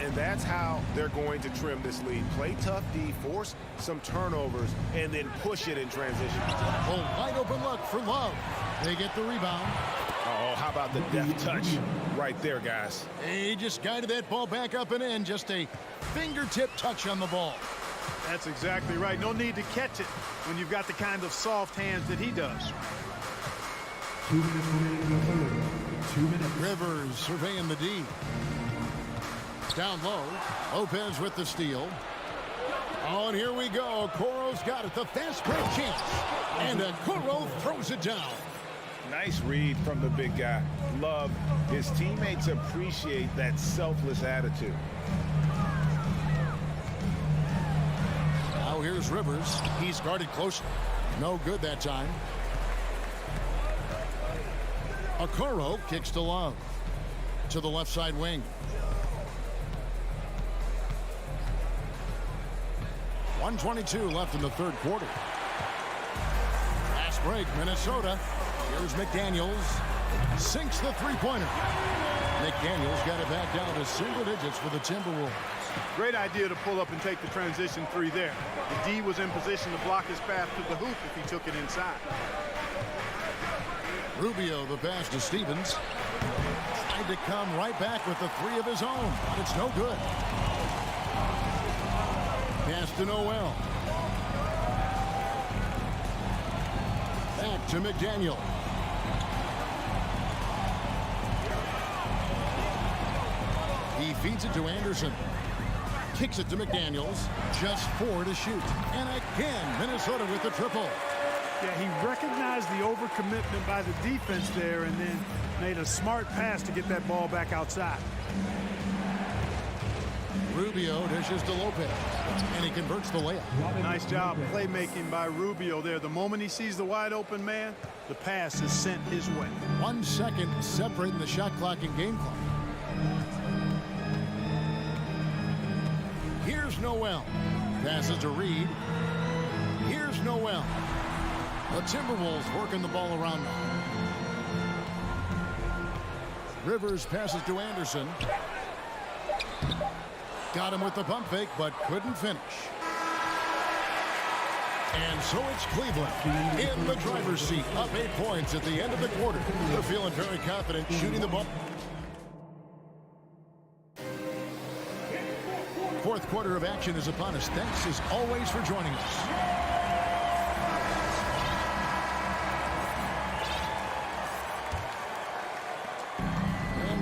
And that's how they're going to trim this lead. Play tough D, force some turnovers, and then push it in transition. A wide open look for Love. They get the rebound. Oh, how about the deft touch right there, guys? He just guided that ball back up and in. Just a fingertip touch on the ball. That's exactly right. No need to catch it when you've got the kind of soft hands that he does. 2 minutes remaining in the third. 2 minutes. Rivers surveying the D. Down low. Lopez with the steal. Oh, and here we go. Okoro's got it. The fast break chance. And Okoro throws it down. Nice read from the big guy. Love. His teammates appreciate that selfless attitude. Now here's Rivers. He's guarded closely. No good that time. Okoro kicks to Love. To the left side wing. 1:22 left in the third quarter. Fast break, Minnesota. Here's McDaniels. Sinks the three-pointer. McDaniels got it back down to single digits for the Timberwolves. Great idea to pull up and take the transition three there. The D was in position to block his path to the hoop if he took it inside. Rubio, the pass to Stevens. Tried to come right back with the three of his own, but it's no good. Pass to Noel. Back to McDaniel. He feeds it to Anderson. Kicks it to McDaniels. Just 4 to shoot. And again, Minnesota with the triple. Yeah, he recognized the overcommitment by the defense there and then made a smart pass to get that ball back outside. Rubio dishes to Lopez, and he converts the layup. Nice job playmaking by Rubio there. The moment he sees the wide open man, the pass is sent his way. 1 second separating the shot clock and game clock. Here's Noel. Passes to Reed. Here's Noel. The Timberwolves working the ball around now. Rivers passes to Anderson. Got him with the pump fake, but couldn't finish. And so it's Cleveland in the driver's seat, up 8 points at the end of the quarter. They're feeling very confident shooting the ball. Fourth quarter of action is upon us. Thanks as always for joining us.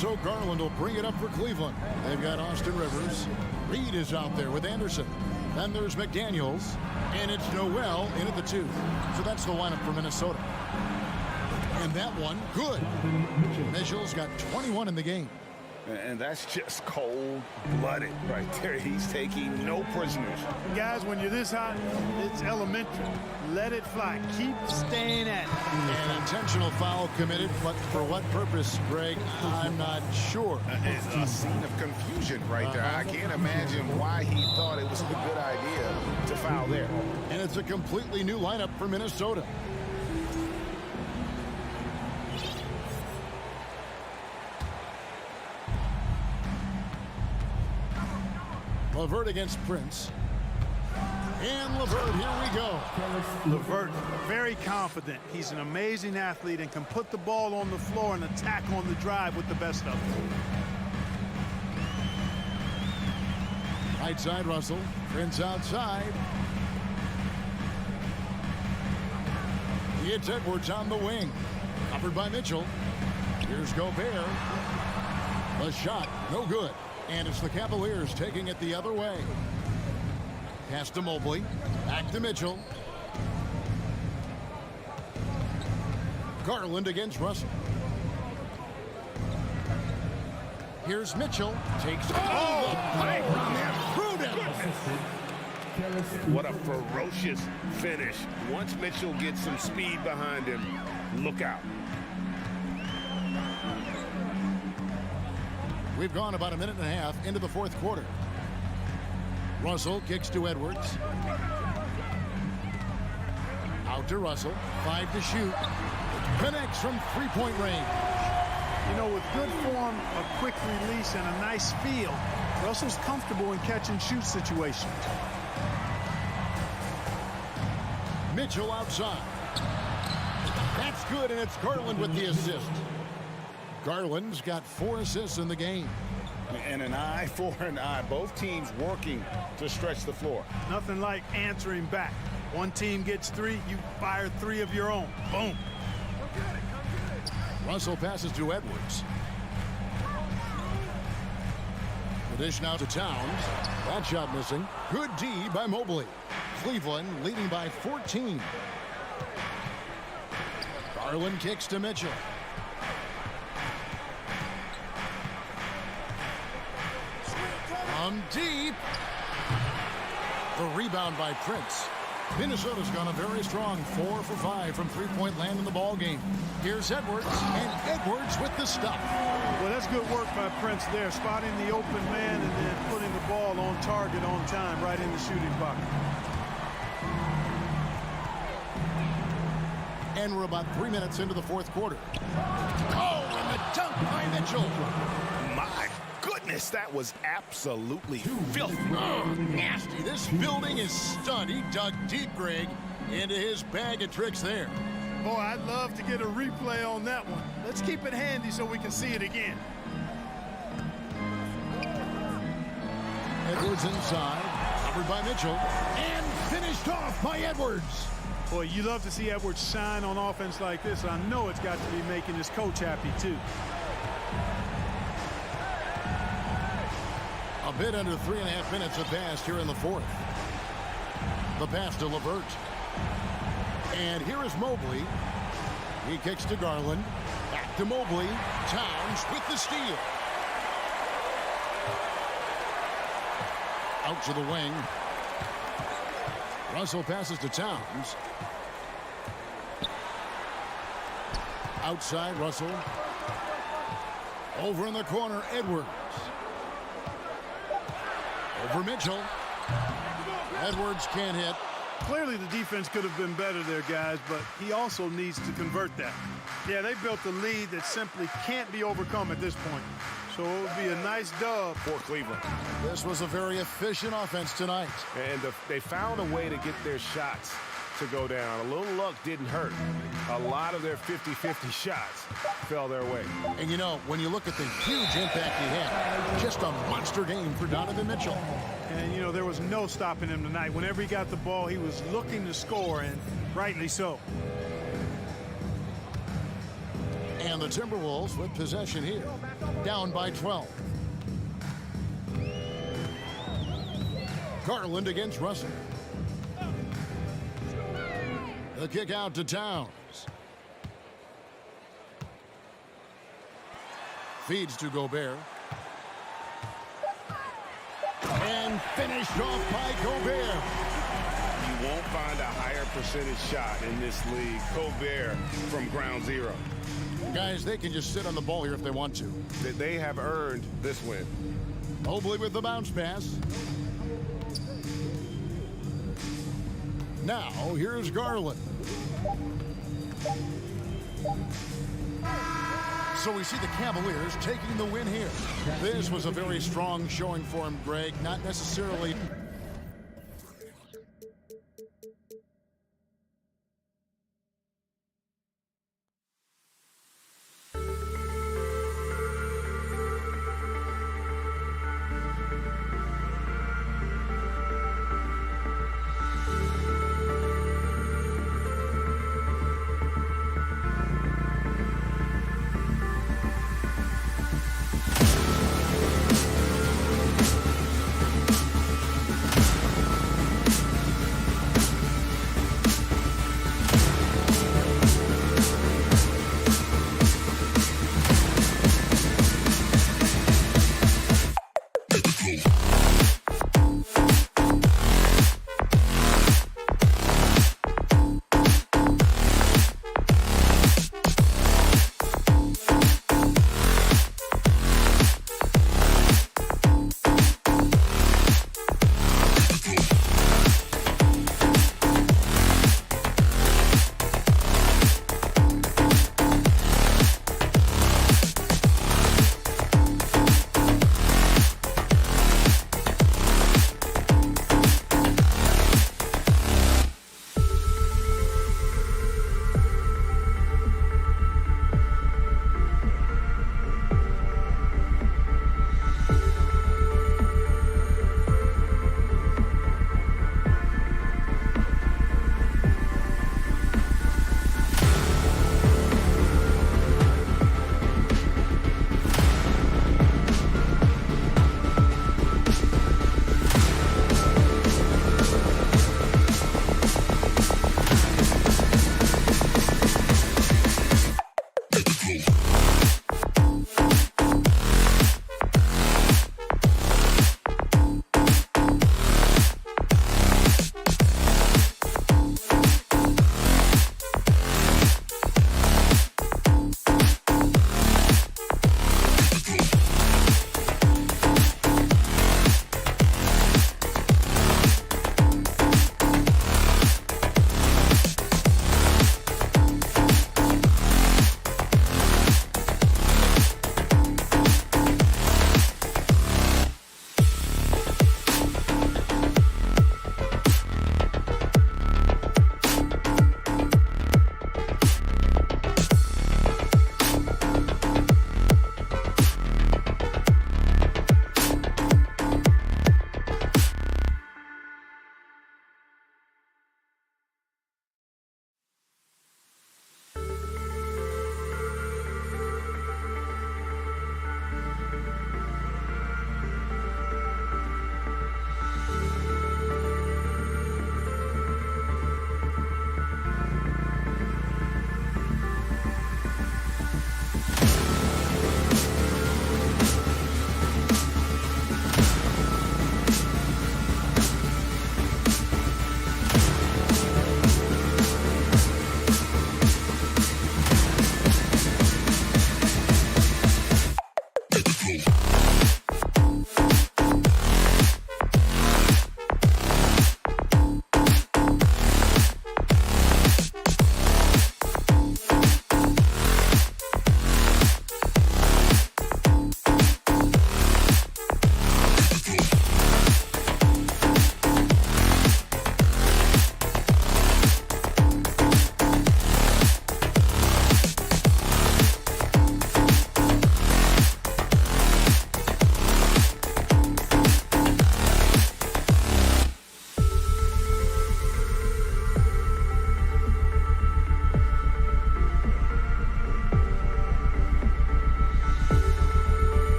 So Garland will bring it up for Cleveland. They've got Austin Rivers. Reed is out there with Anderson. Then there's McDaniels. And it's Noel in at the 2. So that's the lineup for Minnesota. And that one, good. Mitchell's got 21 in the game. And that's just cold-blooded right there. He's taking no prisoners. Guys, when you're this hot, it's elementary. Let it fly. Keep staying at it. An intentional foul committed, but for what purpose, Greg? I'm not sure. It's a scene of confusion right there. I can't imagine why he thought it was a good idea to foul there. And it's a completely new lineup for Minnesota. LeVert against Prince. And LeVert, here we go. LeVert, very confident. He's an amazing athlete and can put the ball on the floor and attack on the drive with the best of them. Right side, Russell. Prince outside. It's Edwards on the wing. Covered by Mitchell. Here's Gobert. The shot, no good. And it's the Cavaliers taking it the other way. Pass to Mobley. Back to Mitchell. Garland against Russell. Here's Mitchell. Takes all the play from him. What a ferocious finish. Once Mitchell gets some speed behind him, look out. We've gone about a minute and a half into the fourth quarter. Russell kicks to Edwards. Out to Russell. 5 to shoot. Connects from three-point range. You know, with good form, a quick release, and a nice feel, Russell's comfortable in catch-and-shoot situations. Mitchell outside. That's good, and it's Garland with the assist. Garland's got 4 assists in the game. And an eye for an eye. Both teams working to stretch the floor. Nothing like answering back. One team gets 3, you fire 3 of your own. Boom. Russell passes to Edwards. The dish now to Towns. That shot missing. Good D by Mobley. Cleveland leading by 14. Garland kicks to Mitchell. From deep. The rebound by Prince. Minnesota's gone a very strong 4 for 5 from three-point land in the ball game. Here's Edwards, and Edwards with the stop. Well, that's good work by Prince there, spotting the open man and then putting the ball on target on time right in the shooting pocket. And we're about 3 minutes into the fourth quarter. Oh, and the dunk by Mitchell. My goodness, that was absolutely filthy. Oh, nasty. This building is stunned. He dug deep, Greg, into his bag of tricks there. Boy, I'd love to get a replay on that one. Let's keep it handy so we can see it again. Edwards inside, covered by Mitchell, and finished off by Edwards. Boy, you love to see Edwards shine on offense like this. I know it's got to be making his coach happy, too. A bit under 3.5 minutes have passed here in the fourth. The pass to LeVert. And here is Mobley. He kicks to Garland. Back to Mobley. Towns with the steal. Out to the wing. Russell passes to Towns. Outside, Russell. Over in the corner, Edwards. Over Mitchell. Edwards can't hit. Clearly the defense could have been better there, guys, but he also needs to convert that. Yeah, they built a lead that simply can't be overcome at this point. So it would be a nice dub For Cleveland. This was a very efficient offense tonight. And they found a way to get their shots to go down. A little luck didn't hurt. A lot of their 50-50 shots fell their way. And you know, when you look at the huge impact he had, just a monster game for Donovan Mitchell. And, you know, there was no stopping him tonight. Whenever he got the ball, he was looking to score, and rightly so. And the Timberwolves with possession here, down by 12. Garland against Russell. The kick out to Towns. Feeds to Gobert. And finished off by Gobert. You won't find a higher percentage shot in this league. Gobert from ground zero. Guys, they can just sit on the ball here if they want to. They have earned this win. Mobley with the bounce pass. Now, here's Garland. So we see the Cavaliers taking the win here. This was a very strong showing for him, Greg. Not necessarily...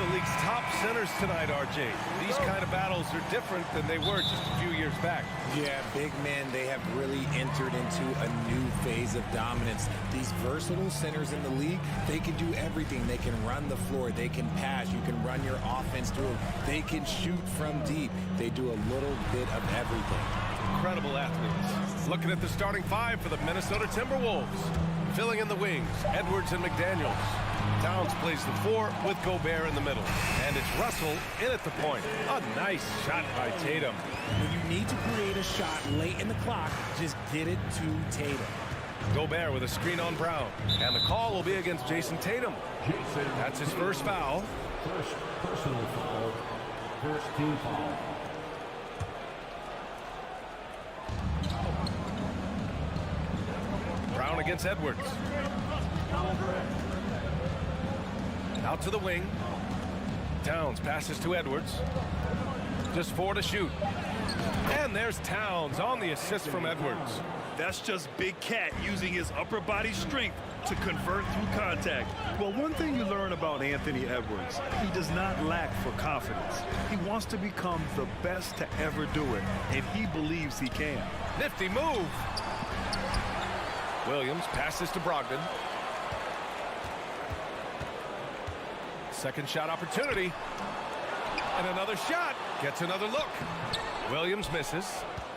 of the league's top centers tonight, RJ. These kind of battles are different than they were just a few years back. Yeah, big men, they have really entered into a new phase of dominance. These versatile centers in the league, they can do everything. They can run the floor. They can pass. You can run your offense through them. They can shoot from deep. They do a little bit of everything. Incredible athletes. Looking at the starting five for the Minnesota Timberwolves. Filling in the wings, Edwards and McDaniels. Towns plays the 4 with Gobert in the middle. And it's Russell in at the point. A nice shot by Tatum. When you need to create a shot late in the clock, just get it to Tatum. Gobert with a screen on Brown. And the call will be against Jason Tatum. That's his first foul. First personal foul. First team foul. Brown against Edwards. Out to the wing. Towns passes to Edwards. Just 4 to shoot. And there's Towns on the assist from Edwards. That's just Big Cat using his upper body strength to convert through contact. Well, one thing you learn about Anthony Edwards, he does not lack for confidence. He wants to become the best to ever do it, and he believes he can. Nifty move. Williams passes to Brogdon. Second shot opportunity. And another shot. Gets another look. Williams misses.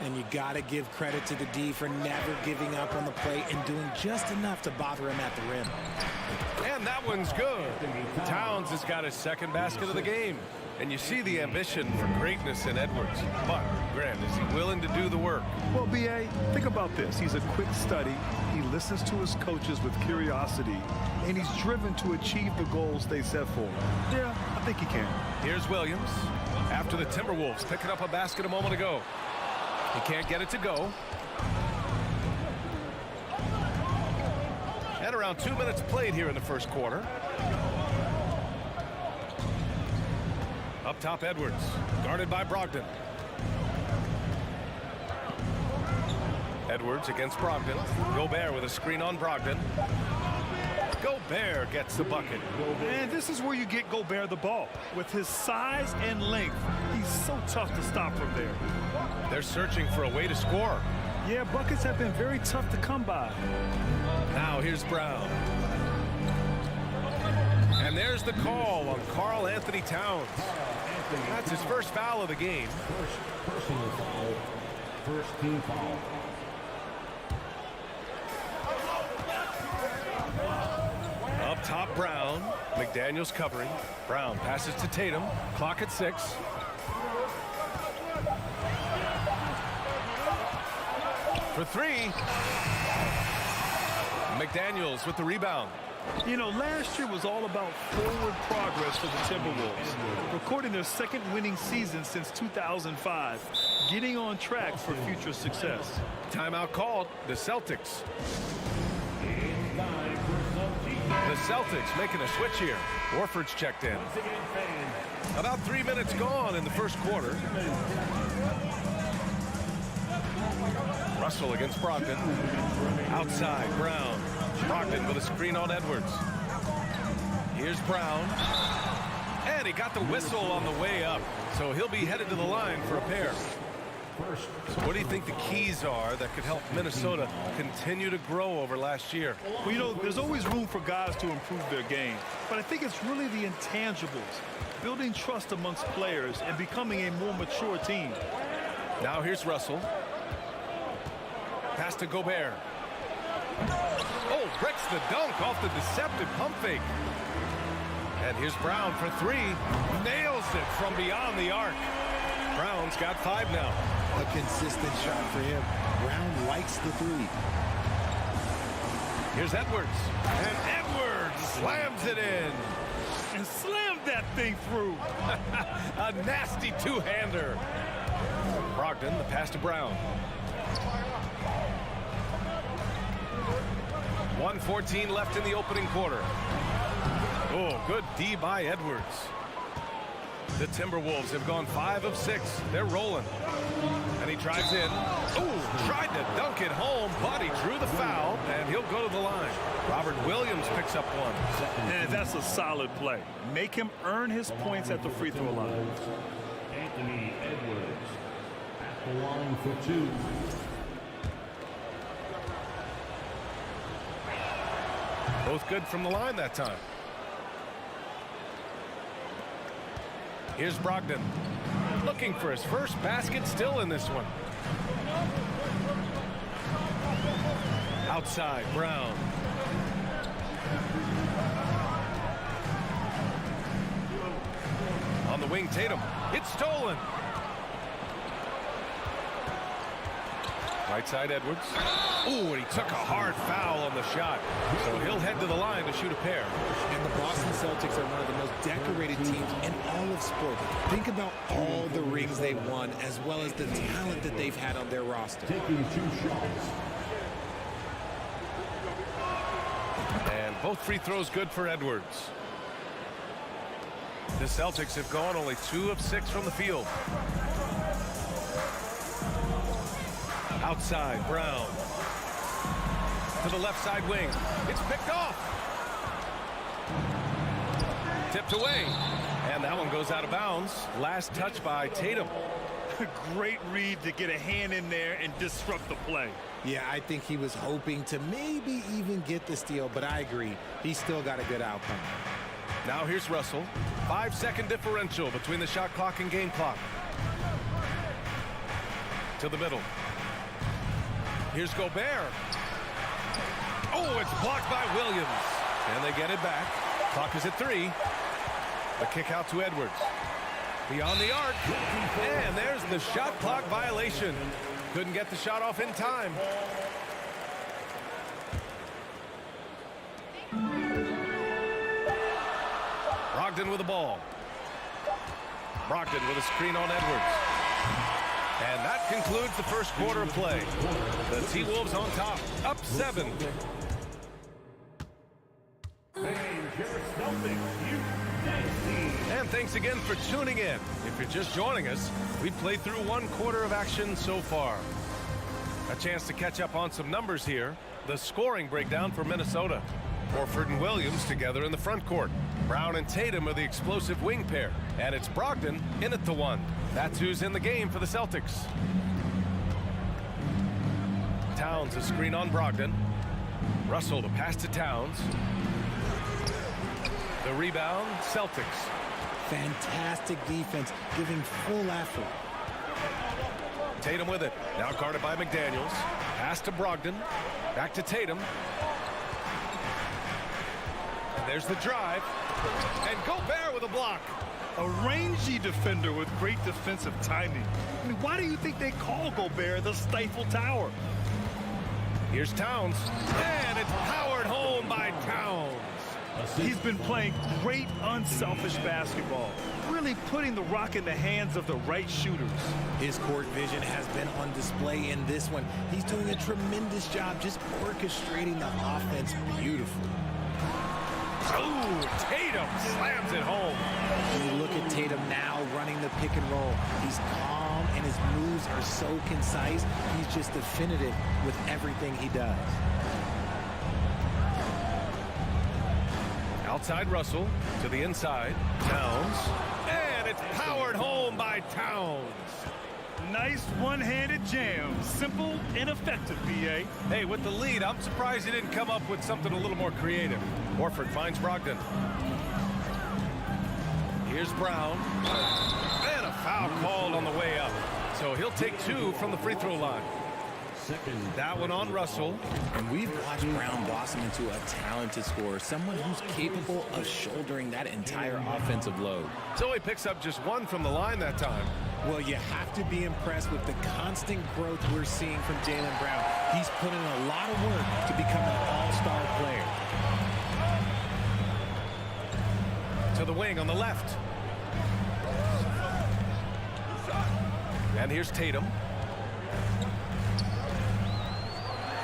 And you got to give credit to the D for never giving up on the play and doing just enough to bother him at the rim. And that one's good. Towns has got his second basket of the game. And you see the ambition for greatness in Edwards. But, Grant, is he willing to do the work? Well, B.A., think about this. He's a quick study. He listens to his coaches with curiosity. And he's driven to achieve the goals they set for him. Yeah, I think he can. Here's Williams. After the Timberwolves picking up a basket a moment ago. He can't get it to go. And around 2 minutes played here in the first quarter. Up top, Edwards, guarded by Brogdon. Edwards against Brogdon. Gobert with a screen on Brogdon. Gobert gets the bucket. And this is where you get Gobert the ball. With his size and length, he's so tough to stop from there. They're searching for a way to score. Yeah, buckets have been very tough to come by. Now here's Brown. And there's the call on Karl Anthony Towns. That's his first foul of the game. First personal foul. First team foul. Up top, Brown. McDaniels covering. Brown passes to Tatum. Clock at 6. For 3. McDaniels with the rebound. You know, last year was all about forward progress for the Timberwolves, recording their second winning season since 2005, getting on track for future success. Timeout called. The Celtics. The Celtics making a switch here. Horford's checked in. About 3 minutes gone in the first quarter. Russell against Brogdon. Outside, Brown. Brogdon with a screen on Edwards. Here's Brown. And he got the whistle on the way up. So he'll be headed to the line for a pair. So what do you think the keys are that could help Minnesota continue to grow over last year? Well, you know, there's always room for guys to improve their game. But I think it's really the intangibles. Building trust amongst players and becoming a more mature team. Now here's Russell. Pass to Gobert. Oh, breaks the dunk off the deceptive pump fake. And here's Brown for 3. Nails it from beyond the arc. Brown's got 5 now. A consistent shot for him. Brown likes the 3. Here's Edwards. And Edwards slams it in. And slammed that thing through. A nasty two-hander. Brogdon, the pass to Brown. 1:14 left in the opening quarter. Oh, good D by Edwards. The Timberwolves have gone 5 of 6. They're rolling. And he drives in. Ooh, tried to dunk it home, but he drew the foul, and he'll go to the line. Robert Williams picks up one. And that's a solid play. Make him earn his points at the free throw line. Anthony Edwards at the line for 2. Both good from the line that time. Here's Brogdon. Looking for his first basket, still in this one. Outside, Brown. On the wing, Tatum. It's stolen. Right side, Edwards. Ooh, and he took a hard foul on the shot. So he'll head to the line to shoot a pair. And the Boston Celtics are one of the most decorated teams in all of sport. Think about all the rings they won, as well as the talent that they've had on their roster. Taking 2 shots. And both free throws good for Edwards. The Celtics have gone only 2 of 6 from the field. Outside, Brown. To the left side wing. It's picked off. Tipped away. And that one goes out of bounds. Last touch by Tatum. Great read to get a hand in there and disrupt the play. Yeah, I think he was hoping to maybe even get the steal, but I agree. He still got a good outcome. Now here's Russell. 5-second differential between the shot clock and game clock. To the middle. Here's Gobert. Oh, it's blocked by Williams. And they get it back. Clock is at 3. The kick out to Edwards. Beyond the arc. And there's the shot clock violation. Couldn't get the shot off in time. Brogdon with the ball. Brogdon with a screen on Edwards. And that concludes the first quarter of play. The T-Wolves on top, up 7. And thanks again for tuning in. If you're just joining us, we've played through 1 quarter of action so far. A chance to catch up on some numbers here. The scoring breakdown for Minnesota. Horford and Williams together in the front court. Brown and Tatum are the explosive wing pair. And it's Brogdon in at the 1. That's who's in the game for the Celtics. Towns a screen on Brogdon. Russell to pass to Towns. The rebound, Celtics. Fantastic defense, giving full effort. Tatum with it. Now guarded by McDaniels. Pass to Brogdon. Back to Tatum. And there's the drive. And Gobert with a block. A rangy defender with great defensive timing. I mean, why do you think they call Gobert the Stifle Tower? Here's Towns. And it's powered home by Towns. He's been playing great unselfish basketball, really putting the rock in the hands of the right shooters. His court vision has been on display in this one. He's doing a tremendous job just orchestrating the offense beautifully. Ooh, Tatum slams it home. When you look at Tatum now running the pick and roll, he's calm and his moves are so concise. He's just definitive with everything he does. Outside Russell to the inside. Towns. And it's powered home by Towns. Nice one-handed jam. Simple and effective, B.A. Hey, with the lead, I'm surprised he didn't come up with something a little more creative. Horford finds Brogdon. Here's Brown. And a foul called on the way up. So he'll take 2 from the free throw line. That one on Russell. And we've watched Brown blossom into a talented scorer, someone who's capable of shouldering that entire offensive load. So he picks up just 1 from the line that time. Well, you have to be impressed with the constant growth we're seeing from Jaylen Brown. He's put in a lot of work to become an all-star player. To the wing on the left. And here's Tatum.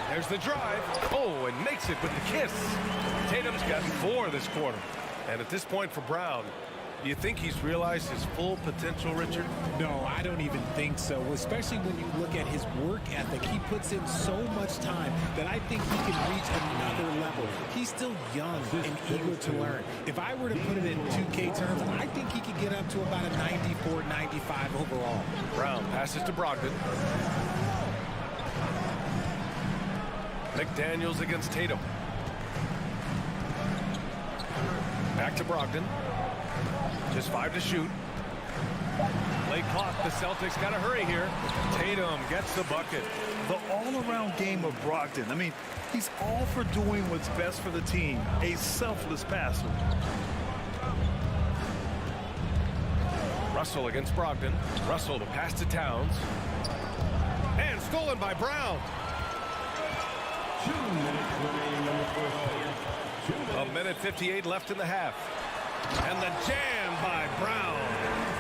There's the drive. Oh, and makes it with the kiss. Tatum's gotten 4 this quarter. And at this point for Brown, You think he's realized his full potential, Richard? No, I don't even think so, especially when you look at his work ethic. He puts in so much time that I think he can reach another level. He's still young and eager to learn. If I were to put it in 2K terms, I think he could get up to about a 94, 95 overall. Brown passes to Brogdon. McDaniels against Tatum. Back to Brogdon. Just 5 to shoot. Late clock. The Celtics got to hurry here. Tatum gets the bucket. The all-around game of Brogdon. I mean, he's all for doing what's best for the team. A selfless passer. Russell against Brogdon. Russell to pass to Towns. And stolen by Brown. 2 minutes remaining in the first half. 1:58 left in the half. And the jam by Brown.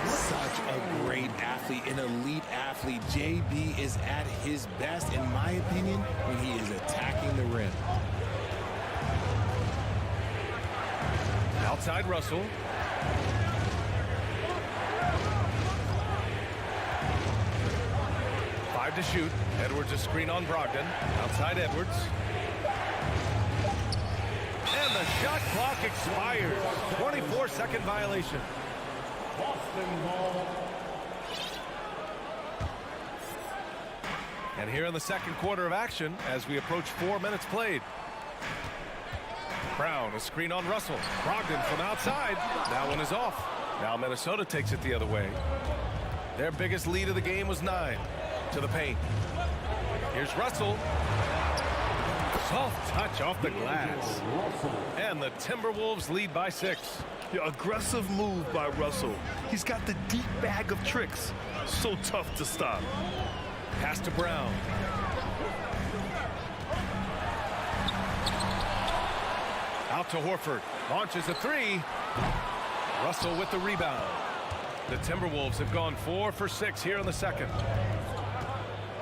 Such a great athlete, an elite athlete. JB is at his best, in my opinion, when he is attacking the rim. Outside Russell. Five to shoot. Edwards a screen on Brogdon. Outside Edwards. And the shot clock expires. 24-second violation. Boston ball. And here in the second quarter of action, as we approach 4 minutes played. Brown, a screen on Russell. Brogdon from outside. That one is off. Now Minnesota takes it the other way. Their biggest lead of the game was 9. To the paint. Here's Russell. Soft touch off the glass. And the Timberwolves lead by 6. Yeah, aggressive move by Russell. He's got the deep bag of tricks. So tough to stop. Pass to Brown. Out to Horford. Launches a 3. Russell with the rebound. The Timberwolves have gone 4 for 6 here in the second.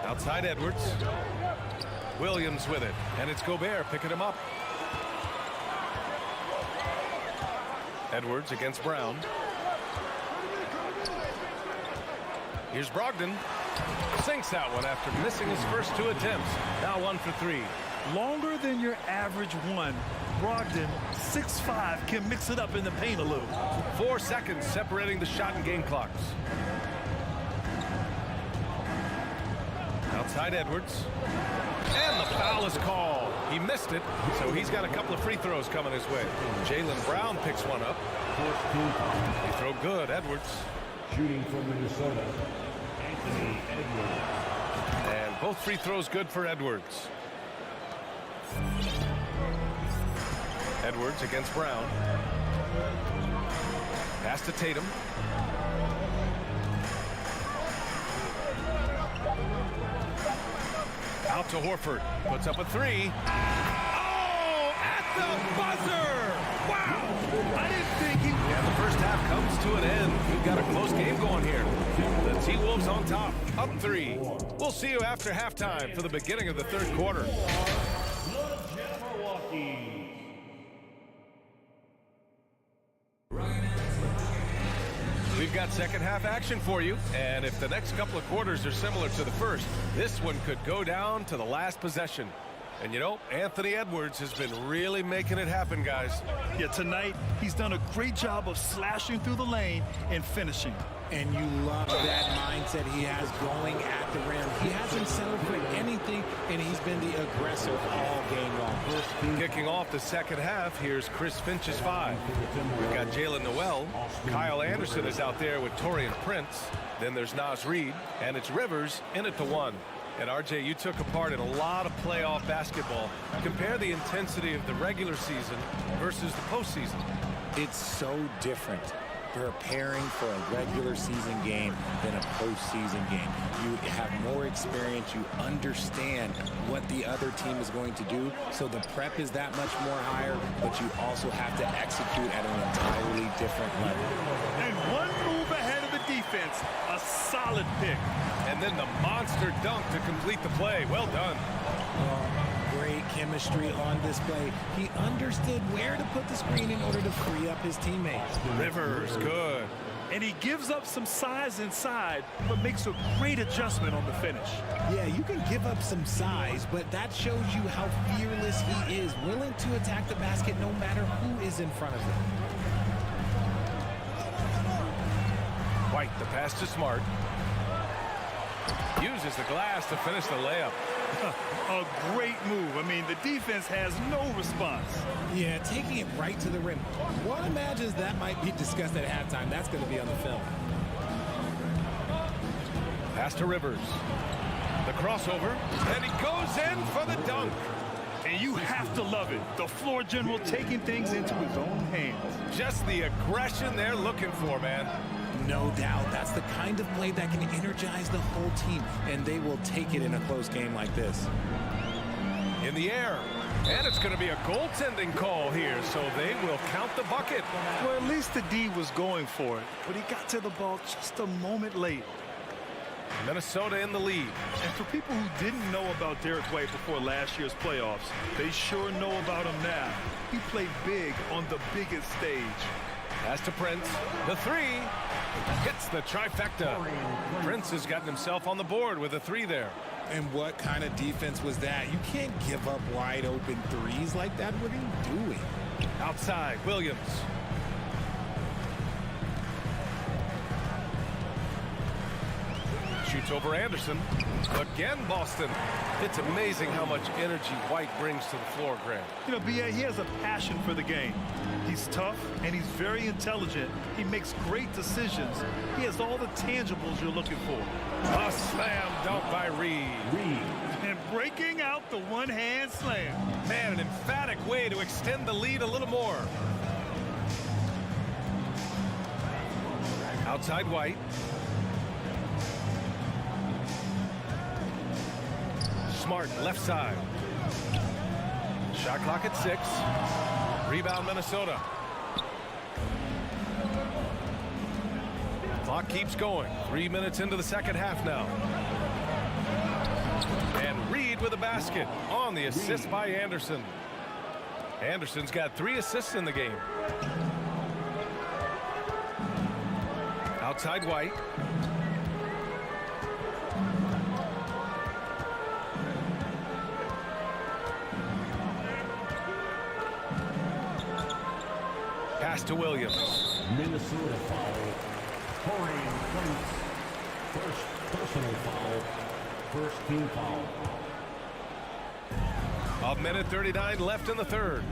Outside Edwards. Williams with it. And it's Gobert picking him up. Edwards against Brown. Here's Brogdon. Sinks that one after missing his first 2 attempts. Now 1 for 3. Longer than your average one. Brogdon, 6'5", can mix it up in the paint a little. 4 seconds separating the shot and game clocks. Outside Edwards. And the foul is called. He missed it, so he's got a couple of free throws coming his way. Jaylen Brown picks one up. They throw good, Edwards. Shooting from Minnesota, Anthony Edwards. And both free throws good for Edwards. Edwards against Brown. Pass to Tatum. Out to Horford. Puts up a 3. Oh, at the buzzer! Wow! I didn't think he... And the first half comes to an end. We've got a close game going here. The T-Wolves on top, up 3. We'll see you after halftime for the beginning of the third quarter. We've got second half action for you, and if the next couple of quarters are similar to the first, this one could go down to the last possession. And you know, Anthony Edwards has been really making it happen, guys. Yeah, tonight he's done a great job of slashing through the lane and finishing. And you love that mindset he has going at the rim. He hasn't settled for anything, and he's been the aggressor all game long. Kicking off the second half, here's Chris Finch's 5. We've got Jalen Noel. Kyle Anderson is out there with Taurean Prince. Then there's Naz Reid, and it's Rivers in at the 1. And RJ, you took a part in a lot of playoff basketball. Compare the intensity of the regular season versus the postseason. It's so different preparing for a regular season game than a postseason game. You have more experience. You understand what the other team is going to do. So the prep is that much more higher, but you also have to execute at an entirely different level. And one move ahead of the defense, a solid pick. And then the monster dunk to complete the play. Well done. Great chemistry on display. He understood where to put the screen in order to free up his teammates. Rivers, good. And he gives up some size inside, but makes a great adjustment on the finish. Yeah, you can give up some size, but that shows you how fearless he is, willing to attack the basket no matter who is in front of him. White, the pass to Smart. Uses the glass to finish the layup. A great move. I mean, the defense has no response. Yeah, taking it right to the rim. One imagines that might be discussed at halftime. That's going to be on the film. Pass to Rivers. The crossover, and he goes in for the dunk. And you have to love it. The floor general taking things into his own hands. Just the aggression they're looking for, man. No doubt. That's the kind of play that can energize the whole team, and they will take it in a close game like this. In the air. And it's going to be a goaltending call here, so they will count the bucket. Well, at least the D was going for it, but he got to the ball just a moment late. Minnesota in the lead. And for people who didn't know about Derek White before last year's playoffs, they sure know about him now. He played big on the biggest stage. Pass to Prince. The three. Hits the trifecta. Prince has gotten himself on the board with a three there. And what kind of defense was that? You can't give up wide open threes like that. What are you doing? Outside, Williams. Shoots over Anderson. Again, Boston. It's amazing how much energy White brings to the floor, Grant. You know, B.A., he has a passion for the game. He's tough, and he's very intelligent. He makes great decisions. He has all the tangibles you're looking for. A slam dunk by Reed. And breaking out the one-hand slam. Man, an emphatic way to extend the lead a little more. Outside White. Smart, left side. Shot clock at 6. Rebound, Minnesota. Clock keeps going. 3 minutes into the second half now. And Reed with a basket on the assist by Anderson. Anderson's got 3 assists in the game. Outside White. Pass to Williams. Minnesota foul. Torian Prince. First personal foul. First team foul. A minute 39 left in the third.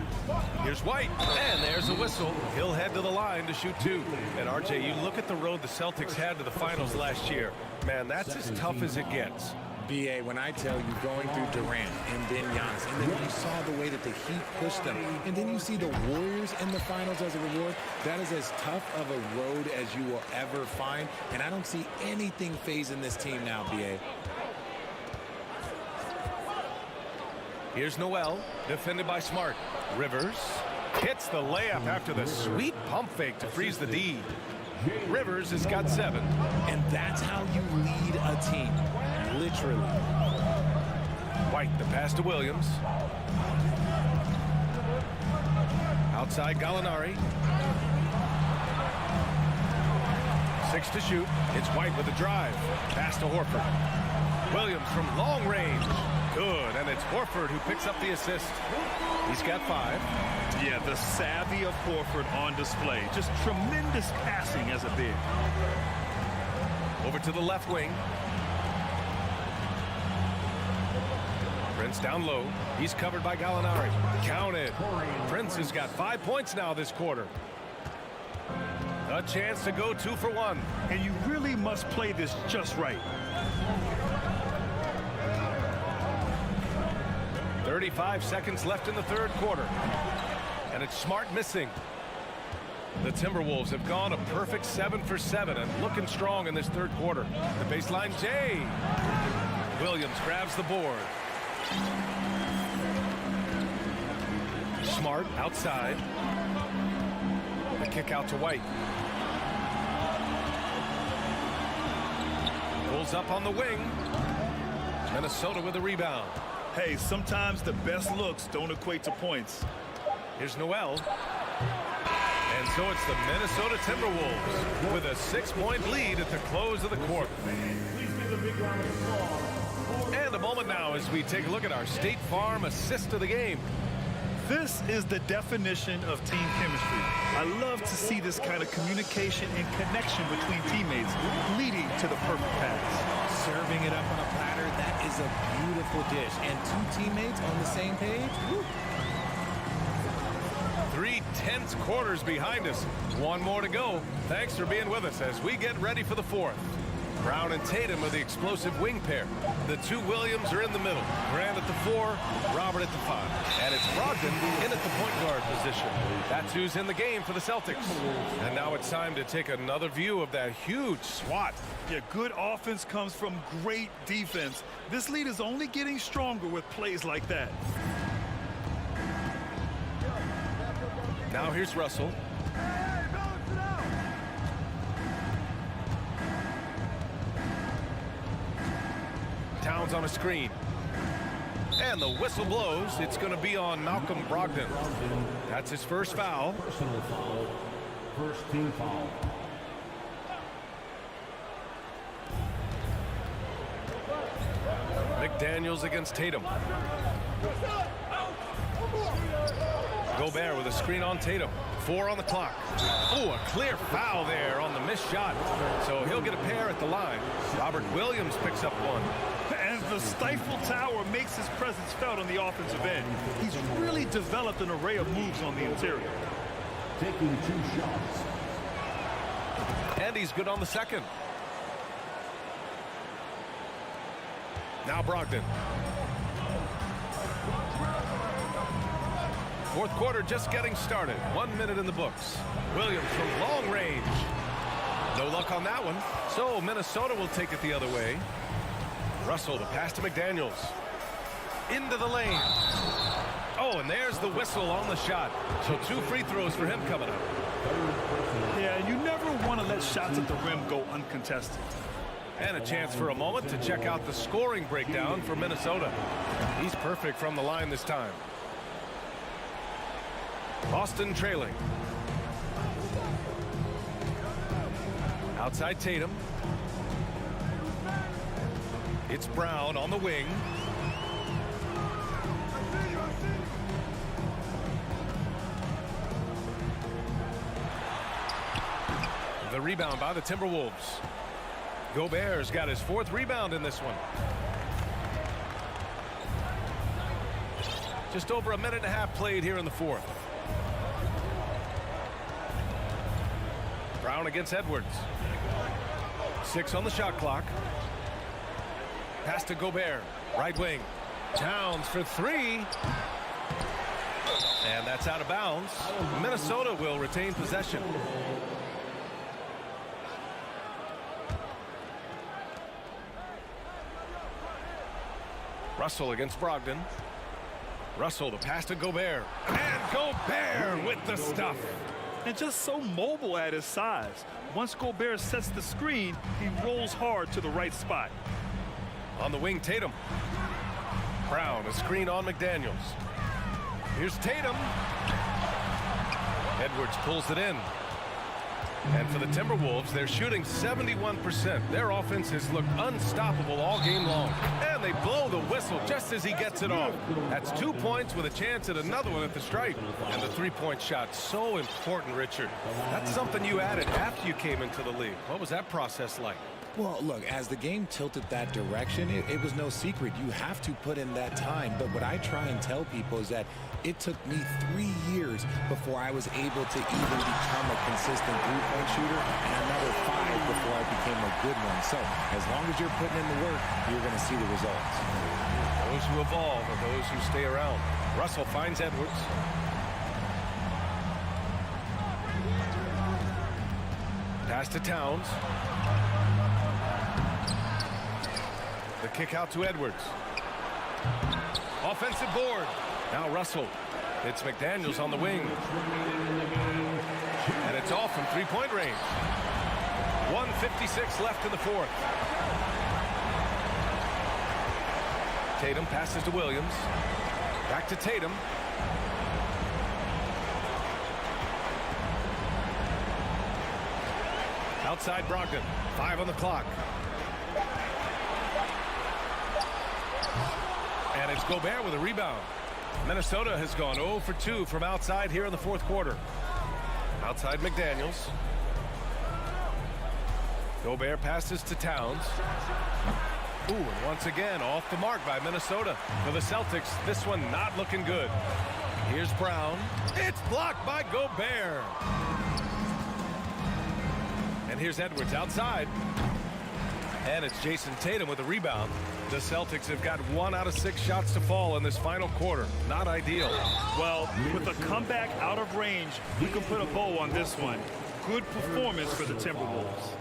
Here's White, and there's a whistle. He'll head to the line to shoot 2. And RJ, you look at the road the Celtics had to the finals last year. Man, that's as tough as it gets. B.A., when I tell you going through Durant and then Giannis, and then you saw the way that the Heat pushed them, and then you see the Warriors in the finals as a reward, that is as tough of a road as you will ever find, and I don't see anything phasing this team now, B.A. Here's Noel, defended by Smart. Rivers hits the layup after the sweet pump fake to freeze the D. Rivers has got 7. And that's how you lead a team, literally. White, the pass to Williams. Outside Gallinari. 6 to shoot. It's White with a drive. Pass to Horford. Williams from long range. Good, and it's Horford who picks up the assist. He's got 5. Yeah, the savvy of Horford on display. Just tremendous passing as a big. Over to the left wing. Prince down low. He's covered by Gallinari. Counted. Prince has got 5 points now this quarter. A chance to go 2 for 1. And you really must play this just right. 35 seconds left in the third quarter. And it's Smart missing. The Timberwolves have gone a perfect 7 for 7 and looking strong in this third quarter. The baseline J. Williams grabs the board. Smart outside. The kick out to White. Pulls up on the wing. Minnesota with a rebound. Hey, sometimes the best looks don't equate to points. Here's Noel. And so it's the Minnesota Timberwolves with a 6-point lead at the close of the quarter. And a moment now as we take a look at our State Farm assist of the game. This is the definition of team chemistry. I love to see this kind of communication and connection between teammates leading to the perfect pass. Serving it up on a platter, that is a beautiful dish. And two teammates on the same page. Woo. 3 tense quarters behind us. One more to go. Thanks for being with us as we get ready for the fourth. Brown and Tatum are the explosive wing pair. The two Williams are in the middle. Grant at the 4, Robert at the 5. And it's Brogdon in at the point guard position. That's who's in the game for the Celtics. And now it's time to take another view of that huge swat. Yeah, good offense comes from great defense. This lead is only getting stronger with plays like that. Now here's Russell. Towns on a screen. And the whistle blows. It's going to be on Malcolm Brogdon. That's his first foul. Personal foul. First team foul. McDaniels against Tatum. Gobert with a screen on Tatum. 4 on the clock. Oh, a clear foul there on the missed shot. So he'll get a pair at the line. Robert Williams picks up one. And the stifle tower makes his presence felt on the offensive end. He's really developed an array of moves on the interior. Taking 2 shots. And he's good on the second. Now Brogdon. Fourth quarter just getting started. 1 minute in the books. Williams from long range. No luck on that one. So Minnesota will take it the other way. Russell, the pass to McDaniels. Into the lane. Oh, and there's the whistle on the shot. So 2 free throws for him coming up. Yeah, you never want to let shots at the rim go uncontested. And a chance for a moment to check out the scoring breakdown for Minnesota. He's perfect from the line this time. Boston trailing. Outside Tatum. It's Brown on the wing. The rebound by the Timberwolves. Gobert's got his 4th rebound in this one. Just over a minute and a half played here in the 4th. Brown against Edwards. 6 on the shot clock. Pass to Gobert. Right wing. Towns for 3. And that's out of bounds. Minnesota will retain possession. Russell against Brogdon. Russell, the pass to Gobert. And Gobert with the stuff. And just so mobile at his size. Once Gobert sets the screen, he rolls hard to the right spot. On the wing, Tatum. Brown, a screen on McDaniels. Here's Tatum. Edwards pulls it in. And for the Timberwolves, they're shooting 71%. Their offense has looked unstoppable all game long. And they blow the whistle just as he gets it off. That's 2 points with a chance at another one at the stripe. And the 3-point shot, so important, Richard. That's something you added after you came into the league. What was that process like? Well, look, as the game tilted that direction, it was no secret. You have to put in that time. But what I try and tell people is that it took me 3 years before I was able to even become a consistent three-point shooter, and another 5 before I became a good one. So as long as you're putting in the work, you're going to see the results. Those who evolve are those who stay around. Russell finds Edwards. Pass to Towns. The kick out to Edwards. Offensive board. Now Russell. It's McDaniels on the wing. And it's off from 3-point range. 1:56 left in the 4th. Tatum passes to Williams. Back to Tatum. Outside Brogdon. 5 on the clock. And it's Gobert with a rebound. Minnesota has gone 0 for 2 from outside here in the fourth quarter. Outside McDaniels. Gobert passes to Towns. Ooh, and once again off the mark by Minnesota. For the Celtics, this one not looking good. Here's Brown. It's blocked by Gobert. And here's Edwards outside. And it's Jason Tatum with a rebound. The Celtics have got 1 out of 6 shots to fall in this final quarter. Not ideal. Well, with a comeback out of range, we can put a bow on this one. Good performance for the Timberwolves.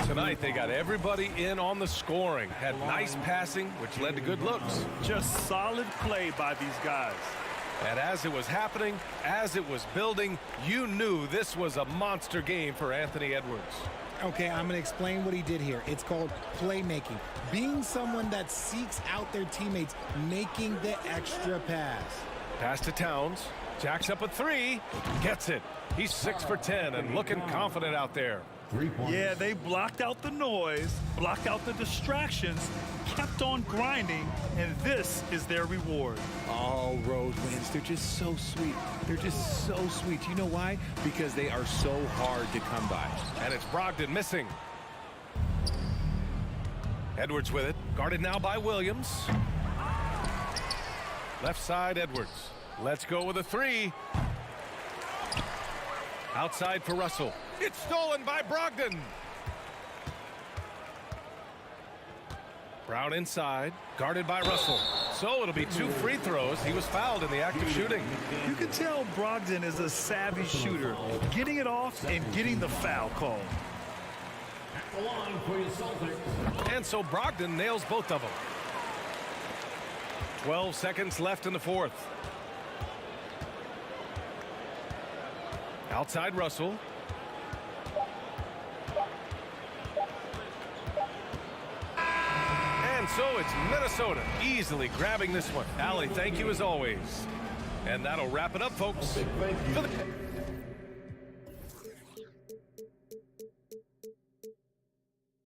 Tonight, they got everybody in on the scoring. Had nice passing, which led to good looks. Just solid play by these guys. And as it was happening, as it was building, you knew this was a monster game for Anthony Edwards. Okay, I'm going to explain what he did here. It's called playmaking. Being someone that seeks out their teammates, making the extra pass. Pass to Towns. Jacks up a 3. Gets it. He's 6 for 10 and looking confident out there. Yeah, they blocked out the noise, blocked out the distractions, kept on grinding, and this is their reward. Oh, road wins. They're just so sweet. They're just so sweet. You know why? Because they are so hard to come by. And it's Brogdon missing. Edwards with it. Guarded now by Williams. Left side, Edwards. Let's go with a 3. Outside for Russell. It's stolen by Brogdon. Brown inside, guarded by Russell. So it'll be 2 free throws. He was fouled in the act of shooting. You can tell Brogdon is a savvy shooter, getting it off and getting the foul call. And so Brogdon nails both of them. 12 seconds left in the fourth. Outside Russell. And so it's Minnesota easily grabbing this one. Allie, thank you as always. And that'll wrap it up, folks.